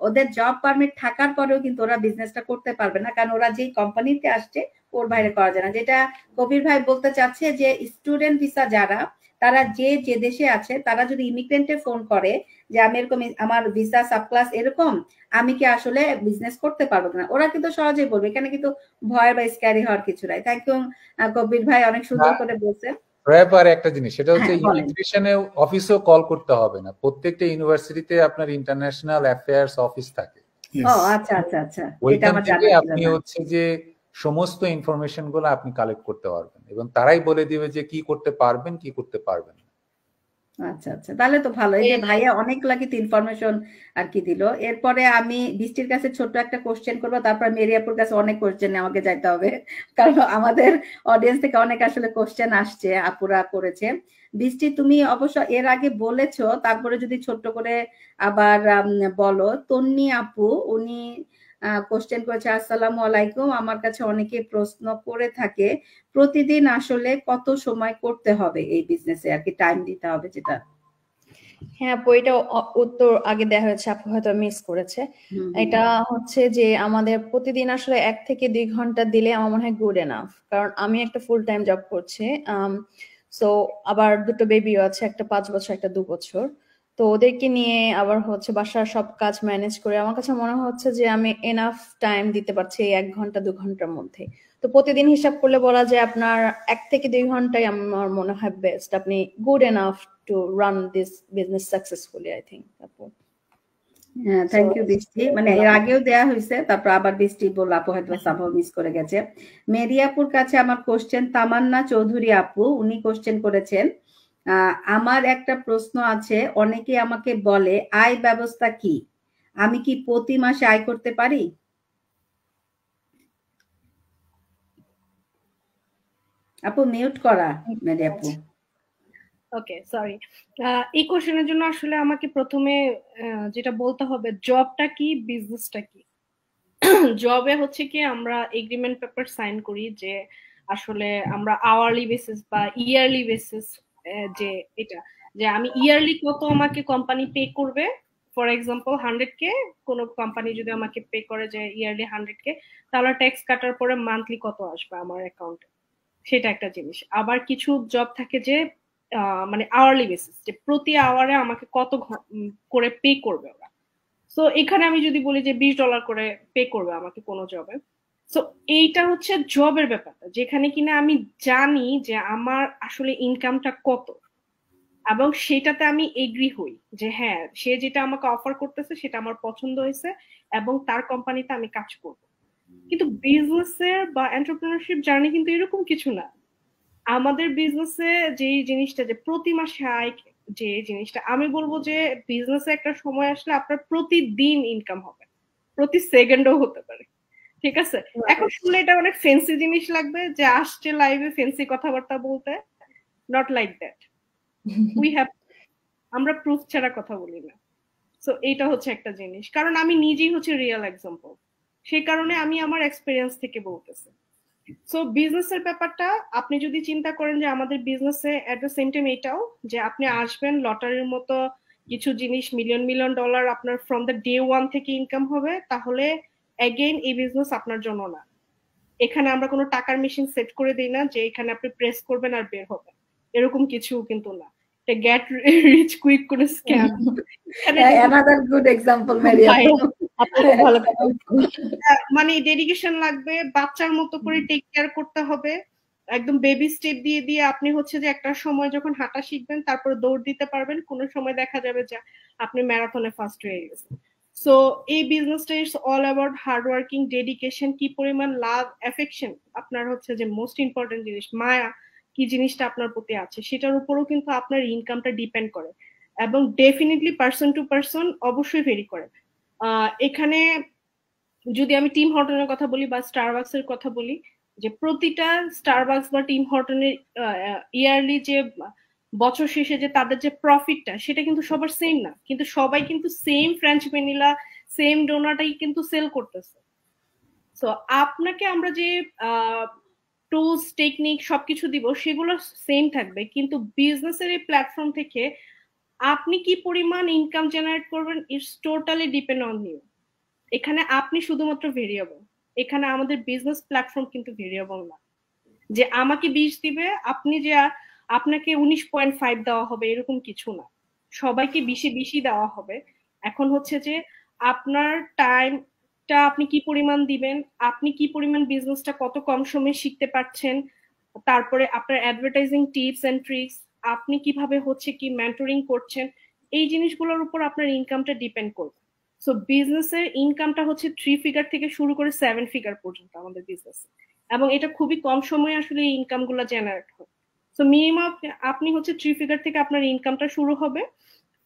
ওদের জব পারমিট থাকার পরেও কিন্তু ওরা বিজনেসটা করতে পারবে না, কারণ ওরা যেই কোম্পানিতে আসছে ওর বাইরে করা যায় না। যেটা কবির ভাই বলতে চাচ্ছে যে স্টুডেন্ট ভিসা যারা, তারা যে যে দেশে আছে, তারা যদি ইমিগ্রেন্টে ফোন করে যে আমি এরকম, আমার ভিসা সাবক্লাস এরকম, আমি কি আসলে বিজনেস করতে পারবো না, ওরা কিন্তু সহজেই বলবে। এখানে কিন্তু ভয় বা স্ক্যারি হওয়ার কিছু নাই। থ্যাংক ইউ কবির ভাই, অনেক সুন্দর করে বলছেন। আর একটা জিনিস সেটা হচ্ছে ইমিগ্রেশনে অফিসেও কল করতে হবে না, প্রত্যেকটা ইউনিভার্সিটিতে আপনার ইন্টারন্যাশনাল অ্যাফেয়ার্স অফিস থাকে। ও আচ্ছা আচ্ছা আচ্ছা, এটা ওইখান আমার থেকে জানা ছিল আপনি না। হচ্ছে যে সমস্ত ইনফরমেশন গুলো আপনি কালেক্ট করতে পারবেন এবং তারাই বলে দিবে যে কি করতে পারবেন কি করতে পারবেন না। আচ্ছা আচ্ছা, তাহলে তো ভালো। এই যে ভাইয়া অনেক লাগিত ইনফরমেশন আর কি দিল। এরপরে আমি বৃষ্টির কাছে ছোট্ট একটা কোশ্চেন করবো, তারপর মেরিয়াপুর কাছে অনেক কোশ্চেন আমাকে যাইতে হবে, কারণ আমাদের অডিয়েন্স থেকে অনেক আসলে কোশ্চেন আসছে, আপুরা করেছে। বৃষ্টি, তুমি অবশ্য এর আগে বলেছো, তারপরে যদি ছোট্ট করে আবার বলো। তন্নি আপু, উনি কোশ্চেন করেছে, আসসালামু আলাইকুম, আমার কাছে অনেকে প্রশ্ন করে থাকে প্রতিদিন আসলে কত সময় করতে হবে এই বিজনেসে, আর কি টাইম দিতে হবে যেটা। হ্যাঁ, এটা উত্তর আগে দেওয়া হয়েছে, আপু হয়তো মিস করেছে। এটা হচ্ছে যে আমাদের প্রতিদিন আসলে 1 থেকে 2 ঘন্টা দিলে আমার মনে হয় গুড এনাফ, কারণ আমি একটা ফুল টাইম জব করছি। সো আবার 2টো বেবিও আছে, একটা 5 বছর একটা 2 বছর। তো ওদেরকে নিয়ে আবার হচ্ছে বাসার সব কাজ ম্যানেজ করে আমার কাছে মনে হচ্ছে যে আমি এনাফ টাইম দিতে পারছি এই 1 ঘন্টা 2 ঘন্টার মধ্যে। তো প্রতিদিন হিসাব করলে বলা যায় আপনার 1 থেকে 2 ঘন্টাই আমার মনে হয় বেস্ট, আপনি good enough to run this business successfully, I think. হ্যাঁ, থ্যাংক ইউ বৃষ্টি। মানে এর আগেও দেয়া হয়েছে, তারপর আবার বৃষ্টি বলল, আপু হয়তো সাফা মিস করে গেছে। মেরিয়াপুর কাছে আমার কোশ্চেন, তামান্না চৌধুরী আপু, উনি কোশ্চেন করেছেন, আমার একটা প্রশ্ন আছে, অনেকে আমাকে বলে আয় ব্যবস্থা কি, আমি কি প্রতি মাসে আয় করতে পারি? আপু মিউট করা মেরিয়াপু। ওকে, সরি। এই কোশ্চেনের জন্য আসলে আমাকে প্রথমে যেটা বলতে হবে, জবটা কি বিজনেসটা কি। জবে হচ্ছে কি আমরা এগ্রিমেন্ট পেপার সাইন করি যে আসলে আমরা আওয়ারলি বেসিস বা ইয়ারলি বেসিস, যে এটা যে আমি ইয়ারলি কত আমাকে কোম্পানি পে করবে। ফর এক্সাম্পল 100K কোনো কোম্পানি যদি আমাকে পে করে যে ইয়ারলি 100K, তাহলে ট্যাক্স কাটার পরে মান্থলি কত আসবে আমার অ্যাকাউন্টে, সেটা একটা জিনিস। আবার কিছু জব থাকে যে মানে আওয়ারলি বেসিস, যে প্রতি আওয়ারে আমাকে কত করে পে করবে ওরা। সো এখানে আমি যদি বলি যে $20 করে পে করবে আমাকে কোনো জবে, সো এইটা হচ্ছে জবের ব্যাপারটা, যেখানে কিনা আমি জানি যে আমার আসলে ইনকামটা কত এবং সেটাতে আমি এগ্রি হই যে হ্যাঁ, সে যেটা আমাকে অফার করতেছে সেটা আমার পছন্দ হয়েছে এবং তার কোম্পানিতে আমি কাজ করব। কিন্তু বিজনেসের বা এন্টারপ্রেনারশিপ জার্নি কিন্তু এরকম কিছু না। আমাদের বিজনেসে যে জিনিসটা যে প্রতি মাসে আয়, যে জিনিসটা আমি বলবো যে বিজনেসে একটা সময় আসলে আপনার প্রতিদিন ইনকাম হবে, প্রতি সেকেন্ডও হতে পারে, ঠিক আছে? এখন শুনলে এটা অনেক ফ্যান্সি জিনিস লাগবে যে আসছে লাইভে ফ্যান্সি কথাবার্তা বলতে, not like that. We have আমরা প্রুফ ছাড়া কথা বলি না। সো এইটা হচ্ছে একটা জিনিস, কারণ আমি নিজেই হচ্ছে রিয়েল এক্সাম্পল, সেই কারণে আমি আমার এক্সপিরিয়েন্স থেকে বলতেছি। সো বিজনেসের ব্যাপারটা আপনি যদি চিন্তা করেন যে আমাদের বিজনেসে এট দ্য সেম টাইম এটাও যে আপনি আসবেন লটারির মতো কিছু জিনিস মিলিয়ন মিলিয়ন ডলার আপনার ফ্রম দ্য ডে ওয়ান থেকে ইনকাম হবে, তাহলে এগেইন এই বিজনেস আপনার জন্য না। এখানে আমরা কোনো টাকার মেশিন সেট করে দিই না যে এখানে আপনি প্রেস করবেন আর বের হবে, এরকম কিছু কিন্তু না। গেট রিচ কুইক কোনো scam. another good example Maria মানে ডেডিকেশন লাগবে, বাচ্চার মতো করে টেক কেয়ার করতে হবে, একদম বেবি স্টেপ দিয়ে দিয়ে আপনি হচ্ছে যে একটা সময় যখন হাঁটা শিখবেন তারপরে দৌড় দিতে পারবেন, কোনো সময় দেখা যাবে যে আপনি ম্যারাথনে ফার্স্ট হয়ে গেছেন। সো এই বিজনেসটা it's all about hard working, dedication, কি পরিমাণ লাভ, অ্যাফেকশন, আপনার হচ্ছে যে মোস্ট ইম্পর্টেন্ট জিনিস মায়া কি জিনিসটা আপনার প্রতি আছে, সেটার উপরও কিন্তু আপনার ইনকামটা ডিপেন্ড করে, এবং ডেফিনেটলি পার্সন টু পার্সন অবশ্যই ভেরি করে। এখানে যদি আমি টিম হর্টনের কথা বলি বা স্টারবাকস এর কথা বলি, যে প্রতিটা স্টারবাকস বা টিম হর্টনের ইয়ারলি যে বছর শেষে যে তাদের যে প্রফিটটা সেটা কিন্তু সবার সেম না, কিন্তু সবাই কিন্তু সেম ফ্রেঞ্চ ভ্যানিলা সেম ডোনাটাই কিন্তু সেল করতেছে। সো আপনাকে আমরা যে টুলস টেকনিক সবকিছু দিব সেগুলো সেম থাকবে, কিন্তু বিজনেসের এই প্ল্যাটফর্ম থেকে আপনি কি পরিমাণ ইনকাম জেনারেট করবেন it's totally depend on you. এখানে আপনি শুধুমাত্র ভেরিয়েবল, এখানে আমাদের বিজনেস প্ল্যাটফর্ম কিন্তু ভেরিয়েবল না যে আমাকে 20 দিবে আপনি যে আপনাকে 19.5 দেওয়া হবে এরকম কিছু না, সবাইকে 20 দেওয়া হবে। এখন হচ্ছে যে আপনার টাইমটা আপনি কি পরিমাণ দিবেন, আপনি কি পরিমাণ বিজনেসটা কত কম সময়ে শিখতে পারছেন, তারপরে আপনার অ্যাডভার্টাইজিং টিপস এন্ড ট্রিক্স, আপনি কিভাবে হচ্ছে কি মেন্টরিং করছেন, এই জিনিসগুলোর উপর আপনার ইনকামটা ডিপেন্ড করবে। সো বিজনেসের ইনকামটা হচ্ছে 3 ফিগার থেকে শুরু করে 7 ফিগার পর্যন্ত আমাদের বিজনেসে, এবং এটা খুবই কম সময়ে আসলে এই ইনকাম গুলা জেনারেট হয়। সো মিনিমাম আপনি হচ্ছে 3 ফিগার থেকে আপনার ইনকামটা শুরু হবে,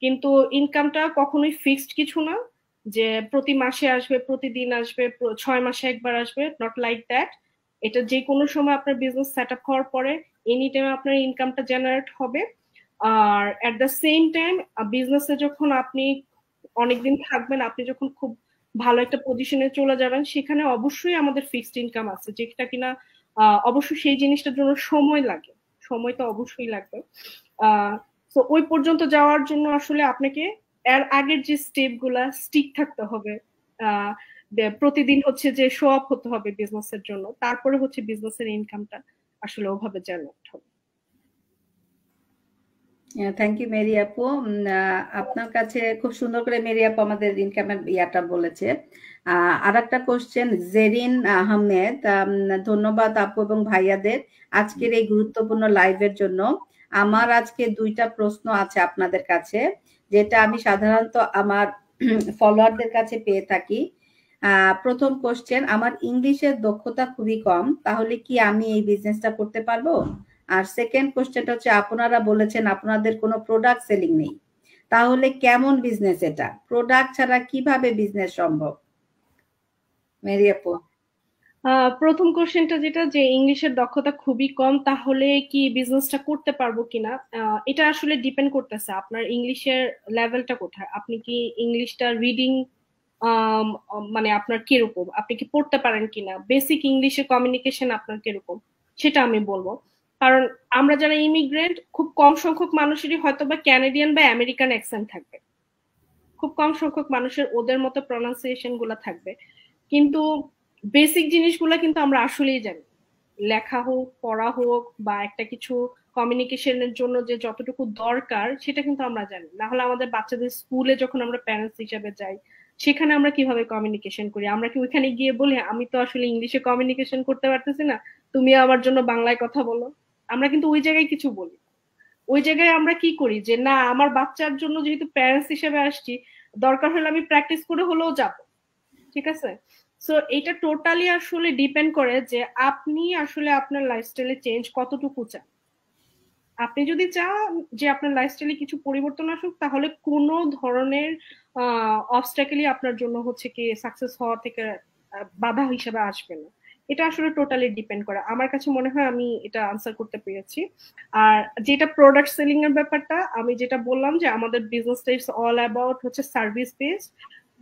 কিন্তু ইনকামটা কখনোই ফিক্সড কিছু না যে প্রতি মাসে আসবে, প্রতিদিন আসবে, 6 মাসে একবার আসবে, নট লাইক দ্যাট। এটা যে কোনো সময় আপনার বিজনেস সেট আপ হওয়ার পরে এনি টাইম আপনার ইনকামটা জেনারেট হবে। আর এট দ্য সেম টাইম বিজনেসে যখন আপনি অনেকদিন থাকবেন, আপনি যখন খুব ভালো একটা পজিশনে চলে যাবেন, সেখানে অবশ্যই আমাদের ফিক্সড ইনকাম আছে, যেটা কিনা অবশ্যই সেই জিনিসটার জন্য সময় লাগে, সময় তো অবশ্যই লাগবে। তো ওই পর্যন্ত যাওয়ার জন্য আসলে আপনাকে এর আগের যে স্টেপ গুলা স্টিক থাকতে হবে, প্রতিদিন হচ্ছে যে শো আপ হতে হবে বিজনেসের জন্য, তারপরে হচ্ছে বিজনেসের ইনকামটা আসলে ওভাবে জেনারেট হবে। থ্যাংক ইউ মেরি আপু, আপনার কাছে খুব সুন্দর করে মেরি আপু আমাদের ইনকামের ইয়াটা বলেছে। আর একটা কোশ্চেন জেরিন আহমেদ, ধন্যবাদ আপু এবং ভাইয়াদের আজকের এই গুরুত্বপূর্ণ লাইভের জন্য। আমার আজকে 2টা প্রশ্ন আছে আপনাদের কাছে, যেটা আমি সাধারণত আমার ফলোয়ারদের কাছে পেয়ে থাকি। প্রথম কোশ্চেন, আমার ইংলিশের দক্ষতা খুবই কম, তাহলে কি আমি এই বিজনেসটা করতে পারবো? আর সেকেন্ড কোশ্চেনটা হচ্ছে, আপনারা বলেছেন আপনাদের কোনো প্রোডাক্ট সেলিং নেই, তাহলে কেমন বিজনেস এটা? প্রোডাক্ট ছাড়া কিভাবে বিজনেস সম্ভব? মেরি আপু। প্রথম কোশ্চেনটা যেটা যে ইংলিশের দক্ষতা খুবই কম, তাহলে কি বিজনেসটা করতে পারবো কিনা, এটা আসলে ডিপেন্ড করতেছে আপনার ইংলিশের লেভেলটা কোথায়। আপনি কি ইংলিশটা রিডিং মানে আপনার কিরকম, আপনি কি পড়তে পারেন কিনা, বেসিক ইংলিশের কমিউনিকেশন আপনার কিরকম, সেটা আমি বলবো। কারণ আমরা যারা ইমিগ্রেন্ট, খুব কম সংখ্যক মানুষেরই হয়তো বা ক্যানাডিয়ান বা আমেরিকান অ্যাকসেন্ট থাকবে, খুব কম সংখ্যক মানুষের ওদের মতো প্রনাউন্সিয়েশন গুলা থাকবে, কিন্তু বেসিক জিনিসগুলা কিন্তু আমরা আসলেই জানি। লেখা হোক, পড়া হোক, বা একটা কিছু কমিউনিকেশনের জন্য যে যতটুকু দরকার সেটা কিন্তু আমরা জানি। না হলে আমাদের বাচ্চাদের স্কুলে যখন আমরা প্যারেন্টস হিসেবে যাই, সেখানে আমরা কিভাবে কমিউনিকেশন করি? আমরা কি ওইখানে গিয়ে বলি আমি তো আসলে ইংলিশে কমিউনিকেশন করতে পারতেছি না, তুমি আমার জন্য বাংলায় কথা বলো? আমরা কিন্তু ওই জায়গায় কিছু বলি। ওই জায়গায় আমরা কি করি যে না, আমার বাচ্চার জন্য যেহেতু প্যারেন্টস হিসেবে আসছি, দরকার হলে আমি প্র্যাকটিস করে হলেও যাব, ঠিক আছে? সো এটা টোটালি আসলে ডিপেন্ড করে যে আপনি আসলে আপনার লাইফস্টাইলে চেঞ্জ কতটুকু চান। আপনি যদি চান যে আপনার লাইফস্টাইলে কিছু পরিবর্তন আসুক, তাহলে কোনো ধরনের অবস্ট্যাকেলই আপনার জন্য হচ্ছে কি সাকসেস হওয়া থেকে বাধা হিসেবে আসবে না। এটা আসলে টোটালি ডিপেন্ড করে। আমার কাছে মনে হয় আমি এটা আনসার করতে পেরেছি। আর যেটা প্রোডাক্ট সেলিং এর ব্যাপারটা, আমি যেটা বললাম যে আমাদের বিজনেসটা ইটস অল অ্যাবাউট হচ্ছে সার্ভিস বেসড।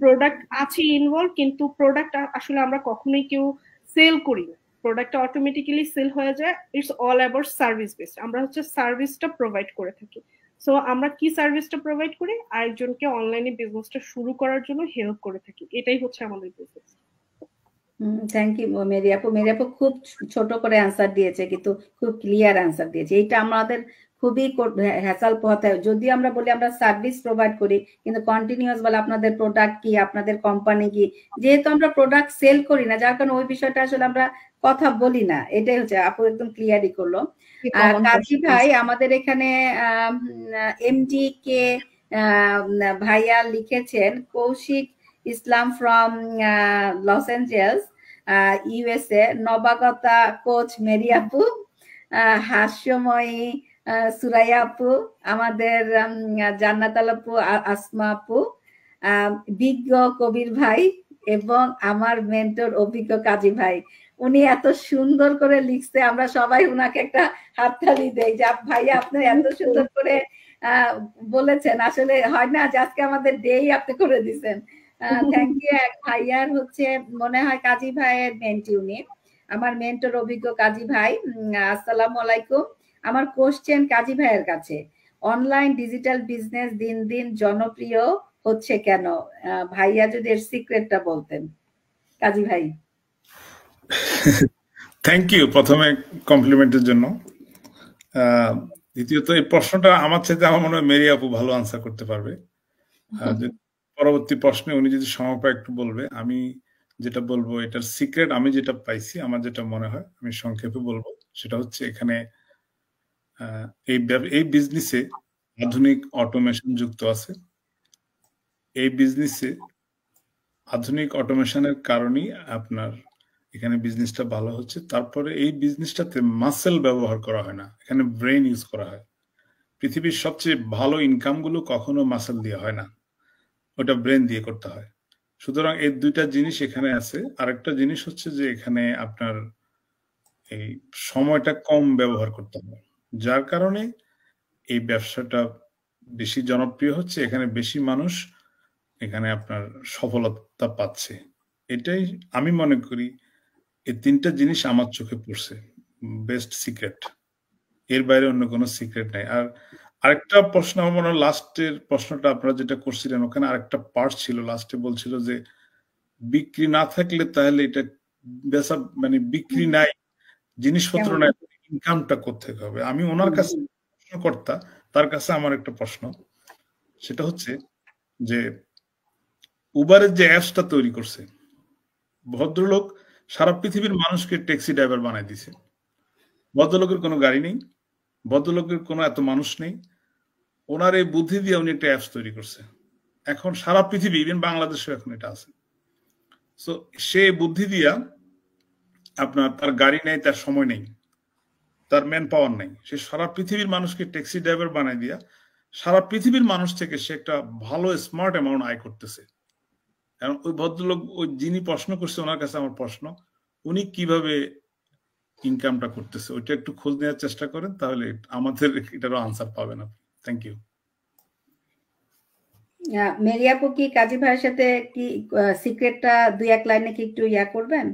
প্রোডাক্ট আছে ইনভলভ, কিন্তু প্রোডাক্ট আসলে আমরা কখনোই কেউ সেল করি না, প্রোডাক্টটা অটোমেটিক্যালি সেল হয়ে যায়। It's all about service based, আমরা হচ্ছে সার্ভিসটা প্রোভাইড করে থাকি। সো আমরা কি সার্ভিসটা প্রোভাইড করি, আরেকজনকে অনলাইনে বিজনেসটা শুরু করার জন্য হেল্প করে থাকি, এটাই হচ্ছে আমাদের বিজনেস। থ্যাংক ইউ মেরি আপু। মেরি আপু খুব ছোট করে অ্যান্সার দিয়েছে, কিন্তু খুব ক্লিয়ার অ্যান্সার দিয়েছে। এইটা আমাদের খুবই হ্যাসাল পথে, যদি আমরা বলি আমরা সার্ভিস প্রোভাইড করি, কিন্তু কন্টিনিউয়াস বলে আপনাদের প্রোডাক্ট কি, আপনাদের কোম্পানি কি, যেহেতু আমরা প্রোডাক্ট সেল করি না, যার কারণে ওই বিষয়টা আসলে আমরা কথা বলি না। এটাই হচ্ছে, আপু একদম ক্লিয়ারই করলো। কাজী ভাই আমাদের এখানে এমডি কে ভাইয়া লিখেছেন, Kaushik Islam from Los Angeles USA, নবাগতা কোচ মেরি আপু, হাস্যময়ী সুরাইয়া আপু, আমাদের জান্নাত আপু, আসমা আপু, বিজ্ঞ কবির ভাই এবং আমার মেন্টর অভিজ্ঞ কাজী ভাই। উনি এত সুন্দর করে লিখছে, আমরা সবাই উনাকে একটা হাততালি দেই যে ভাইয়া আপনি এত সুন্দর করে বলেছেন। আসলে হয় না যে আজকে আমাদের ডেই আপনি করে দিছেন। Thank you. ভাইয়ার হচ্ছে মনে হয় কাজী ভাইয়ের মেন্টি উনি, আমার মেন্টর অভিজ্ঞ কাজী ভাই। আসসালামু আলাইকুম। আমার কোশ্চেন কাজী ভাইয়ের কাছে, অনলাইন ডিজিটাল বিজনেস দিন দিন জনপ্রিয় হচ্ছে কেন? ভাইয়া যদি এর সিক্রেটটা বলতেন। কাজী ভাই। থ্যাংক ইউ প্রথমে কমপ্লিমেন্টের জন্য। দ্বিতীয়ত এই প্রশ্নটা আমার চাইতে আমার মনে হয় মেরি আপু ভালো আনসার করতে পারবে। পরবর্তী প্রশ্নে উনি যদি সময় পায় একটু বলবে। আমি যেটা বলবো এটার সিক্রেট আমি যেটা পাইছি, আমার যেটা মনে হয় আমি সংক্ষেপে বলবো, সেটা হচ্ছে এখানে এই বিজনেসে আধুনিক অটোমেশন যুক্ত আছে। এই বিজনেসে আধুনিক অটোমেশনের কারণেই আপনার এখানে বিজনেসটা ভালো হচ্ছে। তারপরে এই বিজনেসটাতে মাসেল ব্যবহার করা হয় না, এখানে ব্রেন ইউজ করা হয়। পৃথিবীর সবচেয়ে ভালো ইনকাম গুলো কখনো মাসেল দিয়ে হয় না, ওটা ব্রেন দিয়ে করতে হয়। সুতরাং এই দুইটা জিনিস এখানে আছে। আরেকটা জিনিস হচ্ছে যে এখানে আপনার এই সময়টা কম ব্যবহার করতে হবে, যার কারণে এই ব্যবসাটা বেশি জনপ্রিয় হচ্ছে। এখানে বেশি মানুষ এখানে আপনার সফলতা পাচ্ছে। এটাই আমি মনে করি এই তিনটা জিনিস আমার চোখে পড়ছে বেস্ট সিক্রেট। এর বাইরে অন্য কোনো সিক্রেট নাই। আর আরেকটা প্রশ্ন আমার মনে হয় লাস্টের প্রশ্নটা আপনারা যেটা করছিলেন, ওখানে আরেকটা পার্ট ছিল, লাস্টে বলছিল যে বিক্রি না থাকলে তাহলে এটা বেচা মানে বিক্রি নাই, জিনিসপত্র নাই, ইনকামটা কোত্থেকে হবে? আমি ওনার কাছে প্রশ্নকর্তা, তার কাছে আমার একটা প্রশ্ন, সেটা হচ্ছে যে উবারের যে অ্যাপসটা তৈরি করছে, ভদ্রলোক সারা পৃথিবীর মানুষকে ট্যাক্সি ড্রাইভার বানাই দিছে। ভদ্রলোকের কোনো গাড়ি নেই, ভদ্রলোকের কোনো এত মানুষ নেই, ওনার এই বুদ্ধি দিয়ে উনি একটা অ্যাপস তৈরি করছে। এখন সারা পৃথিবী, ইভেন বাংলাদেশেও এখন এটা আছে। সো সে বুদ্ধি দিয়া আপনার, তার গাড়ি নেই, তার সময় নেই, তার ম্যান পাওয়ার নেই, সে সারা পৃথিবীর মানুষকে ট্যাক্সি ড্রাইভার বানাই দিয়া সারা পৃথিবীর মানুষ থেকে সে একটা ভালো স্মার্ট অ্যামাউন্ট আয় করতেছে। এবং ওই ভদ্রলোক, ওই যিনি প্রশ্ন করছে ওনার কাছে আমার প্রশ্ন, উনি কিভাবে ইনকামটা করতেছে ওইটা একটু খোঁজ নেওয়ার চেষ্টা করেন, তাহলে আমাদের এটারও আনসার পাবেন আপনি। Thank you. মেরি আপু কি কাজী ভাইয়ের সাথে কি সিক্রেটটা দুই এক লাইনে কি একটু করবেন?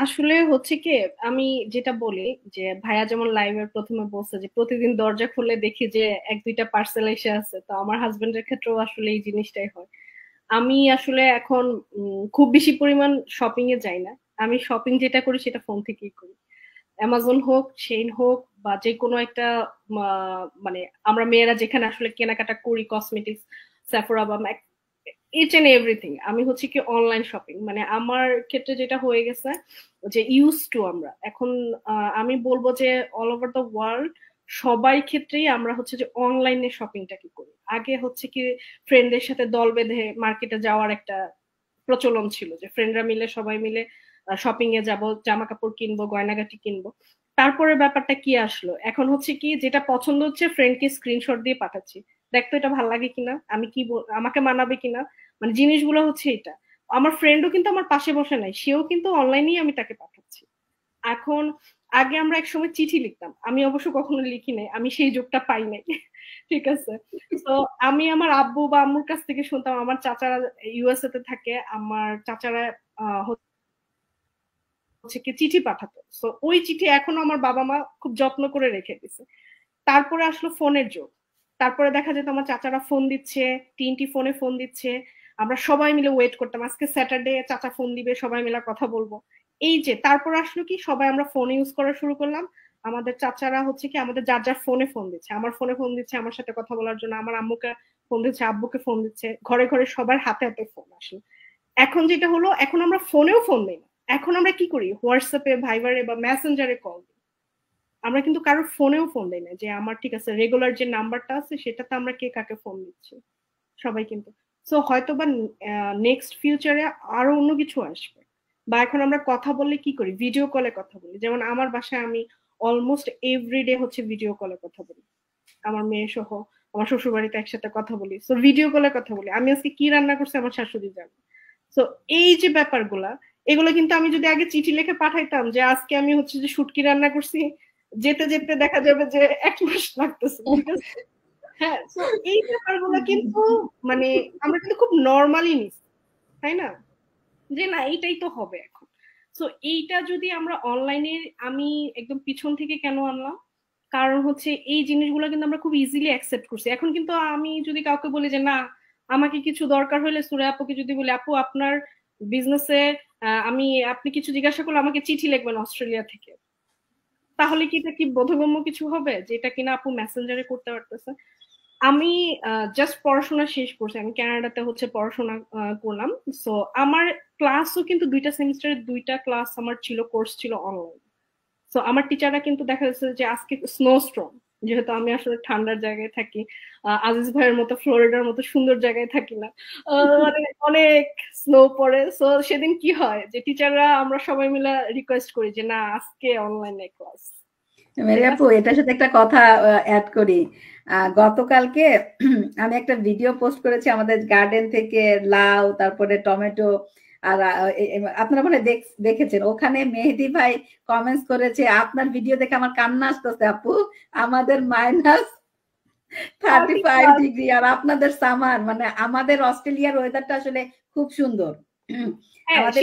আসলে হচ্ছে কি, আমি যেটা বলি যে ভাইয়া যেমন লাইভের প্রথমে বলছে যে প্রতিদিন দরজা খুলে দেখি যে এক দুইটা পার্সেল এসে আছে, তো আমার হাজবেন্ডের ক্ষেত্রেও আসলে এই জিনিসটাই হয়। আমি আসলে এখন খুব বেশি পরিমাণ শপিং এ যাই না, আমি শপিং যেটা করি সেটা ফোন থেকেই করি। অ্যামাজন হোক, শেইন হোক, বা যে কোনো একটা মানে আমরা মেয়েরা যেখানে আসলে কেনাকাটা করি, কসমেটিক্স, সেফোরা বা ইচ এন্ড এভরিথিং, আমি হচ্ছে কি অনলাইন শপিং, মানে আমার ক্ষেত্রে যেটা হয়ে গেছে যে ইউজ টু আমরা এখন, আমি বলবো যে অল ওভার দ্য ওয়ার্ল্ড সবাই ক্ষেত্রেই আমরা হচ্ছে যে অনলাইনে শপিংটা কি করি। আগে হচ্ছে কি ফ্রেন্ডদের সাথে দল বেঁধে মার্কেটে যাওয়ার একটা প্রচলন ছিল, যে ফ্রেন্ডরা মিলে সবাই মিলে শপিং এ যাব, জামা কাপড় কিনবো, গয়নাগাটি কিনবো। তারপরে ব্যাপারটা কি আসলো, এখন হচ্ছে কি যেটা পছন্দ হচ্ছে ফ্রেন্ডকে স্ক্রিনশট দিয়ে পাঠাচ্ছি, দেখতো এটা ভালো লাগে কিনা, আমি কি আমাকে মানাবে কিনা, মানে জিনিসগুলো হচ্ছে এটা। আমার ফ্রেন্ডও কিন্তু আমার পাশে বসে নাই, সেও কিন্তু অনলাইনেই আমি তাকে পাঠাচ্ছি। এখন আগে আমরা একসময় চিঠি লিখতাম, আমি অবশ্য কখনো লিখি নাই, আমি সেই যুগটা পাই নাই। ঠিক আছে, তো আমি আমার আব্বু বা আম্মুর কাছ থেকে শুনতাম, আমার চাচারা ইউএসএ তে থাকে, আমার চাচারা হচ্ছে কি চিঠি পাঠাতো, তো ওই চিঠি এখনো আমার বাবা মা খুব যত্ন করে রেখে দিছে। তারপরে আসলো ফোনের যুগ, তারপরে দেখা যেত আমার চাচারা ফোন দিচ্ছে, 3টি ফোনে ফোন দিচ্ছে, আমরা সবাই মিলে ওয়েট করতাম আজকে স্যাটারডে চাচা ফোন দিবে, সবাই মিলে কথা বলবো। এই যে তারপর আসলো কি সবাই আমরা ফোন ইউজ করা শুরু করলাম, আমাদের চাচারা হচ্ছে কি আমাদের যার যার ফোনে ফোন দিচ্ছে, আমার ফোনে ফোন দিচ্ছে আমার সাথে কথা বলার জন্য, আমার আম্মুকে ফোন দিচ্ছে, আব্বুকে ফোন দিচ্ছে, ঘরে ঘরে সবার হাতে হাতে ফোন আসলো। এখন যেটা হলো, এখন আমরা ফোনেও ফোন দিই না, এখন আমরা কি করি, হোয়াটসঅ্যাপে, ভাইবারে বা মেসেঞ্জারে কল দিই। আমরা কিন্তু কারোর ফোনেও ফোন দেই না যে আমার ঠিক আছে রেগুলার যে নাম্বারটা আছে সেটাতে আমরা কে কাকে ফোন দিচ্ছি, সবাই কিন্তু। সো হয়তো বা নেক্সট ফিউচারে আরো অন্য কিছু আসবে, বা এখন আমরা কথা বললে কি করি, ভিডিও কলে কথা বলি। যেমন আমার বাসায় আমি অলমোস্ট এভরিডে হচ্ছে ভিডিও কলে কথা বলি, আমার মেয়ে সহ আমার শ্বশুর বাড়িতে একসাথে কথা বলি, সো ভিডিও কলে কথা বলি। আমি আজকে কি রান্না করছি আমার শাশুড়ি জানে। সো এই যে ব্যাপারগুলা, এগুলো কিন্তু আমি যদি আগে চিঠি লিখে পাঠাইতাম যে আজকে আমি হচ্ছে যে শুটকি রান্না করছি, যেতে যেতে দেখা যাবে যে 1 মাস লাগতেছে। ঠিক আছে, হ্যাঁ, তো এই ব্যাপারগুলো কিন্তু মানে আমরা কিন্তু খুব নরমালি নিছি, তাই না, যে না এইটাই তো হবে এখন। তো এইটা যদি আমরা অনলাইনে, আমি একদম পিছন থেকে কেন আনলাম, কারণ হচ্ছে এই জিনিসগুলো কিন্তু আমরা খুব ইজিলি অ্যাকসেপ্ট করছি। এখন কিন্তু আমি যদি কাউকে বলি যে না আমাকে কিছু দরকার হলে, সুরাইয়া আপুকে যদি বলি আপু আপনার বিজনেসে আপনি কিছু জিজ্ঞাসা করলে আমাকে চিঠি লিখবেন অস্ট্রেলিয়া থেকে, তাহলে কি এটা কি বোধগম্য কিছু হবে যেটা কিনা আপু মেসেঞ্জারে করতে পারতেছে? আমি জাস্ট পড়াশোনা শেষ করছি, আমি কানাডাতে হচ্ছে পড়াশোনা করলাম। সো আমার ক্লাসও কিন্তু 2টা সেমিস্টারে 2টা ক্লাস আমার ছিল, কোর্স ছিল অনলাইন। সো আমার টিচাররা কিন্তু দেখা যাচ্ছে যে আজকে স্নো স্টর্ম, যেহেতু আমি আসলে ঠান্ডার জায়গায় থাকি, আজিজ ভাইয়ের মতো ফ্লোরিডার মতো সুন্দর জায়গায় থাকি না, মানে অনেক স্নো পড়ে। সো সেদিন কি হয় যে টিচাররা আমরা সবাই মিলে রিকোয়েস্ট করি যে না আজকে অনলাইনে ক্লাস। মেরি আপু এটার সাথে একটা কথা অ্যাড করি। গতকালকে আমি একটা ভিডিও পোস্ট করেছি আমাদের গার্ডেন থেকে, লাউ তারপরে টমেটো, আর আপনারা মনে দেখেছেন, ওখানে মেহেদি ভাই কমেন্টস করেছে আপনার ভিডিও দেখে আমার কান্না আসতেছে আপু, আমাদের -35 ডিগ্রি আর আপনাদের সামার, মানে আমাদের অস্ট্রেলিয়ার ওয়েদারটা আসলে খুব সুন্দর। আমাদের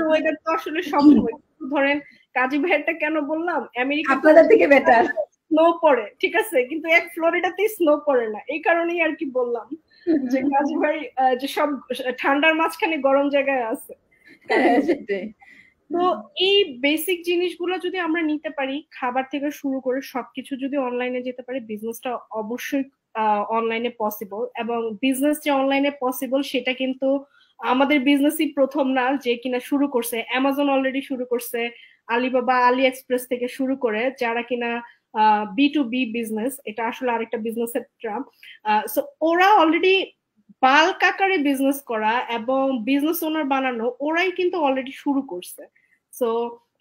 ওয়েদার তো আসলে সবসময় ধরেন, কাজী ভাইয়েরটা কেন বললাম, আমেরিকা আপনাদের থেকে বেটার স্নো পড়ে, ঠিক আছে, কিন্তু এক ফ্লোরিডাতেই স্নো পড়ে না, এই কারণেই আর কি বললাম যে কাজী ভাই যে সব ঠান্ডার মাঝখানে গরম জায়গায় আছে। তো এই বেসিক জিনিসগুলো যদি আমরা নিতে পারি, খাবার থেকে শুরু করে সবকিছু যদি অনলাইনে যেতে পারে, বিজনেসটা অবশ্যই অনলাইনে পসিবল। এবং বিজনেস যে অনলাইনে পসিবল সেটা কিন্তু আমাদের বিজনেসই প্রথম না যে কিনা শুরু করছে, অ্যামাজন অলরেডি শুরু করছে, আলিবাবা, আলি এক্সপ্রেস থেকে শুরু করে যারা কিনা B2B বিজনেস, এটা আসলে আরেকটা বিজনেসের ট্রাম। সো ওরা অলরেডি বাল্ক আকারে বিজনেস করা এবং বিজনেস ওনার বানানো, ওরাই কিন্তু অলরেডি শুরু করছে। সো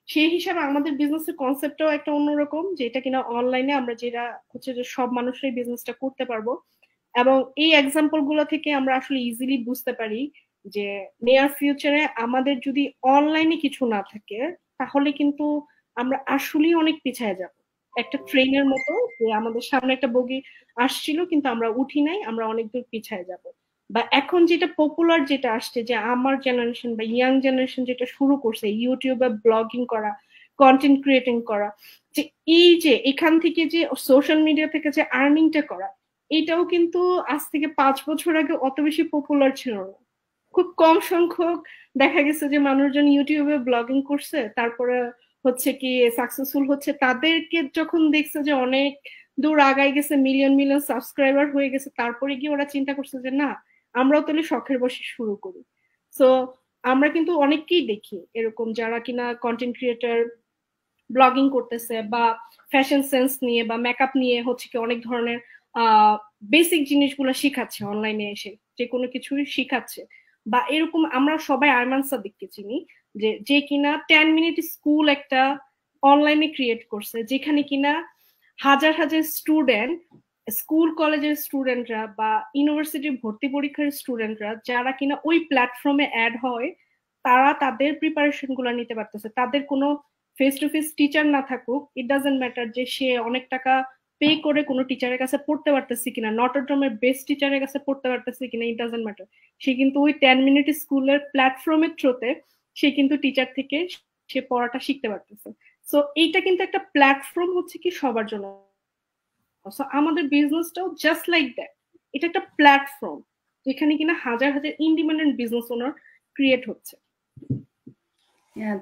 সেই হিসাবে আমাদের বিজনেসের কনসেপ্টটাও একটা অন্যরকম, যেটা কিনা অনলাইনে আমরা যেটা হচ্ছে যে সব মানুষরাই বিজনেসটা করতে পারবো। এবং এই এক্সাম্পল গুলো থেকে আমরা আসলে ইজিলি বুঝতে পারি যে নিয়ার ফিউচারে আমাদের যদি অনলাইনে কিছু না থাকে তাহলে কিন্তু আমরা আসলেই অনেক পিছিয়ে যাব। একটা ট্রেনের মতো, যে আমাদের সামনে একটা বগি আসছিল কিন্তু আমরা উঠি নাই, আমরা অনেক দূর পিছিয়ে যাব। বা এখন যেটা পপুলার যেটা আসছে, যে আমার জেনারেশন বা ইয়াং জেনারেশন যেটা শুরু করছে, ইউটিউবে ব্লগিং করা, কন্টেন্ট ক্রিয়েটিং করা, যে এই যে এখান থেকে যে সোশ্যাল মিডিয়া থেকে যে আর্নিংটা করা, এটাও কিন্তু আজ থেকে 5 বছর আগে অত বেশি পপুলার ছিল না। খুব কম সংখ্যক দেখা গেছে যে মানুষজন ইউটিউবে ব্লগিং করছে, তারপরে হচ্ছে কি সাকসেসফুল হচ্ছে, তাদেরকে যখন দেখছে যে অনেক দূর আগায় গেছে, মিলিয়ন মিলিয়ন সাবস্ক্রাইবার হয়ে গেছে, তারপরে গিয়ে ওরা চিন্তা করছে যে না আমরাও তাহলে শখের বসে শুরু করি। সো আমরা কিন্তু অনেককেই দেখি এরকম যারা কিনা কন্টেন্ট ক্রিয়েটর, ব্লগিং করতেছে বা ফ্যাশন সেন্স নিয়ে বা মেকআপ নিয়ে হচ্ছে কি অনেক ধরনের বেসিক জিনিসগুলো শিখাচ্ছে অনলাইনে এসে, যে কোনো কিছুই শিখাচ্ছে। বা এরকম আমরা সবাই আরমান সাদিককে চিনি, যে কিনা 10 মিনিট স্কুল একটা অনলাইনে ক্রিয়েট করছে, যেখানে কিনা হাজার হাজার স্টুডেন্ট স্কুল কলেজের স্টুডেন্টরা বা ইউনিভার্সিটি ভর্তি পরীক্ষার স্টুডেন্টরা যারা কিনা ওই প্ল্যাটফর্মে অ্যাড হয়, তারা তাদের প্রিপারেশন গুলো নিতে পারতেছে। তাদের কোনো ফেস টু ফেস টিচার না থাকুক, ইট ডাজেন্ট ম্যাটার যে সে অনেক টাকা পে করে কোনো টিচারের কাছে পড়তে পারতেছে কিনা, নটরডেমের বেস্ট টিচারের কাছে পড়তে পারতেছে কিনা, ইট ডাজেন্ট ম্যাটার। সে কিন্তু ওই 10 মিনিট স্কুলের প্ল্যাটফর্মের থ্রুতে সে কিন্তু টিচার থেকে সে পড়াটা শিখতে পারতেছে। সো এইটা কিন্তু একটা প্ল্যাটফর্ম হচ্ছে কি সবার জন্য। সো আমাদের বিজনেসটাও জাস্ট লাইক দ্যাট, এটা একটা প্ল্যাটফর্ম যেখানে কিনা হাজার হাজার ইন্ডিপেন্ডেন্ট বিজনেস ওনার ক্রিয়েট হচ্ছে।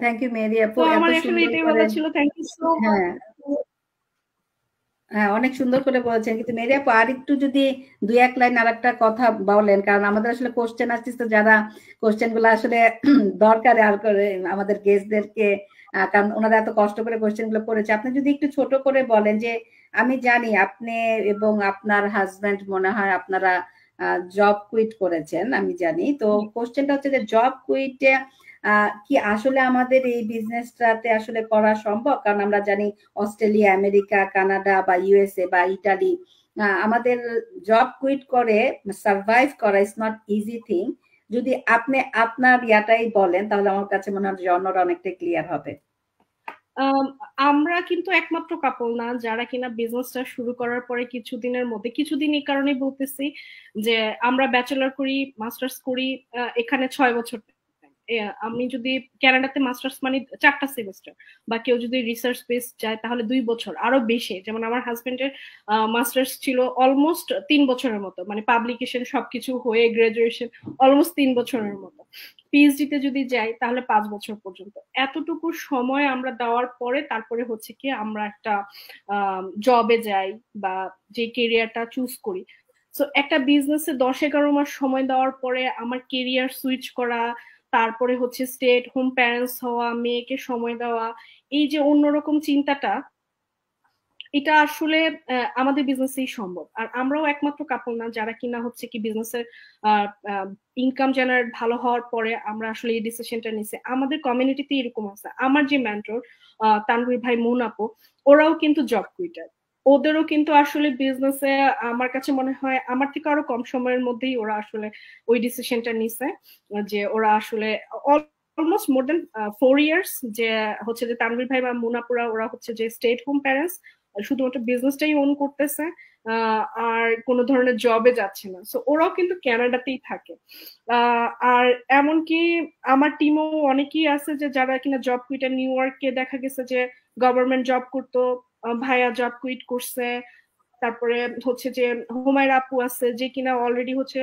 থ্যাংক ইউ মেরি আপু, তো আমার এত আসলে সুন্দর এটাই করে। বলা ছিল। Thank you so much. হ্যাঁ, অনেক সুন্দর করে বলেছেন, কিন্তু মেরি আপু আর একটু যদি 2-1 লাইন আর একটা কথা বলেন, কারণ আমাদের আসলে কোশ্চেন আসছে, যারা কোশ্চেন গুলো আসলে দরকার আর করে আমাদের গেস্টদেরকে, কারণ ওনারা এত কষ্ট করে কোশ্চেন গুলো করেছে। আপনি যদি একটু ছোট করে বলেন যে, আমি জানি আপনি এবং আপনার হাজবেন্ড মনে হয় আপনারা জব কুইট করেছেন, আমি জানি। তো কোশ্চেনটা হচ্ছে যে জব কুইটে কি আসলে আমাদের এই বিজনেসটাতে আসলে করা সম্ভব? কারণ আমরা জানি অস্ট্রেলিয়া, আমেরিকা, কানাডা বা ইউএসএ বা ইটালি, আমাদের জব কুইট করে সার্ভাইভ করা ইজ নট ইজি থিং। যদি আপনি আপনার ইয়াটাই বলেন তাহলে আমার কাছে মনে হয় জন্মটা অনেকটা ক্লিয়ার হবে। আমরা কিন্তু একমাত্র কাপল না যারা কিনা বিজনেসটা শুরু করার পরে কিছুদিনের মধ্যে, কিছুদিন এই কারণে বলতেছি যে আমরা ব্যাচেলর করি, মাস্টার্স করি এখানে 6 বছর। আমি যদি কানাডাতে মাস্টার্স মানে 4টা সেমিস্টার, বা কেউ যদি রিসার্চ বেস যায় তাহলে 2 বছর, আরো বেশি। যেমন আমার হাজবেন্ডের মাস্টার্স ছিল অলমোস্ট 3 বছরের মতো, মানে পাবলিকেশন সবকিছু হয়ে গ্রাজুয়েশন অলমোস্ট 3 বছরের মতো। পিএইচডি তে যদি যাই তাহলে 5 বছর পর্যন্ত। এতটুকু সময় আমরা দেওয়ার পরে তারপরে হচ্ছে কি আমরা একটা জবে যাই বা যে কেরিয়ারটা চুজ করি। সো একটা বিজনেসে 10-11 মাস সময় দেওয়ার পরে আমার কেরিয়ার সুইচ করা, তারপরে হচ্ছে স্টে এট হোম প্যারেন্টস হওয়া, মেয়েকে সময় দেওয়া, এই যে অন্যরকম চিন্তাটা, এটা আসলে আমাদের বিজনেসেই সম্ভব। আর আমরাও একমাত্র কাপল না যারা কিনা হচ্ছে কি বিজনেসের ইনকাম জেনারেট ভালো হওয়ার পরে আমরা আসলে এই ডিসিশনটা নিছি। আমাদের কমিউনিটিতে এরকম আছে। আমার যে মেন্টর তানভীর ভাই, মুন আপু, ওরাও কিন্তু জব কুইটার। ওদেরও কিন্তু আসলে বিজনেসে আমার কাছে মনে হয় আমার থেকে আরো কম সময়ের মধ্যেই ওরা আসলে ওই ডিসিশনটা নিছে যে ওরা আসলে অলমোস্ট মোর দেন 4 ইয়ার্স যে হচ্ছে যে তানভীর ভাই বা মুনাপুরা ওরা হচ্ছে যে স্টে এট হোম প্যারেন্টস, শুধুমাত্র বিজনেসটাই ওন করতেছে, আর কোনো ধরনের জবে যাচ্ছে না। সো ওরাও কিন্তু কানাডাতেই থাকে। আর এমনকি আমার টিমও অনেকেই আছে যে যারা কিনা জব কুইটার। নিউ ইয়র্কে দেখা গেছে যে গভর্নমেন্ট জব করতো, ভাইয়া জব কুইট করছে। তারপরে হচ্ছে যে হুমায়রা আপু আছে যে কিনা অলরেডি হচ্ছে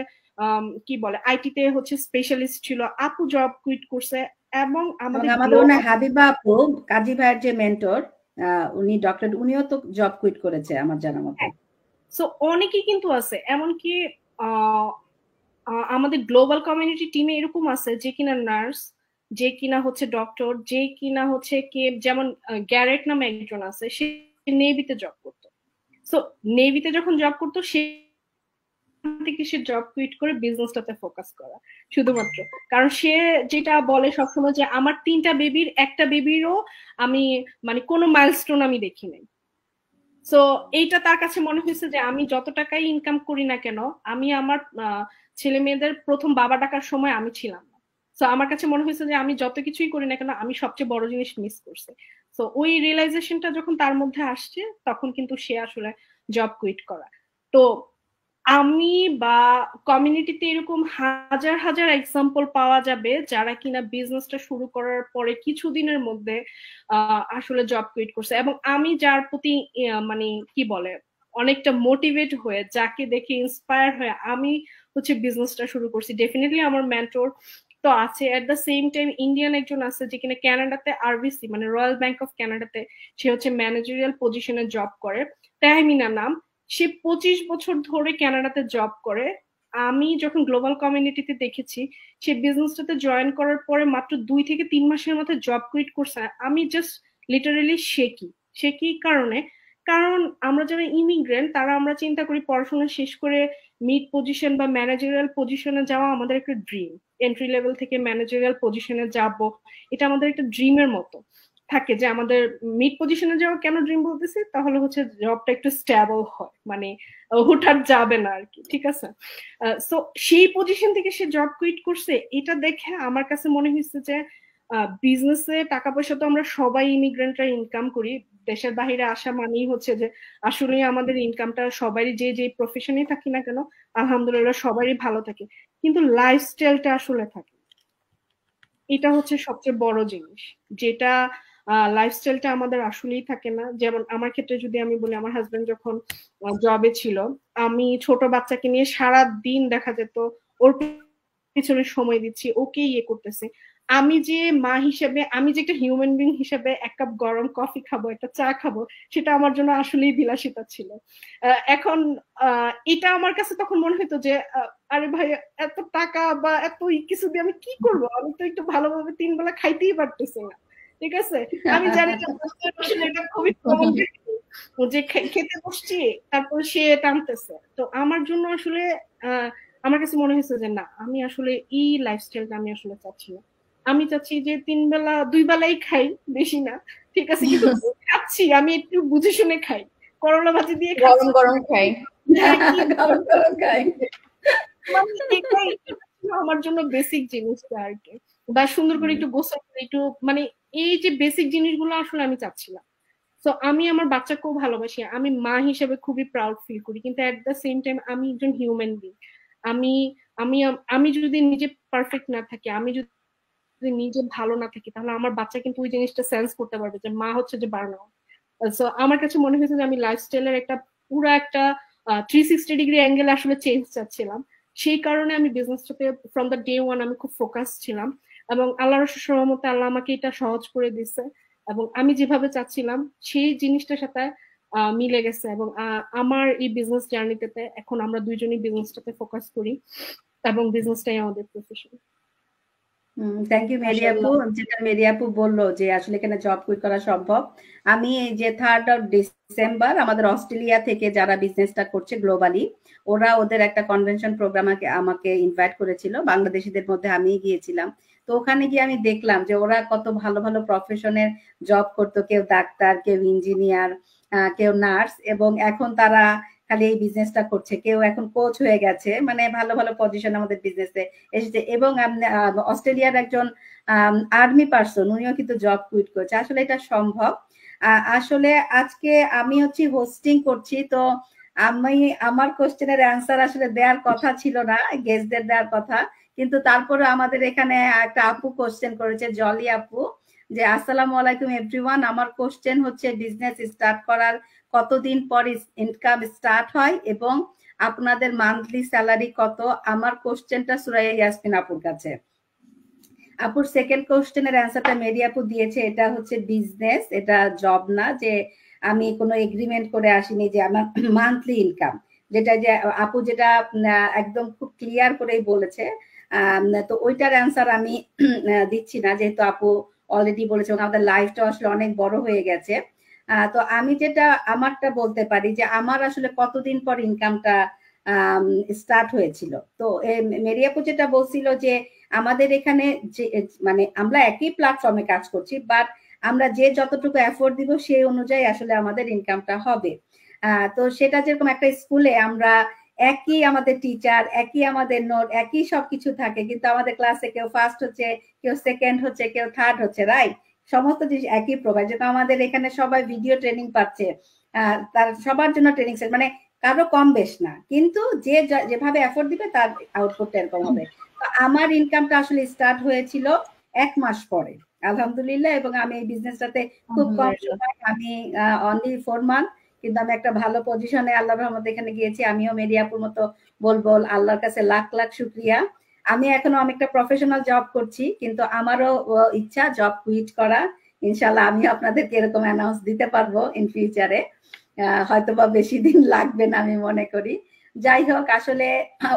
কি বলে আইটিতে হচ্ছে স্পেশালিস্ট ছিল, আপু জব কুইট করছে। এবং আমাদের হাবিবা আপু, কাজী ভাইয়ের যে মেন্টর, উনি ডক্টরেট, উনিও তো জব কুইট করেছে আমার জানা মতে। সো অনেকেই কিন্তু আছে। এমনকি আমাদের গ্লোবাল কমিউনিটি টিমে এরকম আছে যে কিনা নার্স, যে কিনা হচ্ছে ডক্টর, যে কিনা হচ্ছে কে, যেমন গ্যারেট নামে একজন আছে, সে নেভিতে জব করতো। সো নেভিতে যখন জব করতো সে থেকে সে জব কুইট করে বিজনেসটাতে ফোকাস করা শুধুমাত্র। কারণ সে যেটা বলে সবসময় যে আমার 3টা বেবির একটা বেবিরও আমি মানে কোনো মাইলস্টোন আমি দেখি নাই। সো এইটা তার কাছে মনে হয়েছে যে আমি যত টাকাই ইনকাম করি না কেন, আমি আমার ছেলে মেয়েদের প্রথম বাবা ডাকার সময় আমি ছিলাম না। সো আমার কাছে মনে হয়েছে যে আমি যত কিছুই করি না কেন আমি সবচেয়ে বড় জিনিস মিস করছি। সো ওই রিয়েলাইজেশনটা যখন তার মধ্যে আসছে তখন কিন্তু সে আসলে জব কুইট করা। তো আমি বা কমিউনিটিতে এরকম হাজার হাজার এক্সাম্পল পাওয়া যাবে যারা কিনা বিজনেসটা শুরু করার পরে কিছুদিনের মধ্যে আসলে জব কুইট করছে। এবং আমি যার প্রতি মানে কি বলে অনেকটা মোটিভেট হয়ে, যাকে দেখে ইন্সপায়ার হয়ে আমি হচ্ছে বিজনেসটা শুরু করছি। ডেফিনেটলি আমার মেন্টর তো আছে, এট দ্য সেম টাইম ইন্ডিয়ান একজন আছে যে কিনা কানাডাতে আরবিসি মানে রয়্যাল ব্যাংক অফ কানাডাতে সে হচ্ছে ম্যানেজারিয়াল পজিশনে জব করে, তাহমিনা নাম। সে 25 বছর ধরে কানাডাতে জব করে। আমি যখন গ্লোবাল কমিউনিটিতে দেখেছি সে বিজনেসটাতে জয়েন করার পরে মাত্র 2 থেকে 3 মাসের মধ্যে জব কুইট করছে। আমি জাস্ট লিটারালি সে কি কারণে, কারণ আমরা যারা ইমিগ্রেন্ট তারা আমরা চিন্তা করি পড়াশোনা শেষ করে মিড পজিশন বা ম্যানেজারিয়াল পজিশনে যাওয়া আমাদের একটা ড্রিম, এন্ট্রি লেভেল থেকে ম্যানেজারিয়াল পজিশনে যাব, এটা আমাদের একটা ড্রিমের মতো থাকে যে আমাদের মিড পজিশনে যাওয়া কেন ড্রিম বলতেছি, তাহলে হচ্ছে জবটা একটু স্টেবল হয়, মানে হুটহাট যাবে না আর কি, ঠিক আছে। সো সেই পজিশন থেকে সে জব কুইট করছে, এটা দেখে আমার কাছে মনে হয়েছে যে বিজনেসে টাকা পয়সা তো আমরা সবাই ইমিগ্রেন্টরা ইনকাম করি, দেশের বাহিরে আসা মানেই হচ্ছে যে আসলে আমাদের ইনকামটা সবারই যে যে প্রফেশনে থাকি না কেন আলহামদুলিল্লাহ সবারই ভালো থাকে, কিন্তু লাইফস্টাইলটা আসলে থাকে, এটা হচ্ছে সবচেয়ে বড় জিনিস, যেটা লাইফস্টাইলটা আমাদের আসলেই থাকে না। যেমন আমার ক্ষেত্রে যদি আমি বলি, আমার হাজবেন্ড যখন জবে ছিল, আমি ছোট বাচ্চাকে নিয়ে সারা দিন দেখা যেত ওর পিছনে সময় দিচ্ছি, ওকে ইয়ে করতেছে। আমি যে মা হিসেবে, আমি যে একটা হিউম্যান বিং হিসেবে এক কাপ গরম কফি খাবো, একটা চা খাবো, সেটা আমার জন্য আসলেই বিলাসিতা ছিল। এখন এটা আমার কাছে তখন মনে হতো যে আরে ভাই, এত টাকা বা এত কিছু দিয়ে আমি কি করব, আমি তো একটু ভালোভাবে 3 বেলা খাইতেই পারতেছি না, ঠিক আছে। আমি জানি না এটা খুবই কমন যে খেতে বসছি তারপর সে টানতেছে। তো আমার জন্য আসলে আমার কাছে মনে হয়েছে যে না, আমি আসলে এই লাইফস্টাইলটা আমি আসলে চাচ্ছি না। আমি চাচ্ছি যে 3 বেলা 2 বেলাই খাই, বেশি না, ঠিক আছে, কিন্তু খাচ্ছি আমি একটু বুঝে শুনে খাই, করলা ভাজি দিয়ে গরম গরম খাই। এটাই আমার জন্য বেসিক জিনিসটা আর কি, বা সুন্দর করে একটু গোসল করে একটু, মানে এই যে বেসিক জিনিসগুলো আসলে আমি চাচ্ছিলাম। তো আমি আমার বাচ্চাকেও ভালোবাসি, আমি মা হিসেবে খুবই প্রাউড ফিল করি, কিন্তু এট দ্য সেম টাইম আমি একজন হিউম্যান বিং। আমি আমি আমি যদি নিজে পারফেক্ট না থাকি, আমি যদি নিজে ভালো না থাকি, তাহলে আমার বাচ্চা কিন্তু ওই জিনিসটা সেন্স করতে পারবে যে মা হচ্ছে যে বার্নআউট। সো আমার কাছে মনে হয়েছে যে আমি লাইফস্টাইলের একটা পুরো একটা 360 ডিগ্রি অ্যাঙ্গেল আসলে চেঞ্জ চাচ্ছিলাম। সেই কারণে আমি বিজনেসটাতে ফ্রম দ্য ডে ওয়ান আমি খুব ফোকাস ছিলাম, এবং আল্লাহর রহমতে আল্লাহ আমাকে এটা সহজ করে দিচ্ছে, এবং আমি যেভাবে চাচ্ছিলাম সেই জিনিসটার সাথে মিলে গেছে। এবং আমার এই বিজনেস জার্নিতে এখন আমরা দুইজনই বিজনেসটাতে ফোকাস করি, এবং বিজনেসটাই আমাদের প্রফেশন। থ্যাংক ইউ মেরি আপু। যেটা মেরি আপু বললো যে আসলে এখানে জব কুইট করা সম্ভব। আমি যে 3rd of ডিসেম্বর আমাদের অস্ট্রেলিয়া থেকে যারা বিজনেসটা করছে গ্লোবালি, ওরা ওদের একটা কনভেনশন প্রোগ্রাম আমাকে ইনভাইট করেছিল, বাংলাদেশিদের মধ্যে আমি গিয়েছিলাম। তো ওখানে গিয়ে আমি দেখলাম যে ওরা কত ভালো ভালো প্রফেশনের জব করতো, কেউ ডাক্তার, কেউ ইঞ্জিনিয়ার, কেউ নার্স, এবং এখন তারা খালি এই বিজনেসটা করছে, কেউ এখন কোচ হয়ে গেছে, মানে ভালো ভালো পজিশন আমাদের বিজনেসে এসেছে। এবং অস্ট্রেলিয়ার একজন আর্মি পার্সন, উনিও কিন্তু জব কুইট করছে। আসলে এটা সম্ভব। আসলে আজকে আমি হচ্ছে হোস্টিং করছি, তো আমি আমার কোশ্চেনের অ্যান্সার আসলে দেওয়ার কথা ছিল না, গেস্টদের দেওয়ার কথা, কিন্তু তারপরে আমাদের এখানে একটা আপু কোশ্চেন করেছে, জলি আপু, যে আসসালামু আলাইকুম এভরিওয়ান, আমার কোশ্চেন হচ্ছে বিজনেস স্টার্ট করার কতদিন পর ইনকাম স্টার্ট হয় এবং আপনাদের মান্থলি স্যালারি কত? আমার কোশ্চেনটা সুরাইয়া ইয়াসমিন আপুর কাছে। আপুর সেকেন্ড কোশ্চেনের অ্যান্সারটা মেরি আপু দিয়েছে, এটা হচ্ছে বিজনেস, এটা জব না, যে আমি কোনো এগ্রিমেন্ট করে আসিনি যে আমার মান্থলি ইনকাম, যেটা যে আপু যেটা একদম খুব ক্লিয়ার করেই বলেছে। তো ওইটার অ্যান্সার আমি দিচ্ছি না, যেহেতু আপু অলরেডি বলেছে, আমাদের লাইফটা আসলে অনেক বড় হয়ে গেছে। তো আমি যেটা আমারটা বলতে পারি যে আমার আসলে কতদিন পর ইনকামটা স্টার্ট হয়েছিল। তো মেরি আপু যেটা বলছিল যে আমাদের এখানে যে মানে আমরা একই প্ল্যাটফর্মে কাজ করছি, বাট আমরা যে যতটুকু এফোর্ট দিব সেই অনুযায়ী আসলে আমাদের ইনকামটা হবে। তো সেটা যেরকম একটা স্কুলে আমরা একই আমাদের টিচার, একই আমাদের নোট, একই সবকিছু থাকে, কিন্তু আমাদের ক্লাসে কেউ ফার্স্ট হচ্ছে, কেউ সেকেন্ড হচ্ছে, কেউ থার্ড হচ্ছে, রাইট? সমস্ত জিনিস একই প্রোভাইড। যেটা আমাদের এখানে সবাই ভিডিও ট্রেনিং পাচ্ছে, তার সবার জন্য ট্রেনিং সেট, মানে কারো কম বেশ না, কিন্তু যে যেভাবে এফোর্ট দিবে তার আউটপুটটা এরকম হবে। আমার ইনকামটা আসলে স্টার্ট হয়েছিল 1 মাস পরে আলহামদুলিল্লাহ, এবং আমি এই বিজনেসটাতে খুব কম সময়, আমি অনলি 4 মান্থ, কিন্তু আমি একটা ভালো পজিশনে আল্লাহর রহমতে এখানে গিয়েছি। আমিও মেরি আপুর মতো বলবো আল্লাহর কাছে লাখ লাখ শুকরিয়া। আমি এখনো অনেকটা প্রফেশনাল জব করছি, কিন্তু আমারও ইচ্ছা জব কুইট করা। ইনশাল্লাহ আমি আপনাদেরকে এরকম অ্যানাউন্স দিতে পারবো ইন ফিউচারে, হয়তোবা বেশি দিন লাগবে না আমি মনে করি। যাই হোক, আসলে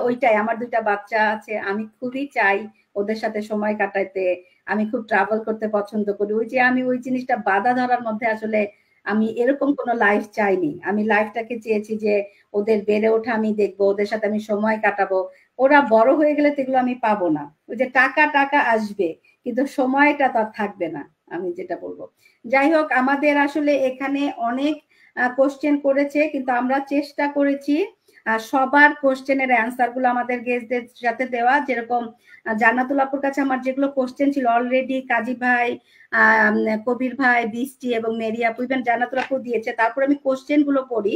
ওইটাই, আমার 2টা বাচ্চা আছে, আমি খুবই চাই ওদের সাথে সময় কাটাইতে, আমি খুব ট্রাভেল করতে পছন্দ করি। ওই যে আমি ওই জিনিসটা বাধা ধরার মধ্যে আসলে আমি এরকম কোনো লাইফ চাইনি। আমি লাইফটাকে চেয়েছি যে ওদের বেড়ে ওঠা আমি দেখবো, ওদের সাথে আমি সময় কাটাবো, ওরা বড় হয়ে গেলে তো এগুলো আমি পাবো না। ওই যে টাকা টাকা আসবে, কিন্তু সময়টা তো আর থাকবে না। আমি যেটা বলবো। যাই হোক, আমাদের আসলে এখানে অনেক কোশ্চেন করেছে, কিন্তু আমরা চেষ্টা করেছি সবার কোশ্চেনের অ্যান্সার গুলো আমাদের গেস্টদের সাথে দেওয়া। যেরকম জান্নাতুল আপুর কাছে আমার যেগুলো কোশ্চেন ছিল অলরেডি কাজী ভাই, কবির ভাই, বৃষ্টি এবং মেরি আপু, ইভেন জান্নাতুল আপু দিয়েছে। তারপর আমি কোশ্চেন গুলো পড়ি,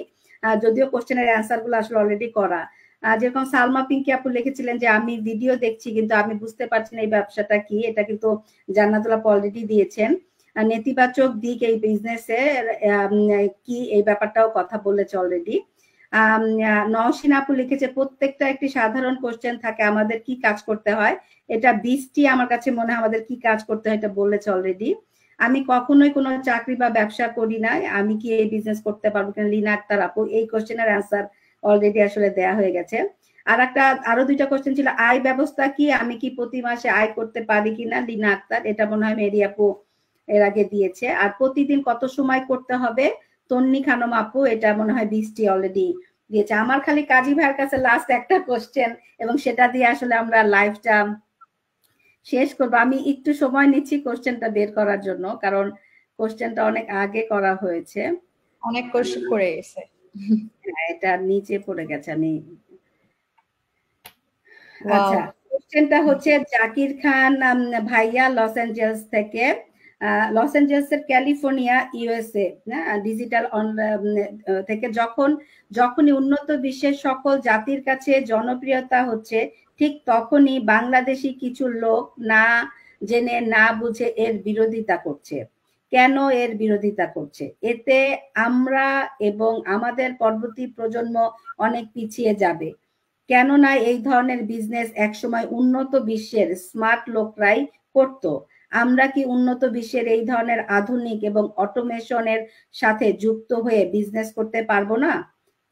যদিও কোশ্চেনের অ্যান্সার গুলো আসলে অলরেডি করা। যেরকম সালমা পিঙ্কি আপু লিখেছিলেন যে আমি ভিডিও দেখছি কিন্তু আমি বুঝতে পারছি না এই ব্যবসাটা কি, এটা কিন্তু জান্নাতুল আপু অলরেডি দিয়েছেন। নেতিবাচক দিক এই বিজনেসে কি, এই ব্যাপারটাও কথা বলেছে অলরেডি। নওশিন আপু লিখেছে প্রত্যেকটা একটি সাধারণ কোশ্চেন থাকে, আমাদের কি কাজ করতে হয়। এটা বৃষ্টি আমার কাছে মনে হয় আমাদের কি কাজ করতে হয় এটা বলেছে অলরেডি। আমি কখনোই কোনো চাকরি বা ব্যবসা করি নাই, আমি কি এই বিজনেস করতে পারবো কিনা, লিনা আক্তার আপু, এই কোশ্চেনের অ্যান্সার অলরেডি আসলে দেয়া হয়ে গেছে। আরো দুইটা কোশ্চেন ছিল, আয় ব্যবস্থা কি, আমি কি প্রতি মাসে আয় করতে পারি কিনা, লিনা আক্তার, এটা মনে হয় মেরি আপু এর আগে দিয়েছে। আর প্রতিদিন কত সময় করতে হবে, তন্নি খানম আপু, এটা মনে হয় বৃষ্টি অলরেডি দিয়েছে। আমার খালি কাজী ভাইয়ের কাছে লাস্ট একটা কোশ্চেন, এবং সেটা দিয়ে আসলে আমরা লাইভটা শেষ করবো। আমি একটু সময় নিচ্ছি কোশ্চেনটা বের করার জন্য, কারণ কোশ্চেনটা অনেক আগে করা হয়েছে, অনেক কোশ্চেন করে গেছে। এটা নিচে পড়ে গেছে। আমি আচ্ছা, কোশ্চেনটা হচ্ছে জাকির খান ভাইয়া লস অ্যাঞ্জেলস থেকে, লস অ্যাঞ্জেলসের ক্যালিফোর্নিয়া ইউএসএ ডিজিটাল থেকে, যখনই উন্নত বিশ্বের সকল জাতির কাছে জনপ্রিয়তা হচ্ছে, ঠিক তখনই বাংলাদেশি কিছু লোক না জেনে না বুঝে এর বিরোধিতা করছে। কেন এর বিরোধিতা করছে? এতে আমরা এবং আমাদের পরবর্তী প্রজন্ম অনেক পিছিয়ে যাবে। কেননা এই ধরনের বিজনেস একসময় উন্নত বিশ্বের স্মার্ট লোকরাই করত। আমরা কি উন্নত বিশ্বের এই ধরনের আধুনিক এবং অটোমেশনের সাথে যুক্ত হয়ে বিজনেস করতে পারবো না?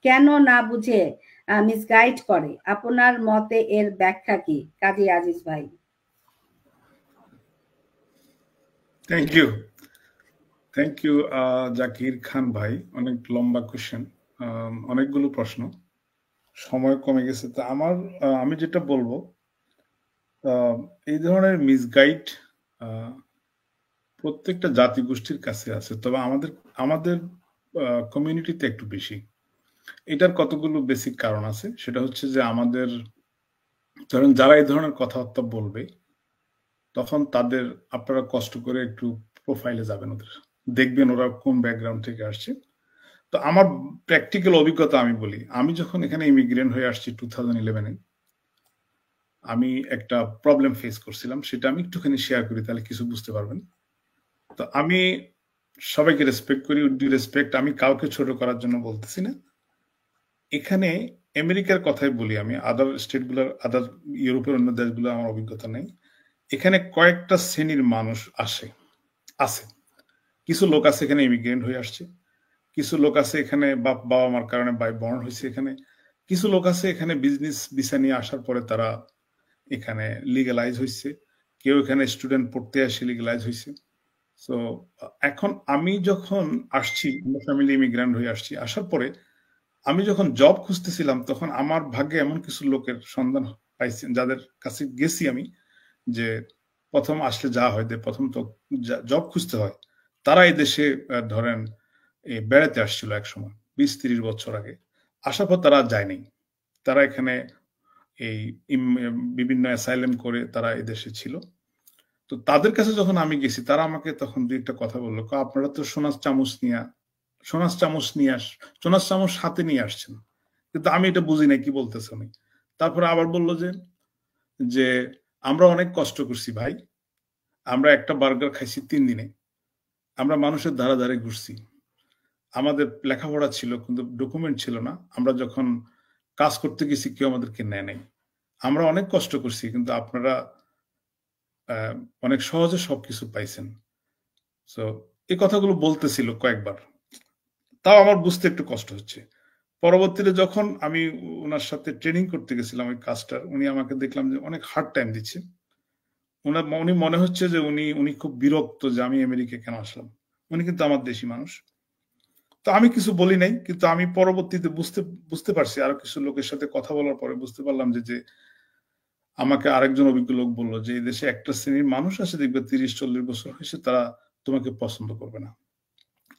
কেন না বুঝে মিসগাইড করে? আপনার মতে এর ব্যাখ্যা কি? কাজী আজিজ ভাই। থ্যাংক ইউ জাকির খান ভাই, অনেক লম্বা কোশ্চেন, অনেকগুলো প্রশ্ন, সময় কমে গেছে। তো আমি যেটা বলবো, এই ধরনের মিসগাইড প্রত্যেকটা জাতিগোষ্ঠীর কাছে আছে, তবে আমাদের কমিউনিটিতে একটু বেশি। এটার কতগুলো বেসিক কারণ আছে। সেটা হচ্ছে যে আমাদের ধরেন যারা এই ধরনের কথাবার্তা বলবে, তখন আপনারা কষ্ট করে একটু প্রোফাইলে যাবেন, ওদের দেখবেন ওরা কোন ব্যাকগ্রাউন্ড থেকে আসছে। তো আমার প্র্যাকটিক্যাল অভিজ্ঞতা আমি বলি, আমি যখন এখানে ইমিগ্রেন্ট হয়ে আসছি 2011-এ, আমি একটা প্রবলেম ফেস করছিলাম, সেটা আমি একটুখানি শেয়ার করি, তাহলে কিছু বুঝতে পারবেন। তো আমি সবাইকে রেসপেক্ট করি, উইথ ডিউ রেসপেক্ট, আমি কাউকে ছোট করার জন্য বলতেছি না। এখানে আমেরিকার কথাই বলি, আমি আদার ইউরোপের অন্য দেশগুলো আমার অভিজ্ঞতা নেই। এখানে কয়েকটা শ্রেণীর মানুষ আছে। কিছু লোক আছে এখানে ইমিগ্রেন্ট হয়ে আসছে, কিছু লোক আছে এখানে বাবা মার কারণে বর্ন হয়েছে এখানে, কিছু লোক আছে এখানে বিজনেস ভিসা নিয়ে আসার পরে তারা এখানে লিগালাইজ হয়েছে, কেউ এখানে স্টুডেন্ট পড়তে আসে লিগালাইজ হয়েছে। সো এখন আমি যখন আসছি, ফ্যামিলি ইমিগ্রেন্ট হয়ে আসছি, আসার পরে আমি যখন জব খুঁজতেছিলাম, তখন আমার ভাগ্যে এমন কিছু লোকের সন্ধান পাইছি যাদের কাছে গেছি আমি, যে প্রথম আসলে যা হয়, প্রথম তো জব খুঁজতে হয়। তারা এই দেশে ধরেন বেড়াতে আসছিল এক সময় 20-30 বছর আগে, আসার পর তারা যায়নি, তারা এখানে এই বিভিন্ন অ্যাসাইলেম করে তারা এই দেশে ছিল। তো তাদের কাছে যখন আমি গেছি, তারা আমাকে তখন দুই একটা কথা বললো, আপনারা তো সোনার চামচ হাতে নিয়ে আসছেন, কিন্তু আমি এটা বুঝি না কি বলতেছে উনি। তারপরে আবার বললো যে আমরা অনেক কষ্ট করছি ভাই, আমরা একটা বার্গার খাইছি 3 দিনে, আমরা মানুষের ধারে ধারে ঘুরছি, আমাদের লেখাপড়া ছিল কিন্তু ডকুমেন্ট ছিল না, আমরা যখন কাজ করতে গেছি কেউ আমাদেরকে নেয় নাই, আমরা অনেক কষ্ট করছি, কিন্তু আপনারা অনেক সহজে সবকিছু পাইছেন। সো এই কথাগুলো বলতেছিল কয়েকবার, তাও আমার বুঝতে একটু কষ্ট হচ্ছে। পরবর্তীতে যখন আমি ওনার সাথে ট্রেনিং করতে গেছিলাম ওই কাজটার, উনি আমাকে দেখলাম যে অনেক হার্ড টাইম দিচ্ছে। উনি মনে হচ্ছে যে উনি খুব বিরক্ত যে আমি আমেরিকা কেন আসলাম। উনি কিন্তু আমার দেশি মানুষ। তো আমি কিছু বলি নাই, কিন্তু আমি পরবর্তীতে বুঝতে পারছি, আরো কিছু লোকের সাথে কথা বলার পরে বুঝতে পারলাম যে আমাকে আরেকজন অভিজ্ঞ লোক বললো যে এই দেশে একটা শ্রেণীর মানুষ আছে, দেখবে 30-40 বছর হয়েছে, তারা তোমাকে পছন্দ করবে না।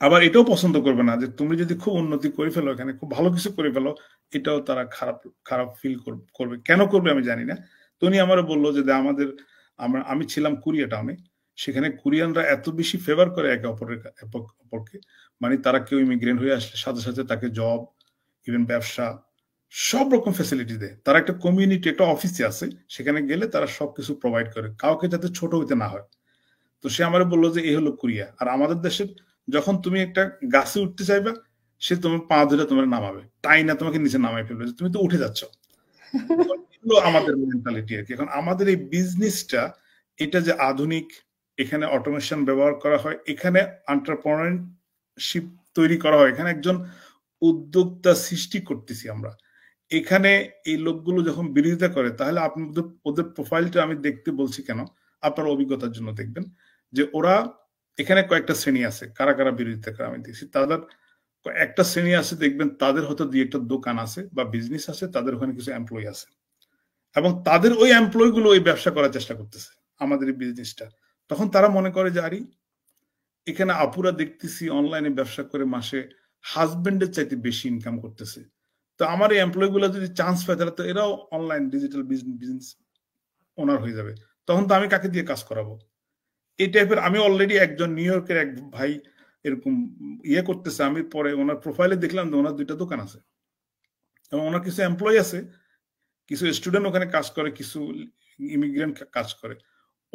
আবার এটাও পছন্দ করবে না যে তুমি যদি খুব উন্নতি করে ফেলো, এখানে খুব ভালো কিছু করে ফেলো, এটাও তারা খারাপ ফিল করবে। কেন করবে আমি জানি না। তো উনি আমার বললো যে আমি ছিলাম কোরিয়া টাউনে, সেখানে কোরিয়ানরা এত বেশি ফেভার করে একে অপরকে, মানে তারা কেউ ইমিগ্রেন্ট হয়ে আসলে সাথে সাথে তাকে জব, ইভেন ব্যবসা, সব রকম ফ্যাসিলিটি দেয়। তারা একটা কমিউনিটি, একটা অফিসে আছে, সেখানে গেলে তারা সবকিছু প্রোভাইড করে, কাউকে যাতে ছোট হইতে না হয়। তো সে আমার বললো যে এই হলো কোরিয়া। আর আমাদের দেশের যখন তুমি একটা গাছে উঠতে চাইবা, সে তোমার পা ধরে তোমার নামাবে, তাই না তোমাকে নিচে নামাই ফেলবে, তুমি তো উঠে যাচ্ছ। আমাদের মেন্টালিটি আর কি। এখন আমাদের এই বিজনেসটা, এটা যে আধুনিক, এখানে অটোমেশন ব্যবহার করা হয়, এখানে এন্টারপ্রেনারশিপ তৈরি করা হয়, এখানে একজন উদ্যোক্তা সৃষ্টি করতেছি আমরা। এখানে এই লোকগুলো যখন বিরোধিতা করে, তাহলে আপনি ওদের প্রোফাইলটা আমি দেখতে বলছি কেন, আপনার অভিজ্ঞতার জন্য দেখবেন যে ওরা এখানে কয়েকটা শ্রেণী আছে, কারা কারা বিরোধিতা করে আমি দেখছি। তাদের একটা শ্রেণী আছে, দেখবেন তাদের হয়তো দুই একটা দোকান আছে বা বিজনেস আছে, তাদের ওখানে কিছু এমপ্লয়ি আছে, এবং তাদের ওই এমপ্লয়ি গুলো ওই ব্যবসা করার চেষ্টা করতেছে আমাদের এই বিজনেসটা। তখন তারা মনে করে যে আরে এখানে আপুরা দেখতেছি অনলাইনে ব্যবসা করে মাসে হাজবেন্ডের চাইতে বেশি ইনকাম করতেছে, তো আমার এই এমপ্লয়ি গুলো যদি চান্স পায়, তাহলে তো এরাও অনলাইন ডিজিটাল বিজনেস ওনার হয়ে যাবে। তখন তো আমি কাকে দিয়ে কাজ করাবো? এই টাইপের। আমি অলরেডি একজন নিউ ইয়র্কের এক ভাই এরকম করতেছে, আমি পরে ওনার প্রোফাইলে দেখলাম যে ওনার দুইটা দোকান আছে এবং ওনার কিছু এমপ্লয়ি আছে, কিছু স্টুডেন্ট ওখানে কাজ করে, কিছু ইমিগ্রেন্ট কাজ করে।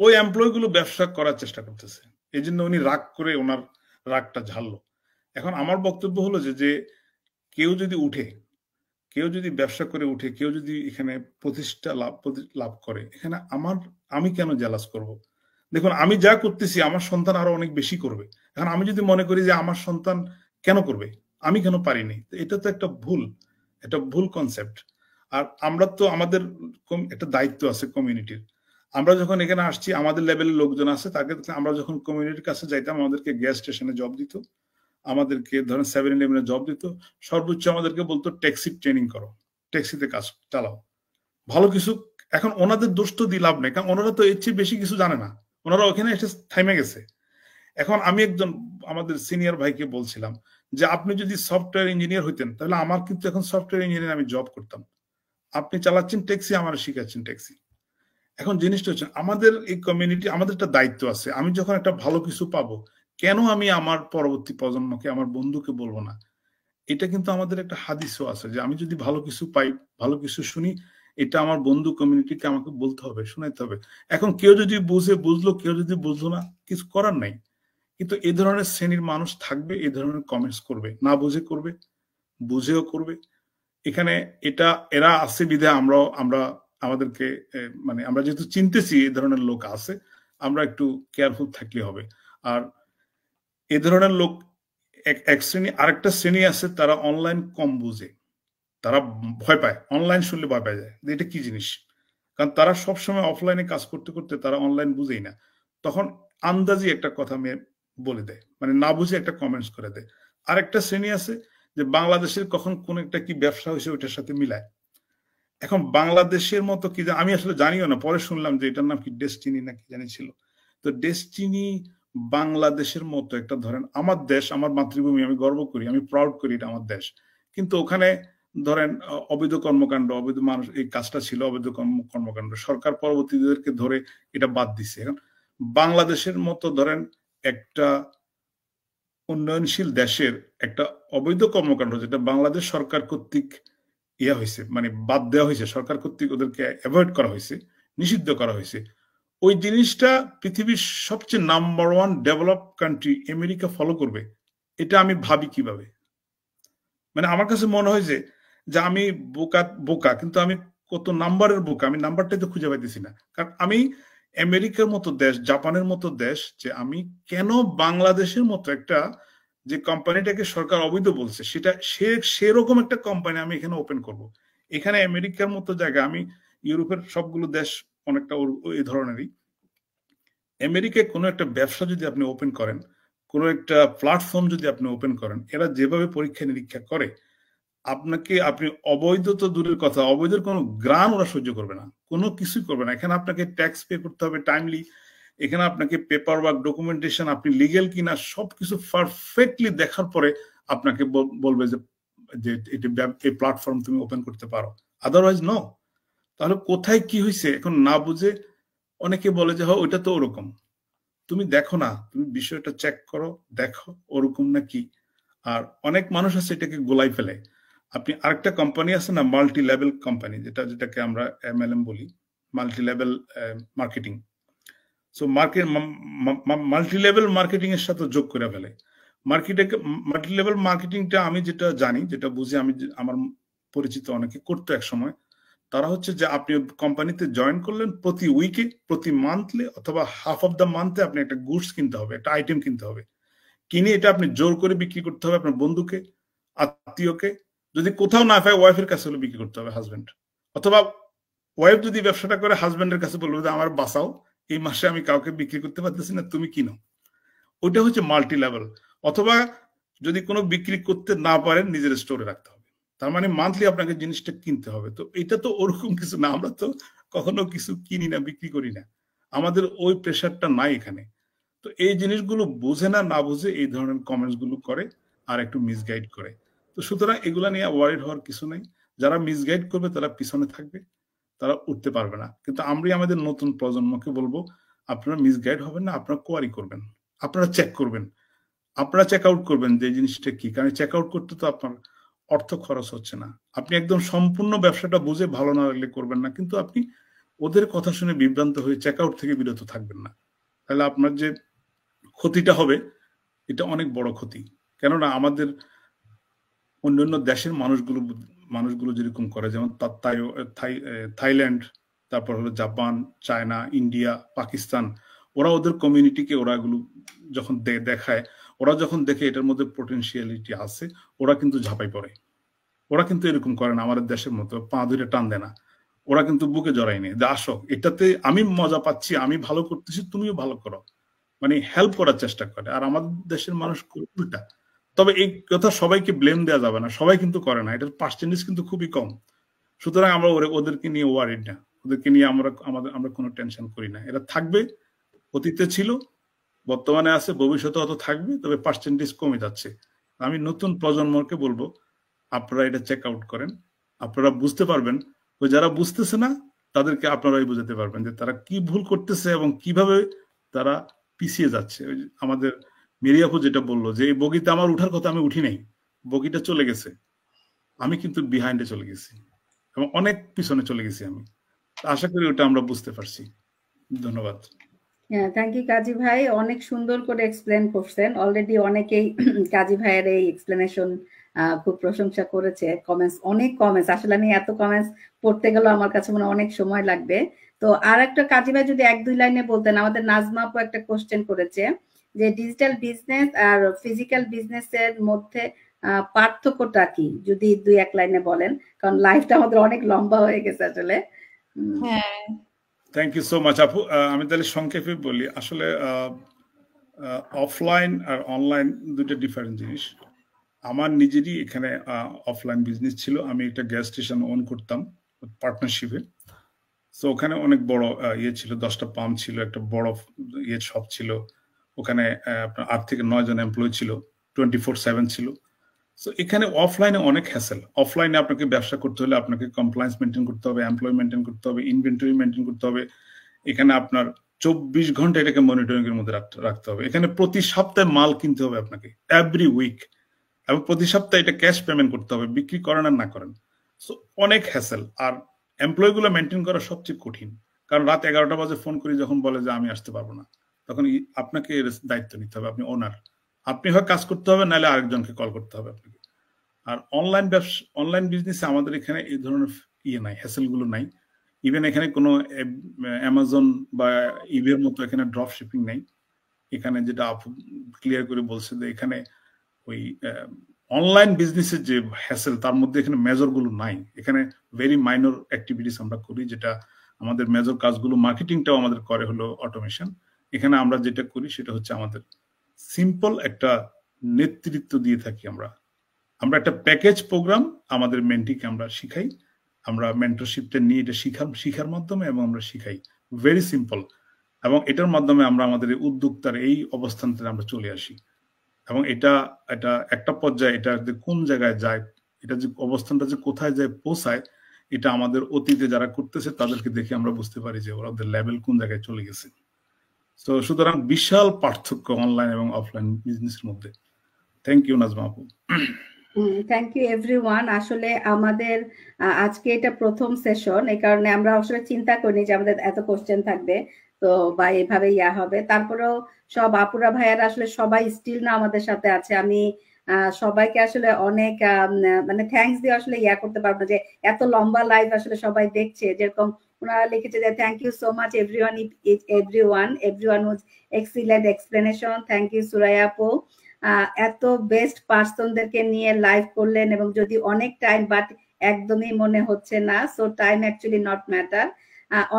ওই এমপ্লয়ি গুলো ব্যবসা করার চেষ্টা করতেছে, এই জন্য উনি রাগ করে ওনার রাগটা ঝাড়লো। এখন আমার বক্তব্য হলো যে কেউ যদি উঠে, কেউ যদি ব্যবসা করে উঠে, কেউ যদি এখানে প্রতিষ্ঠা লাভ করে, এখানে আমি কেন জেলাস করব? দেখুন, আমি যা করতেছি আমার সন্তান আরো অনেক বেশি করবে। এখন আমি যদি মনে করি যে আমার সন্তান কেন করবে, আমি কেন পারিনি, এটা তো একটা ভুল কনসেপ্ট। আর আমরা তো আমাদের একটা দায়িত্ব আছে কমিউনিটির। আমরা যখন এখানে আসছি, আমাদের লেভেলের লোকজন আছে, তাকে আমরা যখন কমিউনিটির কাছে যাইতাম, আমাদেরকে গ্যাস স্টেশনে জব দিত, আমাদেরকে ধরেন 7-11-এ জব দিত, সর্বোচ্চ আমাদেরকে বলতো ট্যাক্সি ট্রেনিং করো, ট্যাক্সিতে কাজ চালাও, ভালো কিছু। এখন ওনাদের দোষ তো দিয়ে লাভ নেই, কারণ ওনারা তো এর চেয়ে বেশি কিছু জানে না, ওনারা ওখানে এসে থাইমে গেছে। এখন আমি একজন আমাদের সিনিয়র ভাইকে বলছিলাম যে আপনি যদি সফটওয়্যার ইঞ্জিনিয়ার হইতেন, তাহলে আমার কিন্তু এখন সফটওয়্যার ইঞ্জিনিয়ার আমি জব করতাম, আপনি চালাচ্ছেন ট্যাক্সি, আমার শিখাচ্ছেন ট্যাক্সি। এখন জিনিসটা হচ্ছে আমাদের এই কমিউনিটি, আমাদের একটা দায়িত্ব আছে। আমি যখন একটা ভালো কিছু পাবো, কেন আমি আমার পরবর্তী প্রজন্মকে, আমার বন্ধুকে বলবো না? এটা কিন্তু আমাদের একটা হাদিসও আছে যে আমি যদি ভালো কিছু পাই, ভালো কিছু শুনি, এটা আমার বন্ধু কমিউনিটিকে আমাকে বলতে হবে, শোনাইতে হবে। এখন কেউ যদি বুঝলো, কেউ যদি বুঝলো না, কিছু করার নাই। কিন্তু এই ধরনের শ্রেণীর মানুষ থাকবে, এই ধরনের কমেন্টস করবে, না বুঝে করবে, বুঝেও করবে। এখানে এরা আছে বিধে আমরা আমাদেরকে মানে আমরা যেহেতু চিনতেছি এই ধরনের লোক আছে, আমরা একটু কেয়ারফুল থাকলে হবে। আর এই ধরনের লোক এক শ্রেণী, আরেকটা শ্রেণী আছে, তারা অনলাইন কম বুঝে, তারা ভয় পায়, অনলাইন শুনলে ভয় পায় যায় এটা কি জিনিস, কারণ তারা সবসময় অফলাইনে কাজ করতে করতে তারা অনলাইন বুঝেই না। তখন আন্দাজি একটা কথা বলে দেয়, মানে না বুঝে একটা কমেন্টস করে দেয়। আরেকটা শ্রেণী আছে যে বাংলাদেশের কখন কোন একটা কি ব্যবসা হয়েছে ওইটার সাথে মিলায়। এখন বাংলাদেশের মতো কি, আমি আসলে জানিও না, পরে শুনলাম যে এটার নাম কি ডেস্টিনি নাকি জানি ছিল। তো ডেস্টিনি বাংলাদেশের মতো একটা, ধরেন আমার দেশ, আমার মাতৃভূমি, আমি গর্ব করি, আমি প্রাউড করি এটা আমার দেশ, কিন্তু ওখানে ধরেন অবৈধ কর্মকাণ্ড, অবৈধ মানুষ, এই কাজটা ছিল অবৈধ কর্মকাণ্ড, সরকার পরবর্তীদেরকে ধরে এটা বাদ দিছে। এখন বাংলাদেশের মতো ধরেন একটা উন্নয়নশীল দেশের একটা অবৈধ কর্মকাণ্ড, যেটা বাংলাদেশ সরকার কর্তৃক হয়েছে, মানে বাদ দেওয়া হয়েছে, সরকার কর্তৃক ওদেরকে অ্যাভয়েড করা হয়েছে, নিষিদ্ধ করা হয়েছে, ওই জিনিসটা পৃথিবীর সবচেয়ে number 1 develop country America follow করবে, এটা আমি ভাবি কিভাবে? মানে আমার কাছে মনে হয় যে আমি বোকা, কিন্তু আমি কত নাম্বারের বোকা, আমি নাম্বারটাই তো খুঁজে পাইতেছি না। কারণ আমি আমেরিকার মতো দেশ, জাপানের মতো দেশ, যে আমি কেন বাংলাদেশের মতো একটা, যে কোম্পানিটাকে সরকার অবৈধ বলছে, সেরকম একটা কোম্পানি আমি এখানে ওপেন করব। এখানে আমেরিকার মতো জায়গা, আমি ইউরোপের সবগুলো দেশ অনেকটা এই ধরনেরই। আমেরিকায় কোনো একটা ব্যবসা যদি আপনি ওপেন করেন, কোনো একটা প্ল্যাটফর্ম যদি আপনি ওপেন করেন, এরা যেভাবে পরীক্ষা নিরীক্ষা করে, আপনি অবৈধ তো দূরের কথা, অবৈধের কোনো গ্রান ওরা সহ্য করবে না, কোনো কিছুই করবে না। এখানে আপনাকে ট্যাক্স পে করতে হবে টাইমলি, এখানে আপনাকে পেপার ওয়ার্ক, ডকুমেন্টেশন, আপনি লিগেল কিনা সবকিছু পারফেক্টলি দেখার পরে আপনাকে বলবে যে এই প্ল্যাটফর্ম তুমি ওপেন করতে পারো, আদারওয়াইজ নো। তাহলে কোথায় কি হয়েছে এখন না বুঝে অনেকে বলে যে হ্যাঁ ওইটা তো ওরকম। তুমি দেখো না, তুমি বিষয়টা চেক করো, দেখো ওরকম না কি। আর অনেক মানুষ আছে এটাকে গোলাই ফেলে। আপনি আরেকটা কোম্পানি আছে না, মাল্টি লেভেল কোম্পানি, যেটাকে আমরা MLM বলি, multi level marketing. So multi level marketing এর সাথে যোগ করে ফেলে। মাল্টি লেভেল মার্কেটিংটা আমি যেটা জানি, যেটা বুঝি, আমার পরিচিত অনেকে করতো এক সময়। তারা হচ্ছে যে আপনি কোম্পানিতে জয়েন করলেন, প্রতি উইকে, প্রতি মান্থলি অথবা হাফ অফ দ্য মান্থে আপনি একটা গুডস কিনতে হবে, একটা আইটেম কিনতে হবে। কিনে এটা আপনি জোর করে বিক্রি করতে হবে আপনার বন্ধুকে, আত্মীয়কে। যদি কোথাও না পায় ওয়াইফের কাছে হলে বিক্রি করতে হবে, হাজবেন্ড। অথবা ওয়াইফ যদি ব্যবসাটা করে হাজবেন্ডের কাছে বলবে যে আমার বাঁচাও, এই মাসে আমি কাউকে বিক্রি করতে পারতেছি না, তুমি কিনো। ওইটা হচ্ছে মাল্টি লেভেল। অথবা যদি কোনো বিক্রি করতে না পারেন নিজের স্টোরে রাখতে হবে, তার মানে মান্থলি আপনাকে জিনিসটা কিনতে হবে। তো এটা তো ওরকম কিছু না, আমরা তো কখনো কিছু কিনি না, বিক্রি করি না, আমাদের ওই প্রেশারটা নাই এখানে। তো এই জিনিসগুলো বুঝে না বুঝে এই ধরনের কমেন্টস গুলো করে আর একটু মিসগাইড করে। তো সুতরাং এগুলা নিয়ে ওয়ারিড হওয়ার কিছু নেই। যারা মিসগাইড করবে তারা পিছনে থাকবে, তারা উঠতে পারবে না। কিন্তু আমরা আমাদের নতুন প্রজন্মকে বলবো, আপনারা মিসগাইড হবেন না, আপনারা কোয়ারি করবেন, আপনারা চেক করবেন, আপনারা চেক আউট করবেন যে জিনিসটা কি। কারণ চেক আউট করতে তো আপনার অর্থ খরচ হচ্ছে না। আপনি একদম সম্পূর্ণ ব্যবসাটা বুঝে ভালো না লাগলে করবেন না, কিন্তু আপনি ওদের কথা শুনে বিভ্রান্ত হয়ে চেক আউট থেকে বিরত থাকবেন না। তাহলে আপনার যে ক্ষতিটা হবে এটা অনেক বড় ক্ষতি। কেননা আমাদের অন্যান্য দেশের মানুষগুলো যেরকম করে, যেমন থাইল্যান্ড, তারপর হলো জাপান, চায়না, ইন্ডিয়া, পাকিস্তান, ওরা ওদের কমিউনিটিকে ওরা এগুলো যখন দেখায়, ওরা যখন দেখে এটার মধ্যে পোটেনশিয়ালিটি আছে, ওরা কিন্তু ঝাঁপাই পড়ে। ওরা কিন্তু এরকম করে না আমাদের দেশের মতো পা ধরে টান দেয় না, ওরা কিন্তু বুকে জড়াই নেই যে আসো, এটাতে আমি মজা পাচ্ছি, আমি ভালো করতেছি, তুমিও ভালো করো, মানে হেল্প করার চেষ্টা করে। আর আমাদের দেশের মানুষ উল্টা। তবে এই কথা সবাইকে ব্লেম দেওয়া যাবে না, সবাই কিন্তু করে না, এটার পার্সেন্টেজ কিন্তু খুবই কম। সুতরাং আমরা ওদেরকে নিয়ে ওয়ারিড না, ওদেরকে নিয়ে আমরা কোনো টেনশন করি না। এরা থাকবে, অতীতে ছিল, বর্তমানে আছে, ভবিষ্যতে হয়তো থাকবে, তবে পার্সেন্টেজ কমে যাচ্ছে। আমি নতুন প্রজন্মকে বলবো, আপনারা এটা চেক আউট করেন, আপনারা বুঝতে পারবেন। ওই যারা বুঝতেছে না তাদেরকে আপনারাই বুঝাতে পারবেন যে তারা কি ভুল করতেছে এবং কিভাবে তারা পিছিয়ে যাচ্ছে। আমাদের মেরিয়াপু যেটা বললো যে এই বগিতে আমার উঠার কথা, আমি উঠি নাই, বগিটা চলে গেছে, আমি কিন্তু বিহাইন্ডে চলে গেছি এবং অনেক পিছনে চলে গেছি আমি। আশা করি ওটা আমরা বুঝতে পারছি। ধন্যবাদ। হ্যাঁ, থ্যাংক ইউ কাজী ভাই, অনেক সুন্দর করে এক্সপ্লেন করছেন। অলরেডি অনেকেই কাজী ভাইয়ের এই এক্সপ্লেনেশন খুব প্রশংসা করেছে। অনেক কমেন্টস, আসলে আমি এত কমেন্টস পড়তে গেলে আমার কাছে মনে অনেক সময় লাগবে। তো আর একটা কাজী ভাই যদি 1-2 লাইনে বলতেন। আমাদের নাজমা আপু একটা কোশ্চেন করেছে যে ডিজিটাল বিজনেস আর ফিজিক্যাল বিজনেসের মধ্যে পার্থক্যটা কি, যদি 2-1 লাইনে বলেন, কারণ লাইফটা আমাদের অনেক লম্বা হয়ে গেছে আসলে। হ্যাঁ, থ্যাংক ইউ সো মাচ আপু। আমি তাহলে সংক্ষেপে বলি, আসলে অফলাইন আর অনলাইন দুটো ডিফারেন্ট জিনিস। আমার নিজেরই এখানে অফলাইন বিজনেস ছিল, আমি একটা গ্যাস স্টেশন ওন করতাম পার্টনারশিপে। তো ওখানে অনেক বড় ইয়ে ছিল, 10টা পাম্প ছিল, একটা বড় ইয়ে শপ ছিল, ওখানে আপনার 8 থেকে 9 জন এমপ্লয়ি ছিল, 24/7 ছিল। সো এখানে অফলাইনে অনেক হ্যাসেল। অফলাইনে আপনাকে ব্যবসা করতে হলে আপনাকে কমপ্লায়েন্স মেনটেন করতে হবে, এমপ্লয় মেনটেন করতে হবে, ইনভেন্টরি মেনটেন করতে হবে। এখানে আপনার 24 ঘন্টা এটাকে মনিটরিং এর মধ্যে রাখতে হবে। এখানে প্রতি সপ্তাহে মাল কিনতে হবে আপনাকে, এভরি উইক, এবং প্রতি সপ্তাহে এটা ক্যাশ পেমেন্ট করতে হবে, বিক্রি করেন আর না করেন। সো অনেক হ্যাসেল। আর এমপ্লয় গুলো মেনটেন করা সবচেয়ে কঠিন, কারণ রাত 11টা বাজে ফোন করি যখন বলে যে আমি আসতে পারবো না, তখন আপনাকে দায়িত্ব নিতে হবে, আপনি ওনার, আপনি হয় কাজ করতে হবে, নাহলে আরেকজনকে কল করতে হবে আপনাকে। আর অনলাইন বিজনেসে আমাদের এখানে এই ধরনের ইয়ে নাই, হ্যাসেল গুলো নাই। ইভেন এখানে কোনো অ্যামাজন বা ইবের মতো এখানে ড্রপ শিপিং নেই। এখানে যেটা ক্লিয়ার করে বলছে যে এখানে ওই অনলাইন বিজনেসের যে হ্যাসেল, তার মধ্যে এখানে মেজর গুলো নাই। এখানে ভেরি মাইনর অ্যাক্টিভিটিস আমরা করি, যেটা আমাদের মেজর কাজগুলো, মার্কেটিংটাও আমাদের করে হলো অটোমেশন। এখানে আমরা যেটা করি সেটা হচ্ছে আমাদের সিম্পল একটা নেতৃত্ব দিয়ে থাকি। আমরা একটা প্যাকেজ প্রোগ্রাম আমাদের মেন্টিকে আমরা শিখাই, আমরা মেন্টরশিপটা নিয়ে এটা শিখার মাধ্যমে, এবং আমরা শিখাই ভেরি সিম্পল। এবং এটার মাধ্যমে আমরা আমাদের এই উদ্যোক্তার এই অবস্থানতে আমরা চলে আসি। এবং এটা একটা পর্যায়ে এটা যে কোন জায়গায় যায়, এটা যে অবস্থানটা যে কোথায় যায় পৌঁছায়, এটা আমাদের অতীতে যারা করতেছে তাদেরকে দেখে আমরা বুঝতে পারি যে ওদের লেভেল কোন জায়গায় চলে গেছে। তো সুতরাং বিশাল পার্থক্য অনলাইন এবং অফলাইন বিজনেসের মধ্যে। থ্যাংক ইউ নাজমা আপু। Thank you everyone. আসলে আমাদের আজকে এটা প্রথম সেশন, এই কারণে আমরা আসলে চিন্তা করিনি যে আমাদের এত কোশ্চেন থাকবে তো বা এভাবে হবে। তারপরেও সব আপুরা ভাইয়ারা আসলে সবাই স্টিল না আমাদের সাথে আছে। আমি সবাইকে আসলে অনেক মানে থ্যাঙ্কস দিয়ে আসলে করতে পারবো যে এত লম্বা লাইভ আসলে সবাই দেখছে। যেরকম ওনারা লিখেছে যে thank you so much everyone was excellent explanation. Thank you Suraiya আপু, এত বেস্ট পার্সনদেরকে নিয়ে লাইভ করলেন এবং যদি অনেক টাইম বাট একদমই মনে হচ্ছে না, so time actually not matter.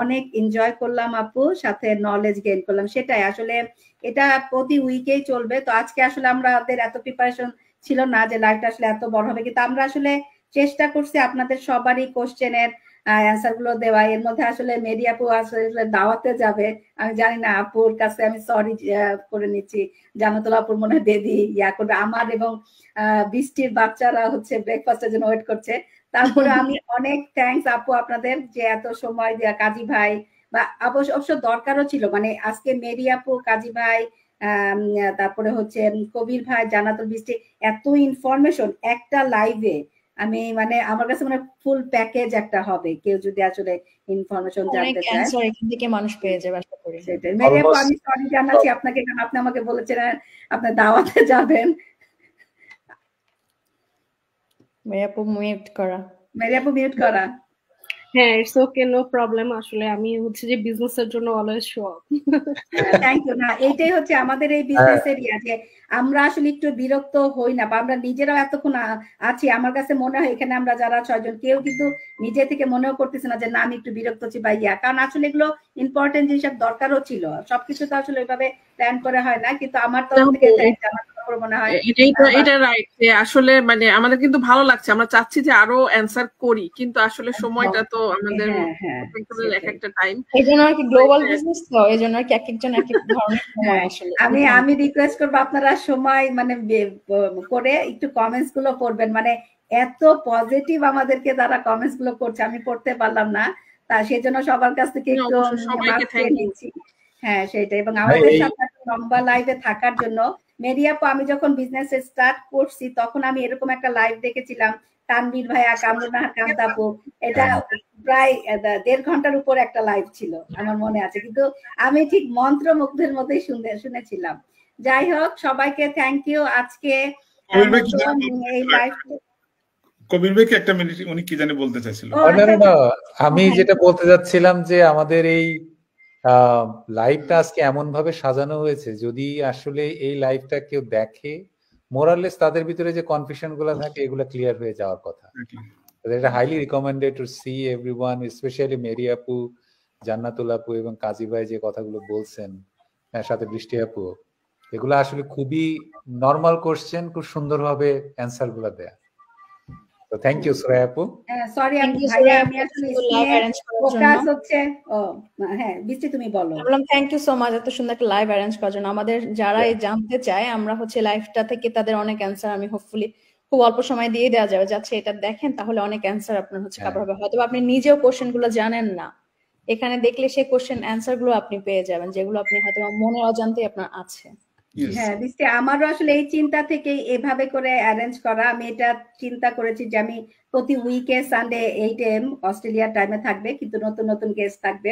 অনেক এনজয় করলাম আপু, সাথে নলেজ গেইন করলাম। সেটাই আসলে এটা প্রতি উইকেই চলবে। তো আজকে আসলে আমাদের এত প্রিপারেশন ছিল না যে লাইভটা আসলে এত বড় হবে, কিন্তু আমরা আসলে চেষ্টা করছি আপনাদের সবারই কোশ্চেনের অ্যান্সার গুলো দেওয়া। এর মধ্যে আসলে মেরি আপু আসলে দাওয়াতে যাবে, আমি জানি না, আপুর কাছে আমি সরি করে নিচ্ছি। জান্নাতুল আপুর মনে হয় বেবি করবে, আমার এবং বৃষ্টির বাচ্চারা হচ্ছে ব্রেকফাস্টের জন্য ওয়েট করছে। তারপরে আমি অনেক থ্যাঙ্কস আপু আপনাদের যে এত সময় দেওয়া। কাজী ভাই বা অবশ্য দরকারও ছিল, মানে আজকে মেরি আপু, কাজী ভাই, তারপরে হচ্ছে কবির ভাই, জান্নাতুল, বৃষ্টি, এত ইনফরমেশন একটা লাইভে। আমি মানে আমার কাছে মানে ফুল প্যাকেজ একটা হবে কেউ যদি আসলে ইনফরমেশন জানতে চায়, এখান থেকে মানুষ পেয়ে যাবে আশা করি। সেটাই। মেরি আপু আমি সরি জানাচ্ছি আপনাকে, কারণ আপনি আমাকে বলেছিলেন আপনার দাওয়াতে যাবেন। মেরি আপু মিউট করা। হ্যাঁ, ইটস ওকে, নো প্রবলেম। আসলে আমি হচ্ছে যে বিজনেসের জন্য always show up. Thank you. না, এইটাই হচ্ছে আমাদের এই বিজনেসের যে আমরা আসলে একটু বিরক্ত হই না, বা আমরা নিজেরাও এতক্ষণ আছি। আমার কাছে মনে হয় এখানে আমরা যারা 6 জন কেউ কিন্তু নিজে থেকে মনেও করতেছে না যে না আমি একটু বিরক্ত হচ্ছি বা কারণ আসলে এগুলো ইম্পর্টেন্ট জিনিস, দরকারও ছিল। সবকিছু তো আসলে ওইভাবে প্ল্যান করে হয় না, কিন্তু আমার তরফ থেকে মনে হয় এটা রাইট যে আসলে মানে আমাদের কিন্তু ভালো লাগছে, আমরা চাচ্ছি যে আরো অ্যানসার করি, কিন্তু আসলে সময়টা তো আমাদের এক একটা টাইম। এইজন্য আর কি গ্লোবাল বিজনেস তো, এইজন্য আর কি এক একজন এক এক ধরনের সময় আসলে। আমি রিকোয়েস্ট করবো আপনারা সময় মানে করে একটু কমেন্টস গুলো পড়বেন। মানে এত পজিটিভ আমাদেরকে যারা কমেন্টস গুলো করছে, আমি পড়তে পারলাম না, তা সেজন্য সবার কাছ থেকে একটু নিচ্ছি। হ্যাঁ সেটাই। এবং আমাদের সাথে লম্বা লাইভে থাকার জন্য মেরি আপু, আমি যখন বিজনেস স্টার্ট করছি তখন আমি এরকম একটা লাইভ দেখেছিলাম, তানভীর ভাইয়া, কামরুন্নাহার কান্তাপু, এটা প্রায় 1.5 ঘন্টার উপর একটা লাইভ ছিল আমার মনে আছে, কিন্তু আমি ঠিক মন্ত্রমুগ্ধের মতোই শুনেছিলাম। যাই হোক, সবাইকে থ্যাংক ইউ। আজকে এই লাইভ কবির ভাই একটা মিনিট, উনি কি জানি বলতে চাইছিল। আমি যেটা বলতে যাচ্ছিলাম যে আমাদের এই লাইভটা আজকে এমন ভাবে সাজানো হয়েছে, যদি আসলে এই লাইভটা কেউ দেখে, মোরালেস তাদের ভিতরে যে কনফিউশন গুলো থাকে এগুলো ক্লিয়ার হয়ে যাওয়ার কথা। এটা highly recommended to see everyone, specially Mary আপু, জান্নাতুল আপু এবং কাজী ভাই যে কথাগুলো বলছেন, সাথে বৃষ্টি আপু, এগুলো আসলে খুবই নরমাল কোশ্চেন, খুব সুন্দরভাবে অ্যান্সার গুলো দেয়া। তো থ্যাংক ইউ সুরাইয়া আপু। সরি আপু ভাইয়া, আমি আসলে ফোকাস হচ্ছে হ্যাঁ বৃষ্টি তুমি বলো। বললাম থ্যাংক ইউ সো মাচ এত সুন্দর একটা লাইভ অ্যারেঞ্জ করার জন্য। আমাদের যারা জানতে চায়, আমরা হচ্ছে লাইভটা থেকে তাদের অনেক অ্যান্সার আমি হোপফুলি খুব অল্প সময় দিয়ে দেওয়া যাবে, যাচ্ছে এটা দেখেন তাহলে অনেক অ্যান্সার আপনার হচ্ছে কভার হবে। হয়তো আপনি নিজেও কোশ্চেন গুলো জানেন না, এখানে দেখলে সেই কোশ্চেন অ্যান্সার গুলো আপনি পেয়ে যাবেন, যেগুলো আপনি হয়তো মনে অজান্তে আপনার আছে। হ্যাঁ বৃষ্টি, আমারও আসলে এই চিন্তা থেকে এভাবে করে অ্যারেঞ্জ করা। আমি এটা চিন্তা করেছি যে আমি প্রতি উইকে সানডে 8 AM অস্ট্রেলিয়ার টাইমে থাকবে, কিন্তু নতুন নতুন গেস্ট থাকবে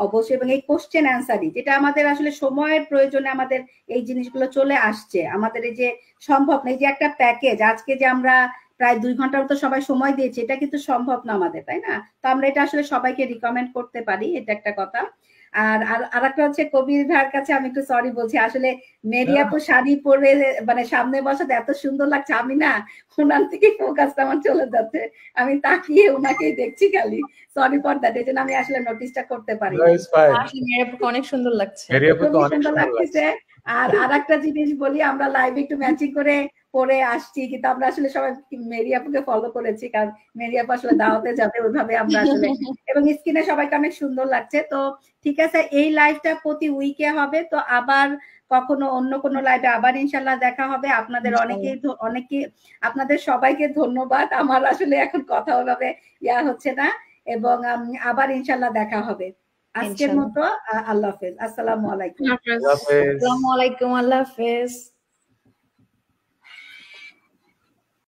অবশ্যই। এবং এই কোশ্চেন অ্যান্সারই যেটা আমাদের আসলে সময়ের প্রয়োজনে আমাদের এই জিনিসগুলো চলে আসছে, আমাদের এই যে সম্ভব নেই যে একটা প্যাকেজ আজকে যে আমরা প্রায় 2 ঘন্টার মতো সবাই সময় দিয়েছি, এটা কিন্তু সম্ভব না আমাদের, তাই না? তো আমরা এটা আসলে সবাইকে রিকমেন্ড করতে পারি, এটা একটা কথা। আর একটা হচ্ছে কবির ভাইয়ের কাছে আমি একটু সরি বলছি, আসলে মেরি আপু শাড়ি পরে মানে সামনে বসাতে এত সুন্দর লাগছে, আমি না ওনার থেকে ফোকাসটা আমার চলে যাচ্ছে, আমি তাকিয়ে ওনাকেই দেখছি খালি। সরি ফর দ্যাট, এই জন্য আমি আসলে নোটিসটা করতে পারি। অনেক সুন্দর লাগছে, সুন্দর লাগছে। আর একটা জিনিস বলি, আমরা লাইভে একটু ম্যাচিং করে পরে আসছি, কিন্তু আমরা আসলে সবাই মেরি আপুকে ফলো করেছি, কারণ মেরি আপু আসলে দাওয়াতে যাবে ওইভাবে আমরা আসলে, এবং স্ক্রিনে সবাইকে অনেক সুন্দর লাগছে। তো ঠিক আছে, এই লাইভটা প্রতি উইকে হবে, তো আবার কখনো অন্য কোনো লাইভে আবার ইনশাল্লাহ দেখা হবে। আপনাদের অনেকেই আপনাদের সবাইকে ধন্যবাদ। আমার আসলে এখন কথা ওভাবে হচ্ছে না, এবং আবার ইনশাল্লাহ দেখা হবে। আজকের মতো আল্লাহ হাফেজ, আসসালামু আলাইকুম। আল্লাহ হাফেজ। আসসালামু আলাইকুম, আল্লাহ হাফেজ।